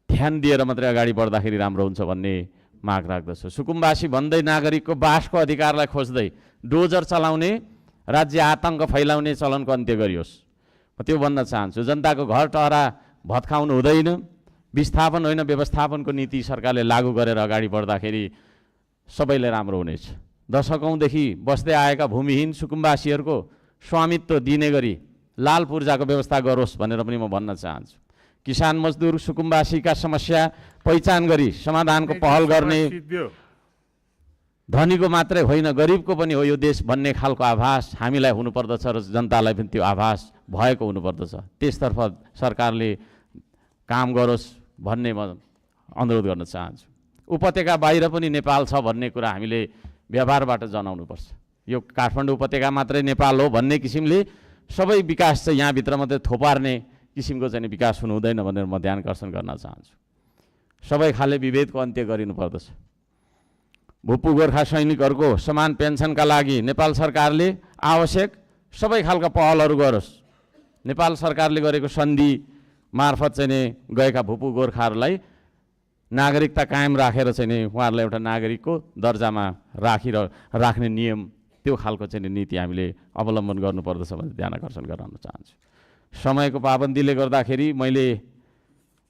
ध्यान दिएर मात्रै अगाडि बढ्दाखेरि राम्रो हुन्छ भन्ने माग राख्दछु। सुकुम्बासी भन्दै नागरिकको बासको अधिकारलाई खोज्दै डोजर चलाउने, राज्य आतङ्क फैलाउने चलनको अन्त्य गरियोस्। म त्यो भन्न चाहन्छु। जनताको घर टहरा भत्काउनु हुँदैन, विस्थापन होइन व्यवस्थापनको नीति सरकारले लागू गरेर अगाडि बढ्दाखेरि सबैलाई राम्रो हुनेछ। दशकौँदेखि बस्दै आएका भूमिहीन सुकुम्बासीहरूको स्वामित्व दिने गरी लाल पूर्जाको व्यवस्था गरोस् भनेर पनि म भन्न चाहन्छु। किसान मजदुर सुकुम्बासीका समस्या पहिचान गरी समाधानको पहल गर्ने, धनीको मात्रै होइन गरिबको पनि हो यो देश भन्ने खालको आभास हामीलाई हुनुपर्दछ र जनतालाई पनि त्यो आभास भएको हुनुपर्दछ। त्यसतर्फ सरकारले काम गरोस् भन्ने म अनुरोध गर्न चाहन्छु। उपत्यका बाहिर पनि नेपाल छ भन्ने कुरा हामीले व्यवहारबाट जनाउनुपर्छ। यो काठमाडौँ उपत्यका मात्रै नेपाल हो भन्ने किसिमले सबै विकास चाहिँ यहाँभित्र मात्रै थोपार्ने किसिमको चाहिँ विकास हुनु हुँदैन भनेर म ध्यानकर्षण गर्न चाहन्छु। सबै खाले विभेदको अन्त्य गरिनुपर्दछ। भूपू गोर्खा सैनिकहरूको समान पेन्सनका लागि नेपाल सरकारले आवश्यक सबै खालका पहलहरू गरोस्। नेपाल सरकारले गरेको सन्धि मार्फत चाहिँ नि गएका भूपू गोर्खाहरूलाई नागरिकता कायम राखेर चाहिँ नि उहाँहरूलाई एउटा नागरिकको दर्जामा राख्ने नियम, त्यो खालको चाहिँ नीति हामीले अवलम्बन गर्नुपर्दछ भनेर ध्यान आकर्षण गराउन चाहन्छु। समयको पाबन्दीले गर्दाखेरि मैले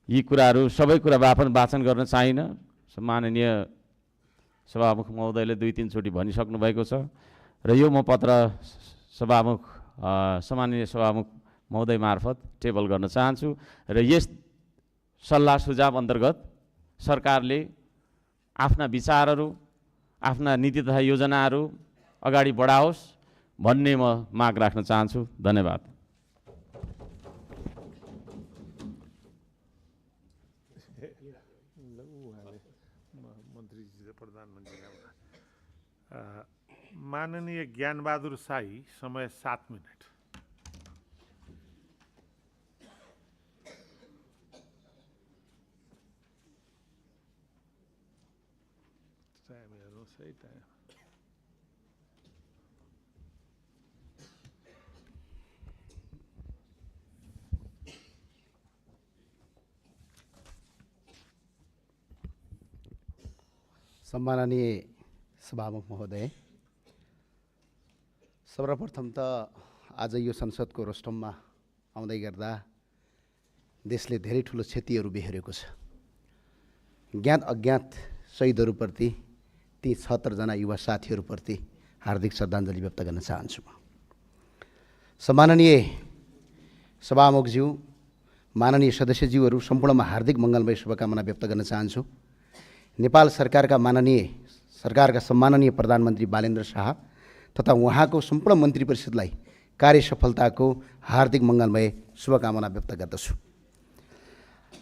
यी कुराहरू सबै कुरा वाचन गर्न चाहिनँ। माननीय सभामुख महोदयले 2-3 चोटि भनिसक्नु भएको छ र यो म पत्र सम्माननीय सभामुख महोदय मार्फत टेबल गर्न चाहन्छु र यस सल्लाह सुझाव अन्तर्गत सरकारले आफ्ना विचारहरू, आफ्ना नीति तथा योजनाहरू अगाडि बढाओस् भन्ने म माग राख्न चाहन्छु। धन्यवाद। माननीय ज्ञानबहादुर शाही, समय 7 मिनट। सही टाइम। सम्माननीय सभामुख महोदय, सर्वप्रथम त आज यो संसदको रोस्टममा आउँदै गर्दा देशले धेरै ठुलो क्षतिहरू बेहोरेको छ। ज्ञात अज्ञात शहीदहरूप्रति, ती 76 जना युवा साथीहरूप्रति हार्दिक श्रद्धाञ्जली व्यक्त गर्न चाहन्छु। सम्माननीय सभामुखज्यू, माननीय सदस्यज्यूहरू सम्पूर्णमा हार्दिक मङ्गलमय शुभकामना व्यक्त गर्न चाहन्छु। नेपाल सरकारका सम्माननीय प्रधानमन्त्री बालेन्द्र शाह तथा उहाँको सम्पूर्ण मन्त्री परिषदलाई कार्य सफलताको हार्दिक मङ्गलमय शुभकामना व्यक्त गर्दछु।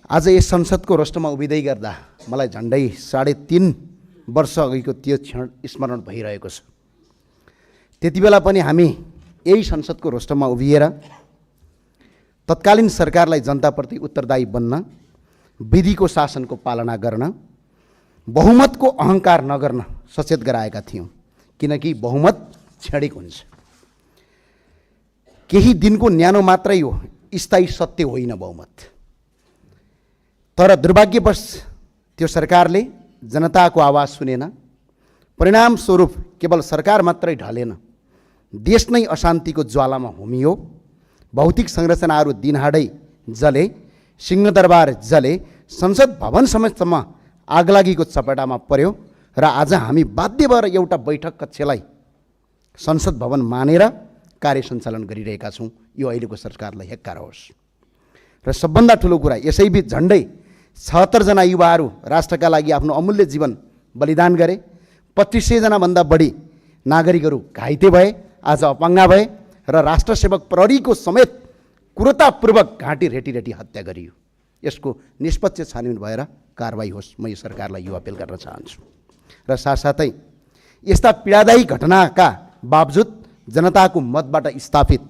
आज यस संसदको रोस्टरमा उभिँदै गर्दा मलाई झन्डै 3.5 वर्ष अघिको त्यो क्षण स्मरण भइरहेको छ। त्यति बेला पनि हामी यही संसदको रोस्टरमा उभिएर तत्कालीन सरकारलाई जनताप्रति उत्तरदायी बन्न, विधिको शासनको पालना गर्न, बहुमतको अहङ्कार नगर्न सचेत गराएका थियौँ। किनकि बहुमत क्षणिक हुन्छ, केही दिनको न्यानो मात्रै हो, स्थायी सत्य होइन बहुमत। तर दुर्भाग्यवश त्यो सरकारले जनताको आवाज सुनेन। परिणामस्वरूप केवल सरकार मात्रै ढलेन, देश नै अशान्तिको ज्वालामा होमियो। भौतिक संरचनाहरू दिनहाडै जले, सिंहदरबार जले, संसद भवन समेतसम्म आगलागीको चपेटामा पर्यो र आज हामी बाध्य भएर एउटा बैठक कक्षलाई संसद भवन मानेर कार्य सञ्चालन गरिरहेका छौँ। यो अहिलेको सरकारलाई हेक्कार होस्। र सबभन्दा ठुलो कुरा, यसैबीच झन्डै 76 जना युवाहरू राष्ट्रका लागि आफ्नो अमूल्य जीवन बलिदान गरे। 2500 जनाभन्दा बढी नागरिकहरू घाइते भए, आज अपाङ्गा भए र राष्ट्रसेवक प्रहरीको समेत क्रूरतापूर्वक घाँटी रेटी हत्या गरियो। यसको निष्पक्ष छानबिन भएर कारबाही होस्, म यो सरकारलाई यो अपिल गर्न चाहन्छु। र साथसाथै यस्ता पीडादायी घटनाका बावजुद जनताको मतबाट स्थापित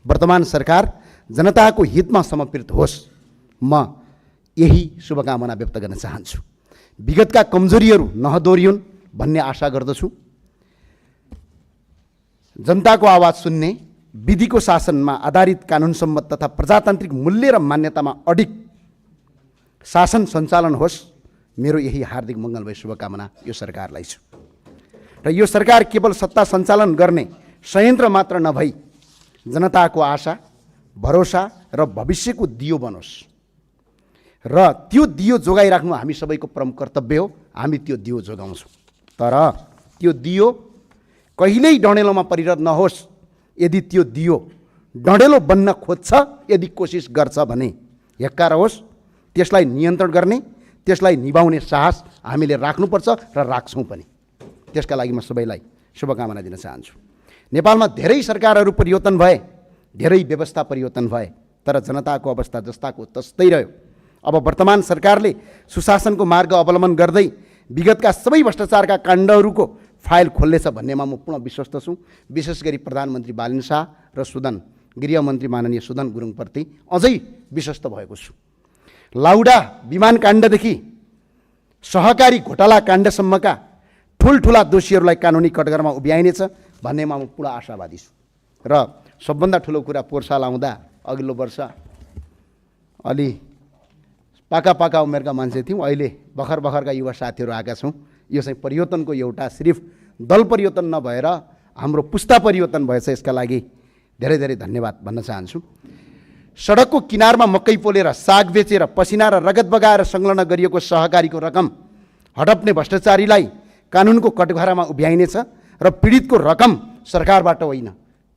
वर्तमान सरकार जनताको हितमा समर्पित होस्, म यही शुभकामना व्यक्त गर्न चाहन्छु। विगतका कमजोरीहरू नहदोरियुन् भन्ने आशा गर्दछु। जनताको आवाज सुन्ने, विधिको शासनमा आधारित कानुन सम्मत तथा प्रजातान्त्रिक मूल्य र मान्यतामा अडिग शासन सञ्चालन होस्, मेरो यही हार्दिक मङ्गलमय शुभकामना यो सरकारलाई छ। र यो सरकार केवल सत्ता सञ्चालन गर्ने संयन्त्र मात्र नभई जनताको आशा, भरोसा र भविष्यको दियो बनोस् र त्यो दियो जोगाइराख्नु हामी सबैको प्रमुख कर्तव्य हो। हामी त्यो दियो जोगाउँछौँ, तर त्यो दियो कहिल्यै डढेलोमा परिणत नहोस्। यदि त्यो दियो डढेलो बन्न खोज्छ, यदि कोसिस गर्छ भने हेक्का रहोस्। त्यसलाई नियन्त्रण गर्ने, त्यसलाई निभाउने साहस हामीले राख्नुपर्छ र राख्छौँ पनि। त्यसका लागि म सबैलाई शुभकामना दिन चाहन्छु। नेपालमा धेरै सरकारहरू परिवर्तन भए, धेरै व्यवस्था परिवर्तन भए, तर जनताको अवस्था जस्ताको तस्तै रह्यो। अब वर्तमान सरकारले सुशासनको मार्ग अवलम्बन गर्दै विगतका सबै भ्रष्टाचारका काण्डहरूको फाइल खोल्नेछ भन्नेमा म पूर्ण विश्वस्त छु। विशेष गरी प्रधानमन्त्री बालिन शाह र सुदन गृहमन्त्री माननीय सुदन गुरुङप्रति अझै विश्वस्त भएको छु। लाउडा विमान काण्डदेखि सहकारी घोटाला काण्डसम्मका ठुल्ठुला दोषीहरूलाई कानुनी कटघरामा उभ्याइनेछ भन्नेमा म पूर्ण आशावादी छु। र सबभन्दा ठुलो कुरा, पोहोर साल आउँदा अघिल्लो वर्ष अलि पाका उमेरका मान्छे थियौँ, अहिले भर्खरका युवा साथीहरू आएका छौँ। यो चाहिँ परिवर्तनको एउटा सिर्फ दल परिवर्तन नभएर हाम्रो पुस्ता परिवर्तन भएछ। यसका लागि धेरै धेरै धन्यवाद भन्न चाहन्छु। सडकको किनारमा मकै पोलेर, साग बेचेर, पसिना र रगत बगाएर संलग्न गरिएको सहकारीको रकम हडप्ने भ्रष्टाचारीलाई कानुनको कटघरामा उभ्याइनेछ र पीडितको रकम सरकारबाट होइन,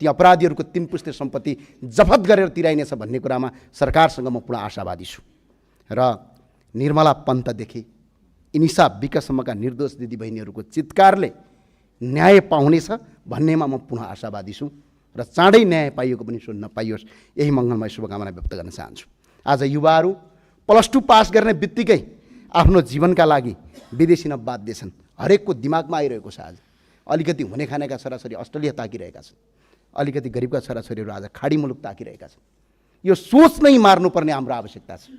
ती अपराधीहरूको 3 पुस्ते सम्पत्ति जफत गरेर तिराइनेछ भन्ने कुरामा सरकारसँग म पूर्ण आशावादी छु। र निर्मला पन्तदेखि इनिसा विकसम्मका निर्दोष दिदीबहिनीहरूको चित्कारले न्याय पाउनेछ भन्नेमा म पुनः आशावादी छु र चाँडै न्याय पाइएको पनि सुन्न पाइयोस्, यही मङ्गलमय शुभकामना व्यक्त गर्न चाहन्छु। आज युवाहरू +2 पास गर्ने बित्तिकै आफ्नो जीवनका लागि विदेशी न बाध्य छन्। हरेकको दिमागमा आइरहेको छ। आज अलिकति हुने खानेका छोराछोरी अस्ट्रेलिया ताकिरहेका छन्, अलिकति गरिबका छोराछोरीहरू आज खाडी मुलुक ताकिरहेका छन्। यो सोच नै मार्नुपर्ने हाम्रो आवश्यकता छ।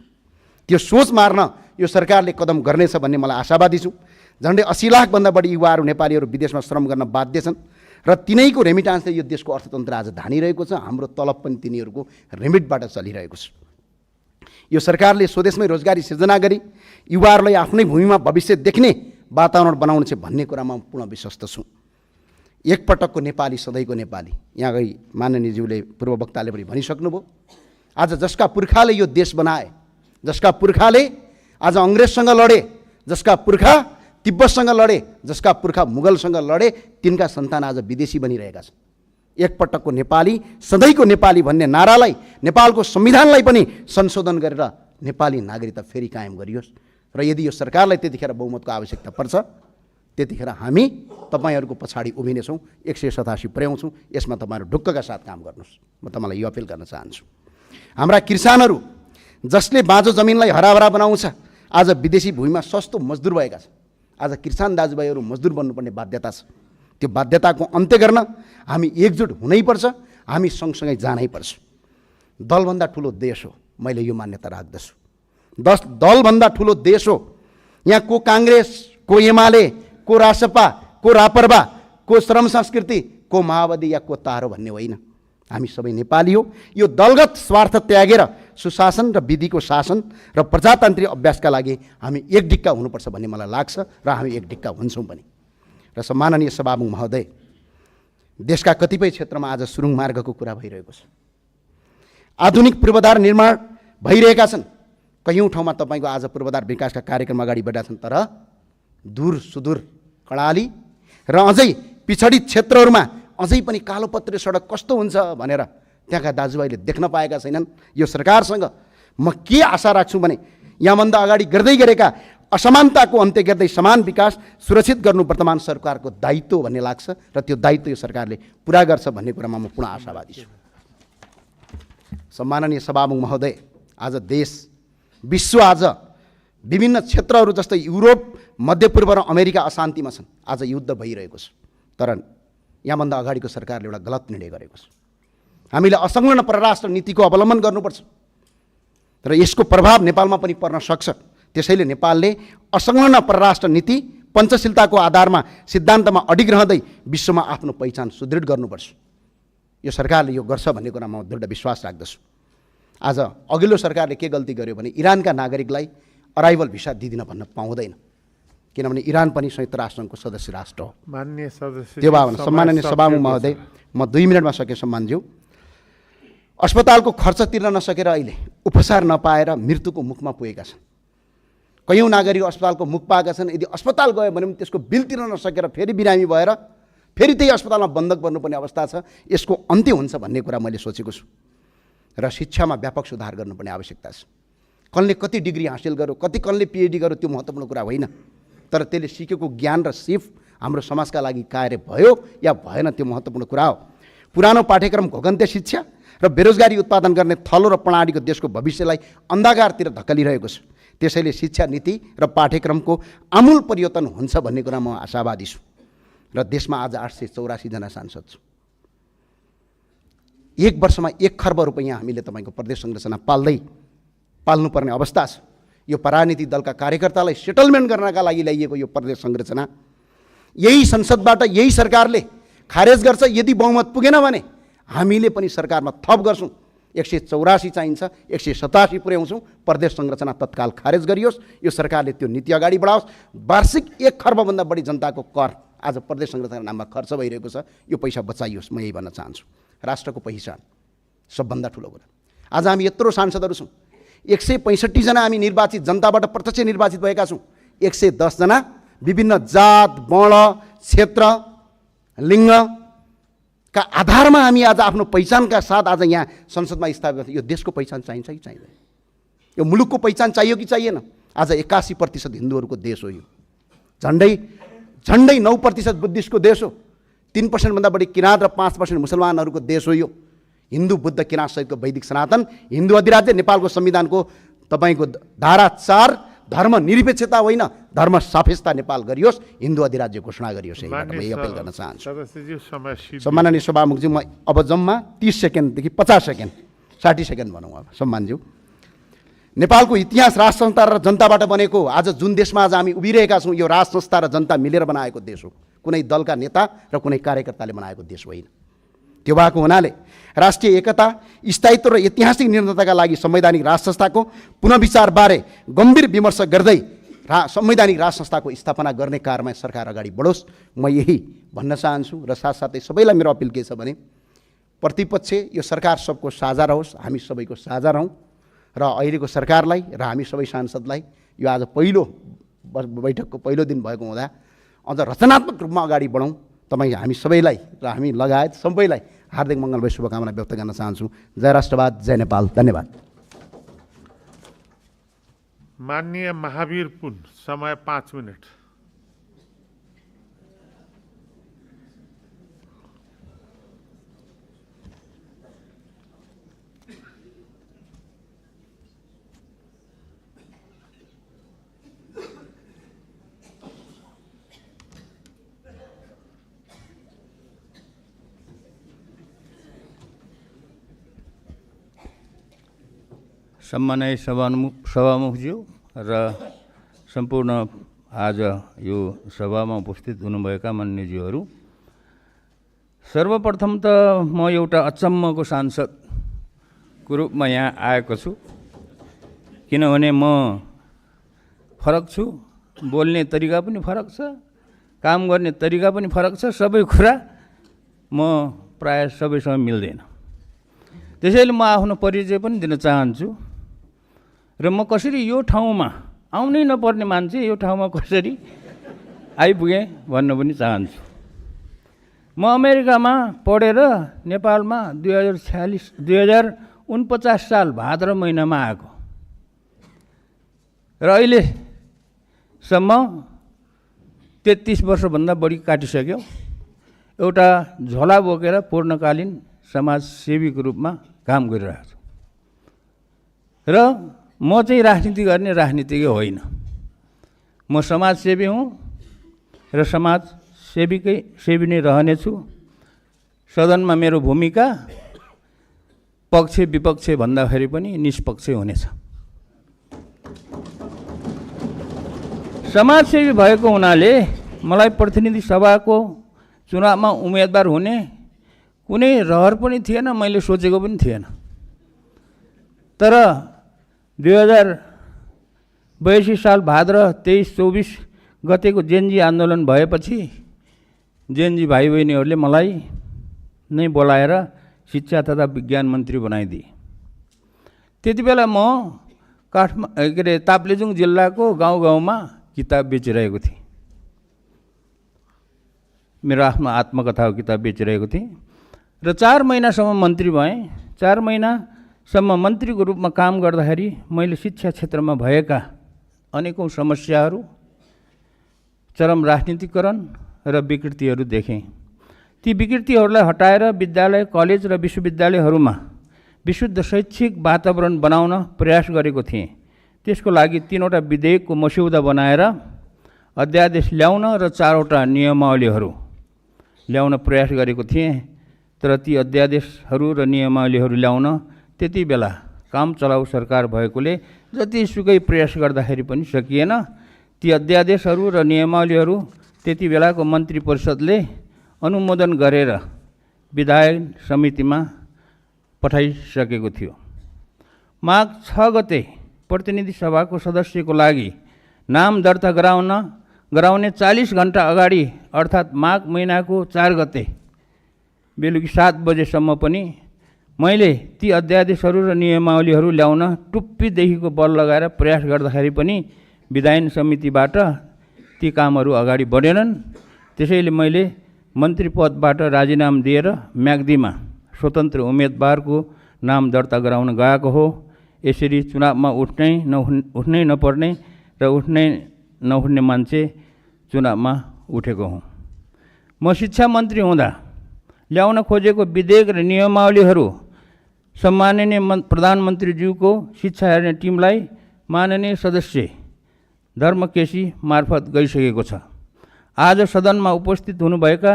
त्यो सोच मार्न यो सरकारले कदम गर्नेछ भन्ने मलाई आशावादी छु। झन्डै 80 लाखभन्दा बढी युवाहरू नेपालीहरू विदेशमा श्रम गर्न बाध्य छन् र तिनैको रेमिटान्सले यो देशको अर्थतन्त्र आज धानिरहेको छ। हाम्रो तलब पनि तिनीहरूको रेमिटबाट चलिरहेको छ। यो सरकारले स्वदेशमै रोजगारी सिर्जना गरी युवाहरूलाई आफ्नै भूमिमा भविष्य देख्ने वातावरण बनाउनु छ भन्ने कुरामा म पूर्ण विश्वस्त छु। एकपटकको नेपाली सधैँको नेपाली, यहाँ गई माननीयज्यूले पूर्व वक्ताले पनि भनिसक्नुभयो। आज जसका पुर्खाले यो देश बनाए, जसका पुर्खाले आज अङ्ग्रेजसँग लडे, जसका पुर्खा तिब्बतसँग लडे, जसका पुर्खा मुगलसँग लडे, तिनका सन्तान आज विदेशी बनिरहेका छन्। एकपटकको नेपाली सधैँको नेपाली भन्ने नारालाई, नेपालको संविधानलाई पनि संशोधन गरेर नेपाली नागरिकता फेरि कायम गरियोस्। र यदि यो सरकारलाई त्यतिखेर बहुमतको आवश्यकता पर्छ, त्यतिखेर हामी तपाईँहरूको पछाडि उभिनेछौँ, 187 पुर्याउँछौँ। यसमा तपाईँहरू ढुक्कका साथ काम गर्नुहोस्, म तपाईँलाई यो अपिल गर्न चाहन्छु। हाम्रा किसानहरू जसले बाँझो जमिनलाई हराभरा बनाउँछ, आज विदेशी भूमिमा सस्तो मजदुर भएका छन्। आज किसान दाजुभाइहरू मजदुर बन्नुपर्ने बाध्यता छ। त्यो बाध्यताको अन्त्य गर्न हामी एकजुट हुनैपर्छ, हामी सँगसँगै जानैपर्छ। दलभन्दा ठुलो देश हो, मैले यो मान्यता राख्दछु। दलभन्दा ठुलो देश हो। यहाँ को काङ्ग्रेस, को एमाले, को रासपा, को रापरपा, को श्रम संस्कृति, को माओवादी या को तारो भन्ने होइन। हामी सबै नेपाली हो। यो दलगत स्वार्थ त्यागेर सुशासन र विधिको शासन र प्रजातान्त्रिक अभ्यासका लागि हामी एक ढिक्का हुनुपर्छ भन्ने मलाई लाग्छ र हामी एक ढिक्का हुन्छौँ पनि। र सम्माननीय सभामुख महोदय, देशका कतिपय क्षेत्रमा आज सुरुङ मार्गको कुरा भइरहेको छ। आधुनिक पूर्वाधार निर्माण भइरहेका छन्। कयौँ ठाउँमा तपाईँको आज पूर्वाधार विकासका कार्यक्रम अगाडि बढेका छन्, तर दूर सुदूर कर्णाली र अझै पिछडित क्षेत्रहरूमा अझै पनि कालोपत्रे सडक कस्तो हुन्छ भनेर त्यहाँका दाजुभाइले देख्न पाएका छैनन्। यो सरकारसँग म के आशा राख्छु भने यहाँभन्दा अगाडि गर्दै गरेका असमानताको अन्त्य गर्दै समान विकास सुरक्षित गर्नु वर्तमान सरकारको दायित्व भन्ने लाग्छ र त्यो दायित्व यो सरकारले पुरा गर्छ भन्ने कुरामा म पुनः आशावादी छु। सम्माननीय सभामुख महोदय, आज देश विश्व आज विभिन्न क्षेत्रहरू जस्तै युरोप, मध्यपूर्व र अमेरिका अशान्तिमा छन्। आज युद्ध भइरहेको छ, तर यहाँभन्दा अगाडिको सरकारले एउटा गलत निर्णय गरेको छ। हामीले असंलग्न परराष्ट्र नीतिको अवलम्बन गर्नुपर्छ र यसको प्रभाव नेपालमा पनि पर्न सक्छ। त्यसैले नेपालले असंलग्न परराष्ट्र नीति पञ्चशीलताको आधारमा सिद्धान्तमा अडिग रहँदै विश्वमा आफ्नो पहिचान सुदृढ गर्नुपर्छ। यो सरकारले यो गर्छ भन्ने कुरामा म दृढ विश्वास राख्दछु। आज अघिल्लो सरकारले के गल्ती गर्यो भने इरानका नागरिकलाई अराइभल भिसा दिदिन भन्न पाउँदैन, किनभने इरान पनि संयुक्त राष्ट्रसङ्घको सदस्य राष्ट्र हो। माननीय सदस्य त्यो भावना सम्माननीय सभामुख महोदय, म 2 मिनटमा सके सम्मानज्यू। अस्पतालको खर्च तिर्न नसकेर अहिले उपचार नपाएर मृत्युको मुखमा पुगेका छन्। कयौँ नागरिक अस्पतालको मुख पाएका छन्। यदि अस्पताल गयो भने पनि त्यसको बिल तिर्न नसकेर फेरि बिरामी भएर फेरि त्यही अस्पतालमा बन्धक पर्नुपर्ने अवस्था छ। यसको अन्त्य हुन्छ भन्ने कुरा मैले सोचेको छु र शिक्षामा व्यापक सुधार गर्नुपर्ने आवश्यकता छ। कसले कति डिग्री हासिल गर्यो, कति कसले पिएचडी गर्यो त्यो महत्त्वपूर्ण कुरा होइन, तर त्यसले सिकेको ज्ञान र सिप हाम्रो समाजका लागि कार्य भयो या भएन त्यो महत्त्वपूर्ण कुरा हो। पुरानो पाठ्यक्रम घोगन्ते शिक्षा र बेरोजगारी उत्पादन गर्ने थलो र प्रणालीको देशको भविष्यलाई अन्धकारतिर धकेलिरहेको छ। त्यसैले शिक्षा नीति र पाठ्यक्रमको आमूल परिवर्तन हुन्छ भन्ने कुरा म आशावादी छु र देशमा आज 884 जना सांसद छु। 1 वर्षमा 1 खर्ब रुपैयाँ हामीले तपाईँको प्रदेश संरचना पाल्नुपर्ने अवस्था छ। यो पराजनीतिक दलका कार्यकर्तालाई सेटलमेन्ट गर्नका लागि ल्याइएको यो प्रदेश संरचना यही संसदबाट यही सरकारले खारेज गर्छ। यदि बहुमत पुगेन भने हामीले पनि सरकारमा थप गर्छौँ। 184 चाहिन्छ, 187 पुर्याउँछौँ। प्रदेश संरचना तत्काल खारेज गरियोस्। यो सरकारले त्यो नीति अगाडि बढाओस्। वार्षिक 1 खर्बभन्दा बढी जनताको कर आज प्रदेश संरचना नाममा खर्च भइरहेको छ। यो पैसा बचाइयोस्। म यही भन्न चाहन्छु। राष्ट्रको पहिचान सबभन्दा ठुलो कुरा। आज हामी यत्रो सांसदहरू छौँ। 165 जना हामी निर्वाचित जनताबाट प्रत्यक्ष निर्वाचित भएका छौँ। 110 जना विभिन्न जात, वर्ण, क्षेत्र, लिङ्गका आधारमा हामी आज आफ्नो पहिचानका साथ आज यहाँ संसदमा स्थापित गर्छौँ। यो देशको पहिचान चाहिन्छ कि चाहिँदैन? यो मुलुकको पहिचान चाहियो कि चाहिएन? आज 81% हिन्दूहरूको देश हो। यो झन्डै 9% बुद्धिस्टको देश हो। 3% भन्दा बढी किराँत र 5% मुसलमानहरूको देश हो। यो हिन्दू, बुद्ध, किराँत सहितको वैदिक सनातन हिन्दू अधिराज्य नेपालको संविधानको तपाईँको धारा 4 धर्म निरपेक्षता होइन धर्म सापेक्षता नेपाल गरियोस्, हिन्दू अधिराज्य घोषणा गरियोस्। यही अपिल गर्न चाहन्छु। सम्माननीय सभामुखज्यू, म अब जम्मा 30 सेकेन्डदेखि 50 सेकेन्ड 60 सेकेन्ड भनौँ अब सम्मानज्यू। नेपालको इतिहास राष्ट्र संस्था र जनताबाट बनेको। आज जुन देशमा आज हामी उभिरहेका छौँ यो राष्ट्र संस्था र जनता मिलेर बनाएको देश हो। कुनै दलका नेता र कुनै कार्यकर्ताले बनाएको देश होइन। त्यो भएको हुनाले राष्ट्रिय एकता, स्थायित्व र ऐतिहासिक निरन्तरताका लागि संवैधानिक राष्ट्र संस्थाको पुनर्विचारबारे गम्भीर विमर्श गर्दै संवैधानिक राष्ट्र संस्थाको स्थापना गर्ने कार्यमा सरकार अगाडि बढोस्। म यही भन्न चाहन्छु र साथसाथै सबैलाई मेरो अपिल के छ भने प्रतिपक्ष यो सरकार सबको साझा रहोस्, हामी सबैको साझा रहौँ र अहिलेको सरकारलाई र हामी सबै सांसदलाई यो आज पहिलो बैठकको पहिलो दिन भएको हुँदा अझ रचनात्मक रूपमा अगाडि बढौँ। तपाईँ हामी सबैलाई र हामी लगायत सबैलाई हार्दिक मङ्गलमय शुभकामना व्यक्त गर्न चाहन्छु। जय राष्ट्रवाद, जय नेपाल। धन्यवाद। माननीय महावीर पुन, समय 5 मिनट। सम्माननीय सभामुखज्यू र सम्पूर्ण आज यो सभामा उपस्थित हुनुभएका मान्यज्यूहरू, सर्वप्रथम त म एउटा अचम्मको सांसदको रूपमा यहाँ आएको छु, किनभने म फरक छु, बोल्ने तरिका पनि फरक छ, काम गर्ने तरिका पनि फरक छ, सबै कुरा म प्राय सबैसँग मिल्दैन। त्यसैले म आफ्नो परिचय पनि दिन चाहन्छु र म कसरी यो ठाउँमा आउनै नपर्ने मान्छे यो ठाउँमा कसरी आइपुगेँ भन्न पनि चाहन्छु। म अमेरिकामा पढेर नेपालमा 2049 साल भाद्र महिनामा आएको र अहिलेसम्म 33 वर्षभन्दा बढी काटिसक्यो। एउटा झोला बोकेर पूर्णकालीन समाजसेवीको रूपमा काम गरिरहेको छु र म चाहिँ राजनीति गर्ने राजनीतिज्ञ होइन। म समाजसेवी हुँ र सेवी नै रहनेछु। सदनमा मेरो भूमिका पक्ष विपक्ष भन्दाखेरि पनि निष्पक्ष हुनेछ। समाजसेवी भएको हुनाले मलाई प्रतिनिधि सभाको चुनावमा उम्मेदवार हुने कुनै रहर पनि थिएन, मैले सोचेको पनि थिएन। तर 2082 साल भाद्र 23-24 गतेको जेनजी आन्दोलन भएपछि जेनजी भाइ बहिनीहरूले मलाई नै बोलाएर शिक्षा तथा विज्ञान मन्त्री बनाइदिए। त्यति बेला म ताप्लेजुङ जिल्लाको गाउँ गाउँमा किताब बेचिरहेको थिएँ। मेरो आफ्नो आत्मकथाको किताब बेचिरहेको थिएँ र 4 महिनासम्म मन्त्री भएँ। 4 महिनासम्म मन्त्रीको रूपमा काम गर्दाखेरि मैले शिक्षा क्षेत्रमा भएका अनेकौँ समस्याहरू, चरम राजनीतिकरण र विकृतिहरू देखेँ। ती विकृतिहरूलाई हटाएर विद्यालय, कलेज र विश्वविद्यालयहरूमा विशुद्ध शैक्षिक वातावरण बनाउन प्रयास गरेको थिएँ। त्यसको लागि 3वटा विधेयकको मस्यौदा बनाएर अध्यादेश ल्याउन र 4वटा नियमावलीहरू ल्याउन प्रयास गरेको थिएँ। तर ती अध्यादेशहरू र नियमावलीहरू ल्याउन त्यति बेला काम चलाउ सरकार भएकोले जतिसुकै प्रयास गर्दाखेरि पनि सकिएन। ती अध्यादेशहरू र नियमावलीहरू त्यति बेलाको मन्त्री परिषदले अनुमोदन गरेर विधायन समितिमा पठाइसकेको थियो। माघ 6 गते प्रतिनिधि सभाको सदस्यको लागि नाम दर्ता गराउने 40 घण्टा अगाडि अर्थात् माघ महिनाको 4 गते बेलुकी 7 बजेसम्म पनि मैले ती अध्यादेशहरू र नियमावलीहरू ल्याउन टुप्पीदेखिको बल लगाएर प्रयास गर्दाखेरि पनि विधायन समितिबाट ती कामहरू अगाडि बढेनन्। त्यसैले मैले मन्त्री पदबाट राजीनामा दिएर म्याग्दीमा स्वतन्त्र उम्मेदवारको नाम दर्ता गराउन गएको हो। यसरी चुनावमा उठ्नै नपर्ने र उठ्नै नहुने मान्छे चुनावमा उठेको हुँ। म शिक्षा मन्त्री हुँदा ल्याउन खोजेको विधेयक र नियमावलीहरू सम्माननीय प्रधानमन्त्रीज्यूको शिक्षा हेर्ने टिमलाई माननीय सदस्य धर्मकेशी मार्फत गइसकेको छ। आज सदनमा उपस्थित हुनुभएका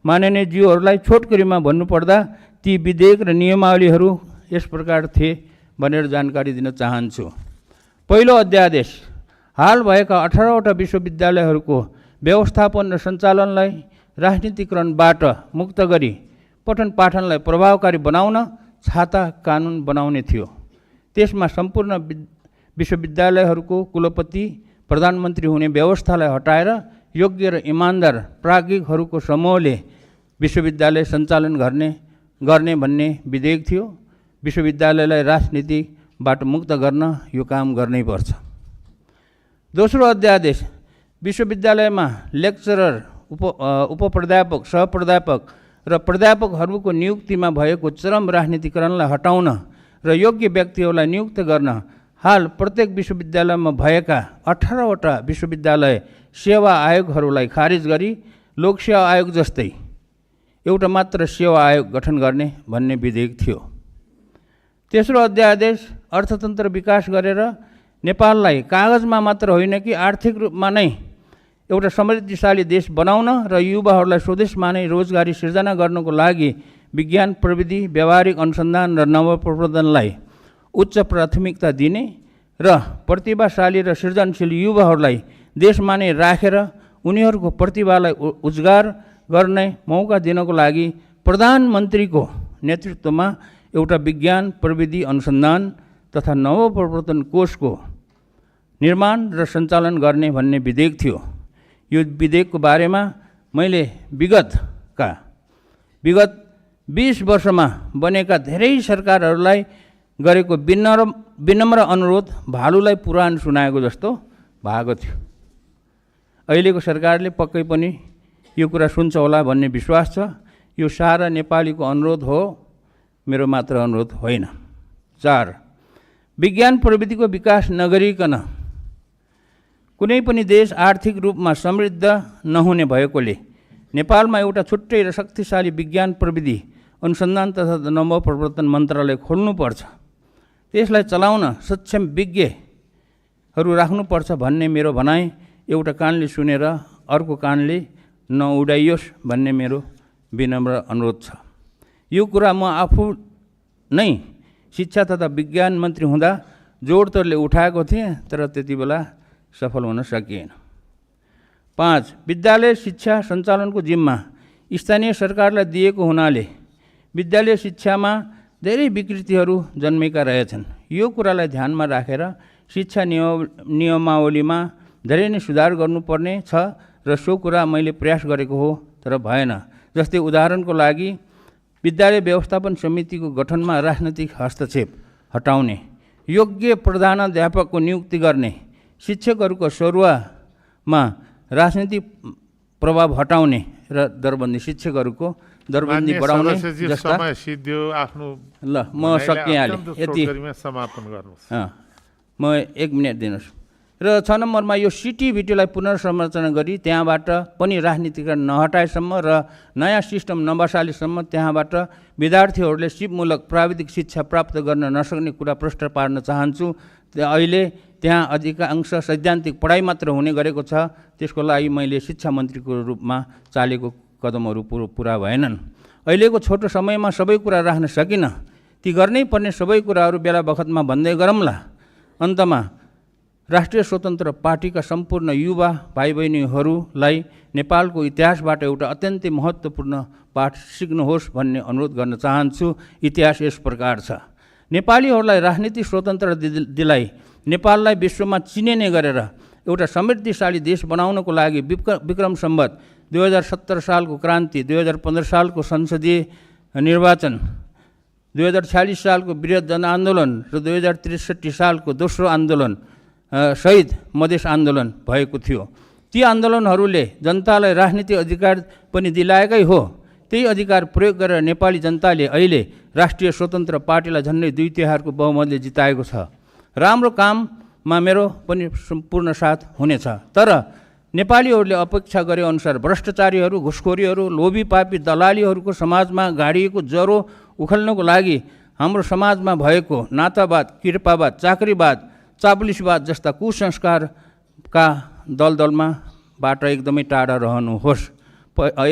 माननीय ज्यूहरूलाई छोटकरीमा भन्नुपर्दा ती विधेयक र नियमावलीहरू यस प्रकार थिए भनेर जानकारी दिन चाहन्छु। पहिलो अध्यादेश हाल भएका 18वटा विश्वविद्यालयहरूको व्यवस्थापन र सञ्चालनलाई राजनीतिकरणबाट मुक्त गरी पठन पाठनलाई प्रभावकारी बनाउन छाता कानुन बनाउने थियो। त्यसमा सम्पूर्ण विश्वविद्यालयहरूको कुलपति प्रधानमन्त्री हुने व्यवस्थालाई हटाएर योग्य र इमान्दार प्राज्ञिकहरूको समूहले विश्वविद्यालय सञ्चालन गर्ने भन्ने विधेयक थियो। विश्वविद्यालयलाई राजनीतिबाट मुक्त गर्न यो काम गर्नै पर्छ। दोस्रो अध्यादेश विश्वविद्यालयमा लेक्चरर, उपप्राध्यापक, सहप्राध्यापक र प्राध्यापकहरूको नियुक्तिमा भएको चरम राजनीतिकरणलाई हटाउन र योग्य व्यक्तिहरूलाई नियुक्त गर्न हाल प्रत्येक विश्वविद्यालयमा भएका 18वटा विश्वविद्यालय सेवा आयोगहरूलाई खारिज गरी लोकसेवा आयोग जस्तै एउटा मात्र सेवा आयोग गठन गर्ने भन्ने विधेयक थियो। तेस्रो अध्यादेश अर्थतन्त्र विकास गरेर नेपाललाई कागजमा मात्र होइन कि आर्थिक रूपमा नै एउटा समृद्धिशाली देश बनाउन र युवाहरूलाई स्वदेशमा नै रोजगारी सिर्जना गर्नको लागि विज्ञान, प्रविधि, व्यावहारिक अनुसन्धान र नवप्रवर्धनलाई उच्च प्राथमिकता दिने र प्रतिभाशाली र सृजनशील युवाहरूलाई देशमा नै राखेर उनीहरूको प्रतिभालाई उजागर गर्ने मौका दिनको लागि प्रधानमन्त्रीको नेतृत्वमा एउटा विज्ञान, प्रविधि, अनुसन्धान तथा नवप्रवर्धन कोषको निर्माण र सञ्चालन गर्ने भन्ने विधेयक थियो। यो विधेयकको बारेमा मैले विगत 20 वर्षमा बनेका धेरै सरकारहरूलाई गरेको विनम्र अनुरोध भालुलाई पुराण सुनाएको जस्तो भएको थियो। अहिलेको सरकारले पक्कै पनि यो कुरा सुन्छ होला भन्ने विश्वास छ। यो सारा नेपालीको अनुरोध हो, मेरो मात्र अनुरोध होइन। 4. विज्ञान प्रविधिको विकास नगरिकन कुनै पनि देश आर्थिक रूपमा समृद्ध नहुने भएकोले नेपालमा एउटा छुट्टै र शक्तिशाली विज्ञान प्रविधि अनुसन्धान तथा नवप्रवर्तन मन्त्रालय खोल्नुपर्छ। त्यसलाई चलाउन सक्षम विज्ञहरू राख्नुपर्छ भन्ने मेरो भनाइ एउटा कानले सुनेर अर्को कानले नउडाइयोस् भन्ने मेरो विनम्र अनुरोध छ। यो कुरा म आफू नै शिक्षा तथा विज्ञान मन्त्री हुँदा जोडतोडले उठाएको थिएँ, तर त्यति बेला सफल हुन सकिएन। 5. विद्यालय शिक्षा सञ्चालनको जिम्मा स्थानीय सरकारलाई दिएको हुनाले विद्यालय शिक्षामा धेरै विकृतिहरू जन्मेका रहेछन्। यो कुरालाई ध्यानमा राखेर शिक्षा नियमावलीमा धेरै नै सुधार गर्नुपर्ने छ र सो कुरा मैले प्रयास गरेको हो, तर भएन। जस्तै उदाहरणको लागि विद्यालय व्यवस्थापन समितिको गठनमा राजनैतिक हस्तक्षेप हटाउने, योग्य प्रधानाध्यापकको नियुक्ति गर्ने, शिक्षकहरूको सरुवामा राजनीतिक प्रभाव हटाउने र दरबन्दी शिक्षकहरूको दरबन्दी बढाउने जस्ता। समय सिद्धियो आफ्नो। ल म सकिहालेँ यति। समापन गर्नुहोस्। म 1 मिनट दिनुहोस्। र 6 नम्बरमा यो सिटिभिटीलाई पुनर्संरचना गरी त्यहाँबाट पनि राजनीतिकरण नहटाएसम्म र नयाँ सिस्टम नबसालेसम्म त्यहाँबाट विद्यार्थीहरूले सिपमूलक प्राविधिक शिक्षा प्राप्त गर्न नसक्ने कुरा प्रष्ट पार्न चाहन्छु। अहिले त्यहाँ अधिकांश सैद्धान्तिक पढाइ मात्र हुने गरेको छ। त्यसको लागि मैले शिक्षा मन्त्रीको रूपमा चालेको कदमहरू पुरा भएनन्। अहिलेको छोटो समयमा सबै कुरा राख्न सकिनँ। ती गर्नै पर्ने सबै कुराहरू बेला बखतमा भन्दै गरौँला। अन्तमा राष्ट्रिय स्वतन्त्र पार्टीका सम्पूर्ण युवा भाइ बहिनीहरूलाई नेपालको इतिहासबाट एउटा अत्यन्तै महत्त्वपूर्ण पाठ सिक्नुहोस् भन्ने अनुरोध गर्न चाहन्छु। इतिहास यस प्रकार छ। नेपालीहरूलाई राजनीतिक स्वतन्त्र दिलाई नेपाललाई विश्वमा चिनिने गरेर एउटा समृद्धिशाली देश बनाउनको लागि विक्रम सम्वत 2070 सालको क्रान्ति, 2015 सालको संसदीय निर्वाचन, 2046 सालको वृहत जनआन्दोलन र 2063 सालको दोस्रो आन्दोलन शहीद मधेस आन्दोलन भएको थियो। ती आन्दोलनहरूले जनतालाई राजनीतिक अधिकार पनि दिलाएकै हो। त्यही अधिकार प्रयोग गरेर नेपाली जनताले अहिले राष्ट्रिय स्वतन्त्र पार्टीलाई झन्डै 2/3 बहुमतले जिताएको छ। राम्रो काममा मेरो पनि सम्पूर्ण साथ हुनेछ। तर नेपालीहरूले अपेक्षा गरे अनुसार भ्रष्टाचारीहरू, घुसखोरीहरू, लोभी पापी दलालीहरूको समाजमा गाडिएको ज्वरो उखल्नको लागि हाम्रो समाजमा भएको नातावाद, कृपावाद, चाकरीवाद, चाप्लिसवाद जस्ता कुसंस्कारका दलदलमाबाट एकदमै टाढा रहनुहोस्।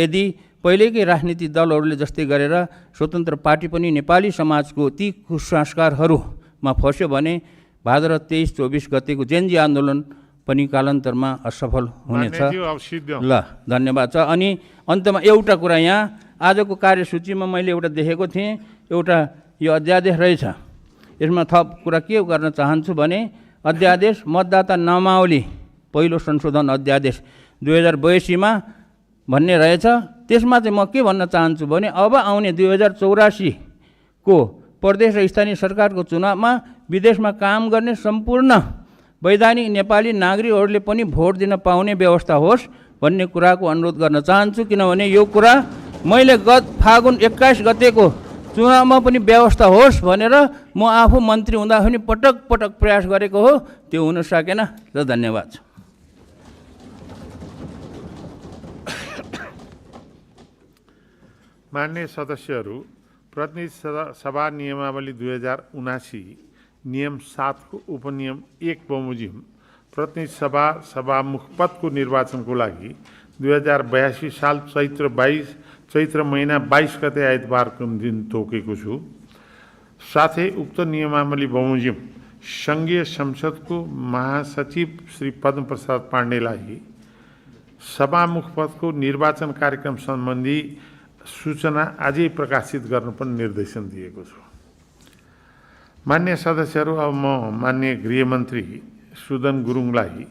यदि पहिलेकै राजनीतिक दलहरूले जस्तै गरेर स्वतन्त्र पार्टी पनि नेपाली समाजको ती कुसंस्कारहरूमा फस्यो भने भाद्र 23-24 गतेको जेनजी आन्दोलन पनि कालान्तरमा असफल हुनेछ। ल धन्यवाद छ। अनि अन्तमा एउटा कुरा, यहाँ आजको कार्यसूचीमा मैले एउटा देखेको थिएँ, एउटा यो अध्यादेश रहेछ। यसमा थप कुरा के गर्न चाहन्छु भने अध्यादेश मतदाता नामावली पहिलो संशोधन अध्यादेश 2082 भन्ने रहेछ। त्यसमा चाहिँ म के भन्न चाहन्छु भने अब आउने 2084 को प्रदेश र स्थानीय सरकारको चुनावमा विदेशमा काम गर्ने सम्पूर्ण वैधानिक नेपाली नागरिकहरूले पनि भोट दिन पाउने व्यवस्था होस् भन्ने कुराको अनुरोध गर्न चाहन्छु। किनभने यो कुरा मैले गत फागुन 21 गतेको चुनावमा पनि व्यवस्था होस् भनेर म आफू मन्त्री हुँदा पनि पटक पटक प्रयास गरेको हो, त्यो हुन सकेन। र धन्यवाद। मान्य सदस्यहरू, प्रतिनिधि सभा नियमावली 2079 नियम 7 को उपनियम 1 बमोजिम प्रतिनिधि सभा सभामुख पदको निर्वाचनको लागि 2082 साल चैत्र महिना 22 गते आइतबारको दिन तोकेको छु। साथै उक्त नियमावली बमोजिम सङ्घीय संसदको महासचिव श्री पद्मप्रसाद पाण्डेलाई सभामुख पदको निर्वाचन कार्यक्रम सम्बन्धी सूचना आजै प्रकाशित गर्न पनि निर्देशन दिएको छु। मान्य सदस्यहरू, अब म मान्य गृहमन्त्री सुदन गुरुङलाई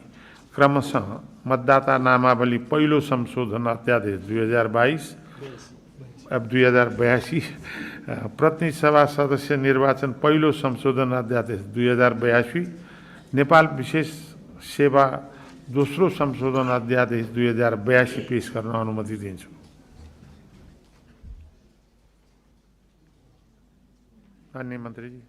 क्रमशः मतदाता नामावली पहिलो संशोधन अध्यादेश 2082, प्रतिनिधि सभा सदस्य निर्वाचन पहिलो संशोधन अध्यादेश 2082, नेपाल विशेष सेवा दोस्रो संशोधन अध्यादेश 2082 पेश गर्न अनुमति दिन्छु। माननीय मन्त्रीजी।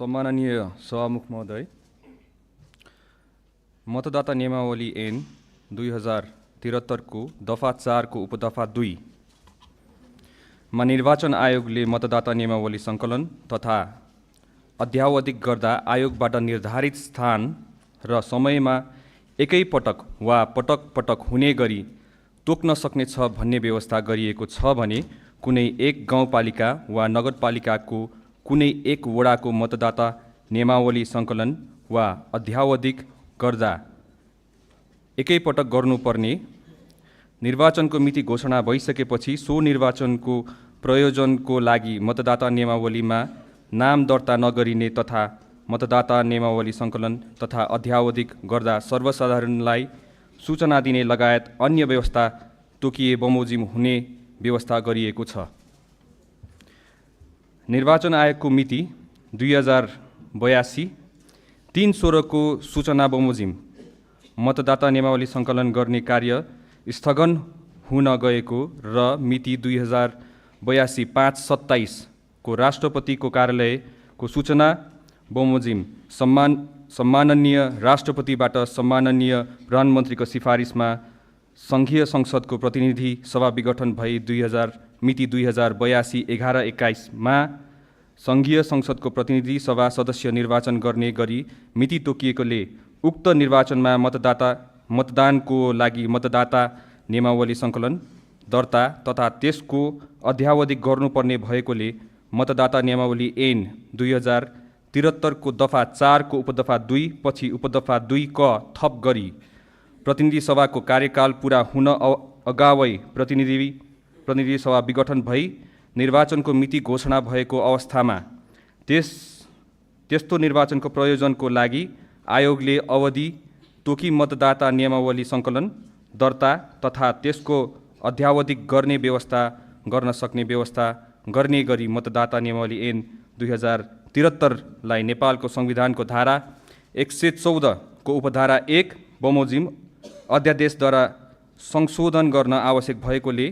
सम्माननीय सभामुख महोदय, मतदाता नियमावली ऐन 2073 को दफा 4 को उपदफा 2 मा निर्वाचन आयोगले मतदाता नियमावली सङ्कलन तथा अध्यावधिक गर्दा आयोगबाट निर्धारित स्थान र समयमा एकै पटक वा पटक पटक हुने गरी तोक्न सक्नेछ भन्ने व्यवस्था गरिएको छ भने कुनै एक गाउँपालिका वा नगरपालिकाको कुनै एक वडाको मतदाता नियमावली सङ्कलन वा अध्यावधिक गर्दा एकैपटक गर्नुपर्ने निर्वाचनको मिति घोषणा भइसकेपछि सो निर्वाचनको प्रयोजनको लागि मतदाता नियमावलीमा नाम दर्ता नगरिने तथा मतदाता नियमावली सङ्कलन तथा अध्यावधिक गर्दा सर्वसाधारणलाई सूचना दिने लगायत अन्य व्यवस्था तोकिए बमोजिम हुने व्यवस्था गरिएको छ। निर्वाचन आयोगको मिति 2082 3/16 को सूचना बमोजिम मतदाता नियमावली सङ्कलन गर्ने कार्य स्थगन हुन गएको र मिति 2082 5/27 को राष्ट्रपतिको कार्यालयको सूचना बमोजिम सम्माननीय राष्ट्रपतिबाट सम्माननीय प्रधानमन्त्रीको सिफारिसमा सङ्घीय संसदको प्रतिनिधि सभा विघटन भई मिति 2082 11-21 मा सङ्घीय संसदको प्रतिनिधि सभा सदस्य निर्वाचन गर्ने गरी मिति तोकिएकोले उक्त निर्वाचनमा मतदानको लागि मतदाता नियमावली सङ्कलन दर्ता तथा त्यसको अध्यावधिक गर्नुपर्ने भएकोले मतदाता नियमावली ऐन 2073 को दफा 4 को उपदफा 2 पछि उपदफा 2 क थप गरी प्रतिनिधि सभाको कार्यकाल पुरा हुन अगावै प्रतिनिधि सभा विघटन भई निर्वाचनको मिति घोषणा भएको अवस्थामा त्यस्तो निर्वाचनको प्रयोजनको लागि आयोगले अवधि तोकी मतदाता नियमावली सङ्कलन दर्ता तथा त्यसको अध्यावधिक गर्ने व्यवस्था गर्न सक्ने व्यवस्था गर्ने गरी मतदाता नियमावली ऐन 2073 लाई नेपालको संविधानको धारा 114 को उपधारा 1 बमोजिम अध्यादेशद्वारा संशोधन गर्न आवश्यक भएकोले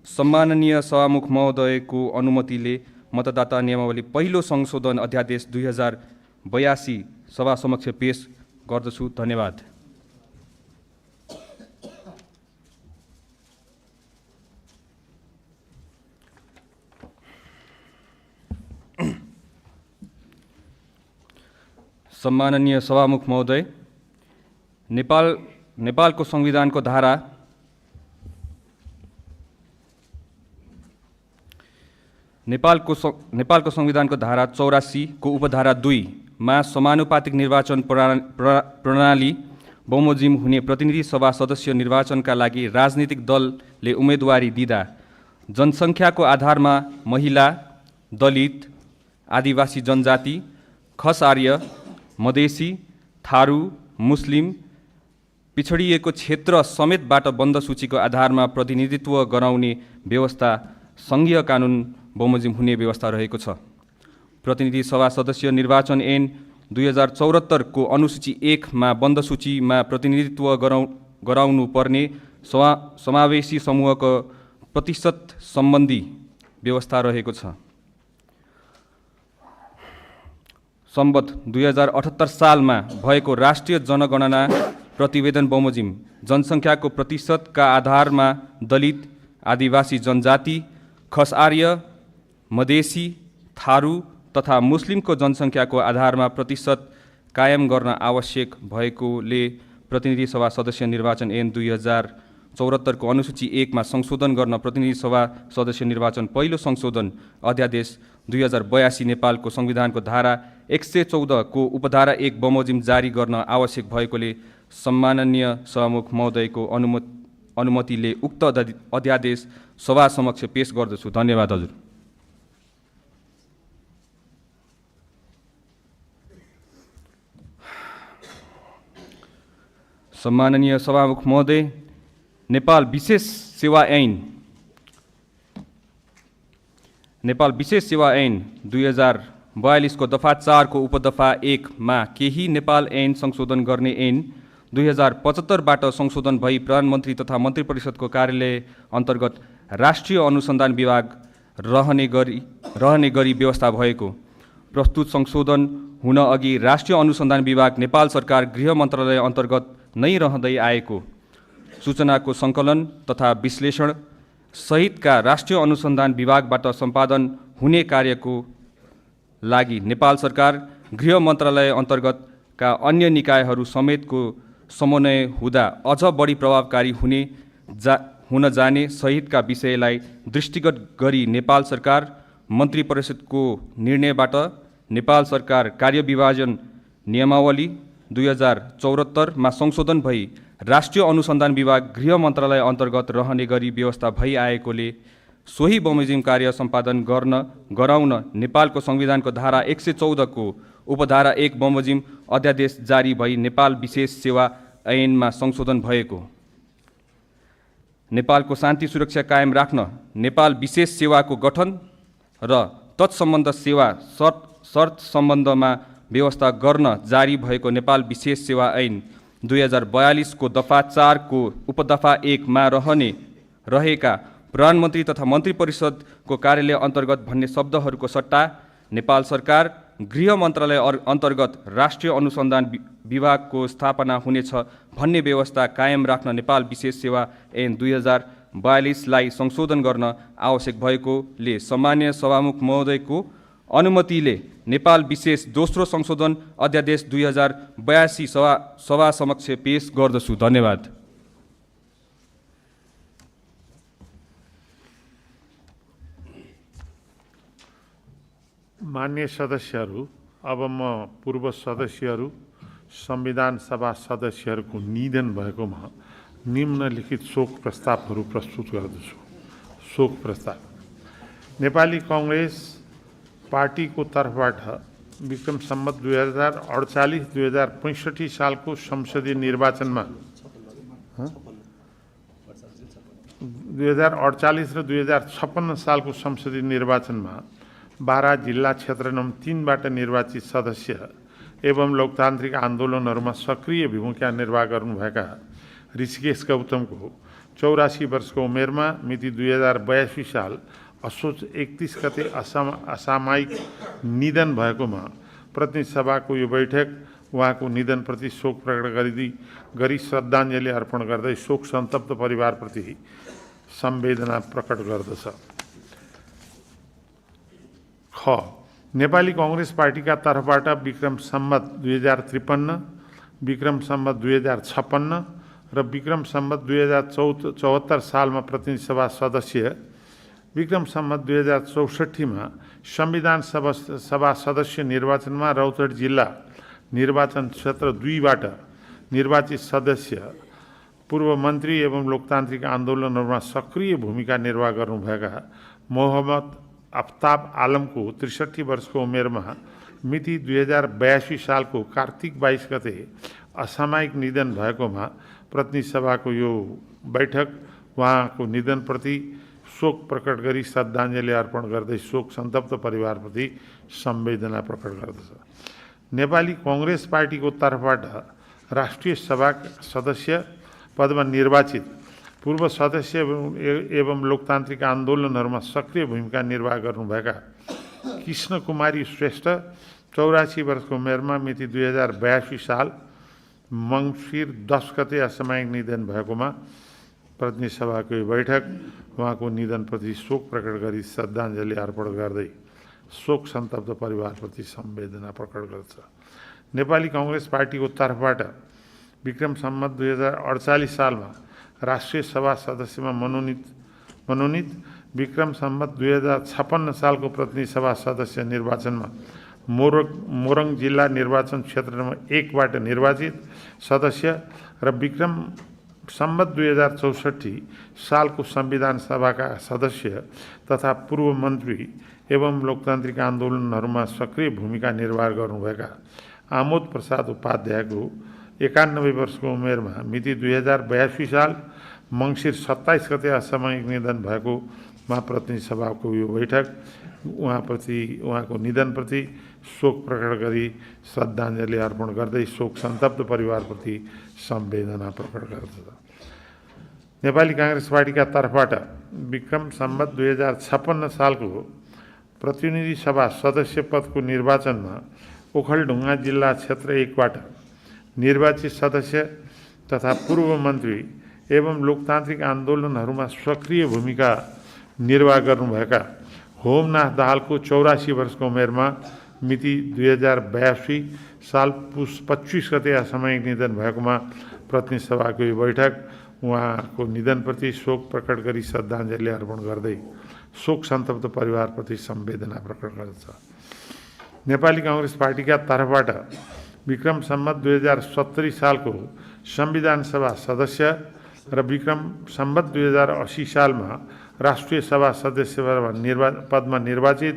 सम्माननीय सभामुख महोदयको अनुमतिले मतदाता नियमावली पहिलो संशोधन अध्यादेश 2082 सभा समक्ष पेश गर्दछु। धन्यवाद। सम्माननीय सभामुख महोदय, नेपालको संविधानको धारा नेपालको संविधानको धारा 84 को उपधारा 2 मा समानुपातिक निर्वाचन प्रणाली बमोजिम हुने प्रतिनिधि सभा सदस्य निर्वाचनका लागि राजनीतिक दलले उम्मेदवारी दिँदा जनसङ्ख्याको आधारमा महिला, दलित, आदिवासी जनजाति, खस आर्य, मधेसी, थारू, मुस्लिम, पिछडिएको क्षेत्र समेतबाट बन्द सूचीको आधारमा प्रतिनिधित्व गराउने व्यवस्था सङ्घीय कानुन बमोजिम हुने व्यवस्था रहेको छ। प्रतिनिधि सभा सदस्य निर्वाचन ऐन 2074 को अनुसूची 1 मा बन्द सूचीमा प्रतिनिधित्व गराउनु पर्ने समावेशी समूहको प्रतिशत सम्बन्धी व्यवस्था रहेको छ। सम्बत 2078 सालमा भएको राष्ट्रिय जनगणना प्रतिवेदन बमोजिम जनसङ्ख्याको प्रतिशतका आधारमा दलित, आदिवासी जनजाति, खस आर्य, मधेसी, थारू तथा मुस्लिमको जनसङ्ख्याको आधारमा प्रतिशत कायम गर्न आवश्यक भएकोले प्रतिनिधि सभा सदस्य निर्वाचन ऐन 2074 को अनुसूची 1 मा संशोधन गर्न प्रतिनिधि सभा सदस्य निर्वाचन पहिलो संशोधन अध्यादेश 2082 नेपालको संविधानको धारा 114 को उपधारा 1 बमोजिम जारी गर्न आवश्यक भएकोले सम्माननीय सभामुख महोदयको अनुमतिले उक्त अध्यादेश सभा समक्ष पेश गर्दछु। धन्यवाद हजुर। सम्माननीय सभामुख महोदय, नेपाल विशेष सेवा ऐन 2042 को दफा 4 को उपदफा 1 मा केही नेपाल ऐन संशोधन गर्ने ऐन 2075 बाट संशोधन भई प्रधानमन्त्री तथा मन्त्री परिषदको कार्यालय अन्तर्गत राष्ट्रिय अनुसन्धान विभाग रहने गरी व्यवस्था भएको प्रस्तुत संशोधन हुन अघि राष्ट्रिय अनुसन्धान विभाग नेपाल सरकार गृह मन्त्रालय अन्तर्गत नै रहँदै आएको सूचनाको सङ्कलन तथा विश्लेषण सहितका राष्ट्रिय अनुसन्धान विभागबाट सम्पादन हुने कार्यको लागि नेपाल सरकार गृह मन्त्रालय अन्तर्गतका अन्य निकायहरू समेतको समन्वय हुँदा अझ बढी प्रभावकारी हुन जाने सहितका विषयलाई दृष्टिगत गरी नेपाल सरकार मन्त्री परिषदको निर्णयबाट नेपाल सरकार कार्यविभाजन नियमावली 2074मा संशोधन भई राष्ट्रिय अनुसन्धान विभाग गृह मन्त्रालय अन्तर्गत रहने गरी व्यवस्था भई आएकोले सोही बमोजिम कार्य सम्पादन गराउन नेपालको संविधानको धारा 114 को उपधारा 1 बमोजिम अध्यादेश जारी भई नेपाल विशेष सेवा ऐनमा संशोधन भएको नेपालको शान्ति सुरक्षा कायम राख्न नेपाल विशेष सेवाको गठन र तत्सम्बन्ध सेवा शर्त सम्बन्धमा व्यवस्था गर्न जारी भएको नेपाल विशेष सेवा ऐन 2042 को दफा 4 को उपदफा 1 मा रहेका प्रधानमन्त्री तथा मन्त्री परिषदको कार्यालय अन्तर्गत भन्ने शब्दहरूको सट्टा नेपाल सरकार गृह मन्त्रालय अन्तर्गत राष्ट्रिय अनुसन्धान विभागको स्थापना हुनेछ भन्ने व्यवस्था कायम राख्न नेपाल विशेष सेवा ऐन 2042लाई संशोधन गर्न आवश्यक भएकोले सम्मान्य सभामुख महोदयको अनुमतिले नेपाल विशेष दोस्रो संशोधन अध्यादेश 2082 सभा समक्ष पेश गर्दछु। धन्यवाद। मान्य सदस्यहरू, अब म पूर्व सदस्यहरू संविधान सभा सदस्यहरूको निधन भएकोमा निम्नलिखित शोक प्रस्तावहरू प्रस्तुत गर्दछु। शोक प्रस्ताव। नेपाली कांग्रेस पार्टीको तर्फबाट विक्रम सम्वत 2048-2065 सालको संसदीय निर्वाचनमा 2048 र 2056 सालको संसदीय निर्वाचनमा बारा जिल्ला क्षेत्र नम्बर 3 बाट निर्वाचित सदस्य एवं लोकतान्त्रिक आन्दोलनहरूमा सक्रिय भूमिका निर्वाह गर्नुभएका ऋषिकेश गौतमको 84 वर्षको उमेरमा मिति 2082 साल असोज 31 गते असामयिक निधन भएकोमा प्रतिनिधि सभाको यो बैठक उहाँको निधनप्रति शोक प्रकट गरी श्रद्धाञ्जली अर्पण गर्दै शोक सन्तप्त परिवारप्रति संवेदना प्रकट गर्दछ। ख नेपाली कांग्रेस पार्टीका तर्फबाट विक्रम सम्वत 2053, विक्रम सम्वत 2056 र विक्रम सम्वत 2074 सालमा प्रतिनिधि सभा सदस्य, विक्रम सम्वत 2064 मा संविधान सभा सदस्य निर्वाचनमा रौतहट जिल्ला निर्वाचन क्षेत्र 2 बाट निर्वाचित सदस्य, पूर्व मन्त्री एवं लोकतान्त्रिक आन्दोलनहरूमा सक्रिय भूमिका निर्वाह गर्नुभएका मोहम्मद आफ्ताब आलमको 63 वर्षको उमेरमा मिति 2082 सालको कार्तिक 22 गते असामयिक निधन भएकोमा प्रतिनिधि सभाको यो बैठक उहाँको निधनप्रति शोक प्रकट गरी श्रद्धाञ्जली अर्पण गर्दै शोक सन्तप्त परिवारप्रति संवेदना प्रकट गर्दछ। नेपाली कांग्रेस पार्टीको तर्फबाट राष्ट्रिय सभा सदस्य पदमा निर्वाचित पूर्व सदस्य एवं लोकतान्त्रिक आन्दोलनहरूमा सक्रिय भूमिका निर्वाह गर्नुभएका कृष्ण कुमारी श्रेष्ठ 84 वर्षको उमेरमा मिति 2082 साल मङ्सिर 10 गते असामयिक निधन भएकोमा प्रतिनिधि सभाको यो बैठक उहाँको निधनप्रति शोक प्रकट गरी श्रद्धाञ्जली अर्पण गर्दै शोक सन्तप्त परिवारप्रति संवेदना प्रकट गर्छ। नेपाली कांग्रेस पार्टीको तर्फबाट विक्रम सम्वत 2048 सालमा राष्ट्रिय सभा सदस्यमा मनोनित विक्रम सम्वत 2056 सालको प्रतिनिधि सभा सदस्य निर्वाचनमा मोरङ जिल्ला निर्वाचन क्षेत्र नम्बर 1 बाट निर्वाचित सदस्य र विक्रम सम्वत 2064 सालको संविधान सभाका सदस्य तथा पूर्व मन्त्री एवं लोकतान्त्रिक आन्दोलनहरूमा सक्रिय भूमिका निर्वाह गर्नुभएका आमोद प्रसाद उपाध्यायको 91 वर्षको उमेरमा मिति 2082 साल मङ्सिर 27 गते असामयिक निधन भएकोमा प्रतिनिधि सभाको यो बैठक उहाँको निधनप्रति शोक प्रकट गरी श्रद्धाञ्जली अर्पण गर्दै शोक सन्तप्त परिवारप्रति संवेदना प्रकट गर्दछ। नेपाली कांग्रेस पार्टीका तर्फबाट विक्रम सम्वत 2056 सालको प्रतिनिधि सभा सदस्य पदको निर्वाचनमा ओखलढुङ्गा जिल्ला क्षेत्र 1बाट निर्वाचित सदस्य तथा पूर्व मन्त्री एवं लोकतान्त्रिक आन्दोलनहरूमा सक्रिय भूमिका निर्वाह गर्नुभएका होमनाथ दाहालको 84 वर्षको उमेरमा मिति 2082 साल पुस 25 गते असामयिक निधन भएकोमा प्रतिनिधि सभाको यो बैठक उहाँको निधनप्रति शोक प्रकट गरी श्रद्धाञ्जली अर्पण गर्दै शोक सन्तप्त परिवारप्रति संवेदना प्रकट गर्दछ। नेपाली कांग्रेस पार्टीका तर्फबाट विक्रम सम्वत 2070 सालको संविधान सभा सदस्य र विक्रम सम्वत 2080 सालमा राष्ट्रिय सभा सदस्य पदमा निर्वाचित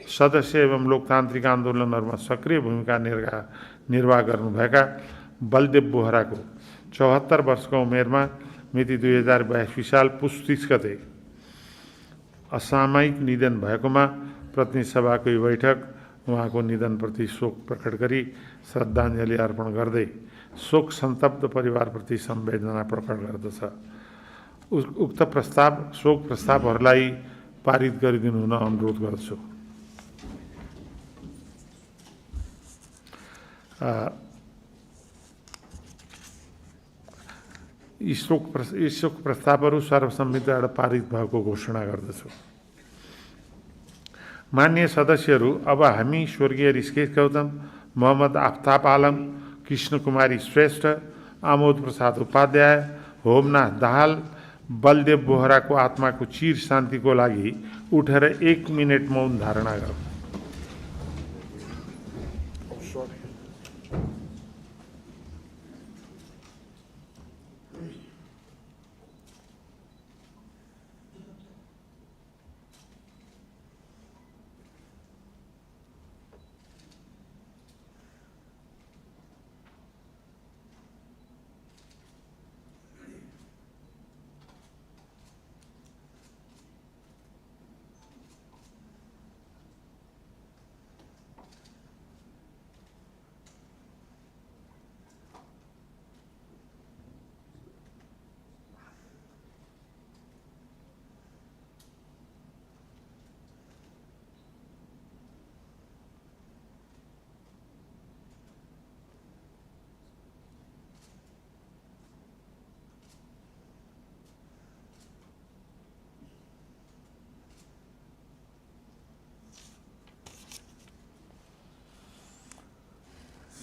सदस्य एवं लोकतान्त्रिक आन्दोलनहरूमा सक्रिय भूमिका निर्वाह गर्नुभएका बलदेव बोहराको 74 वर्षको उमेरमा मिति 2082 साल पुस 30 गते असामयिक निधन भएकोमा प्रतिनिधि सभाको यो बैठक उहाँको निधनप्रति शोक प्रकट गरी श्रद्धाञ्जली अर्पण गर्दै शोक सन्तप्त परिवारप्रति संवेदना प्रकट गर्दछ। उक्त शोक प्रस्तावहरूलाई पारित गरिदिनु हुन अनुरोध गर्छु। यी शोक प्रस्तावहरू सर्वसम्मतिबाट पारित भएको घोषणा गर्दछु। मान्य सदस्यहरू, अब हामी स्वर्गीय ऋषिकेश गौतम, मोहम्मद आफ्ताब आलम, कृष्ण कुमारी श्रेष्ठ, आमोद प्रसाद उपाध्याय, होमनाथ दाहाल, बलदेव बोहराको आत्माको चिर शान्तिको लागि उठेर 1 मिनेट मौन धारणा गरौँ।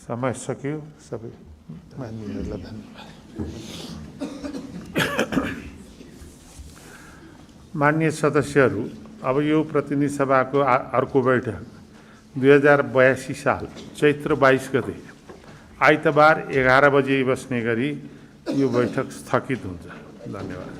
समय सक्यो। सबै मान्यहरूलाई धन्यवाद। मान्य सदस्यहरू, अब यो प्रतिनिधि सभाको अर्को बैठक 2082 साल चैत्र 22 गते आइतबार 11 बजे बस्ने गरी यो बैठक स्थगित हुन्छ। धन्यवाद।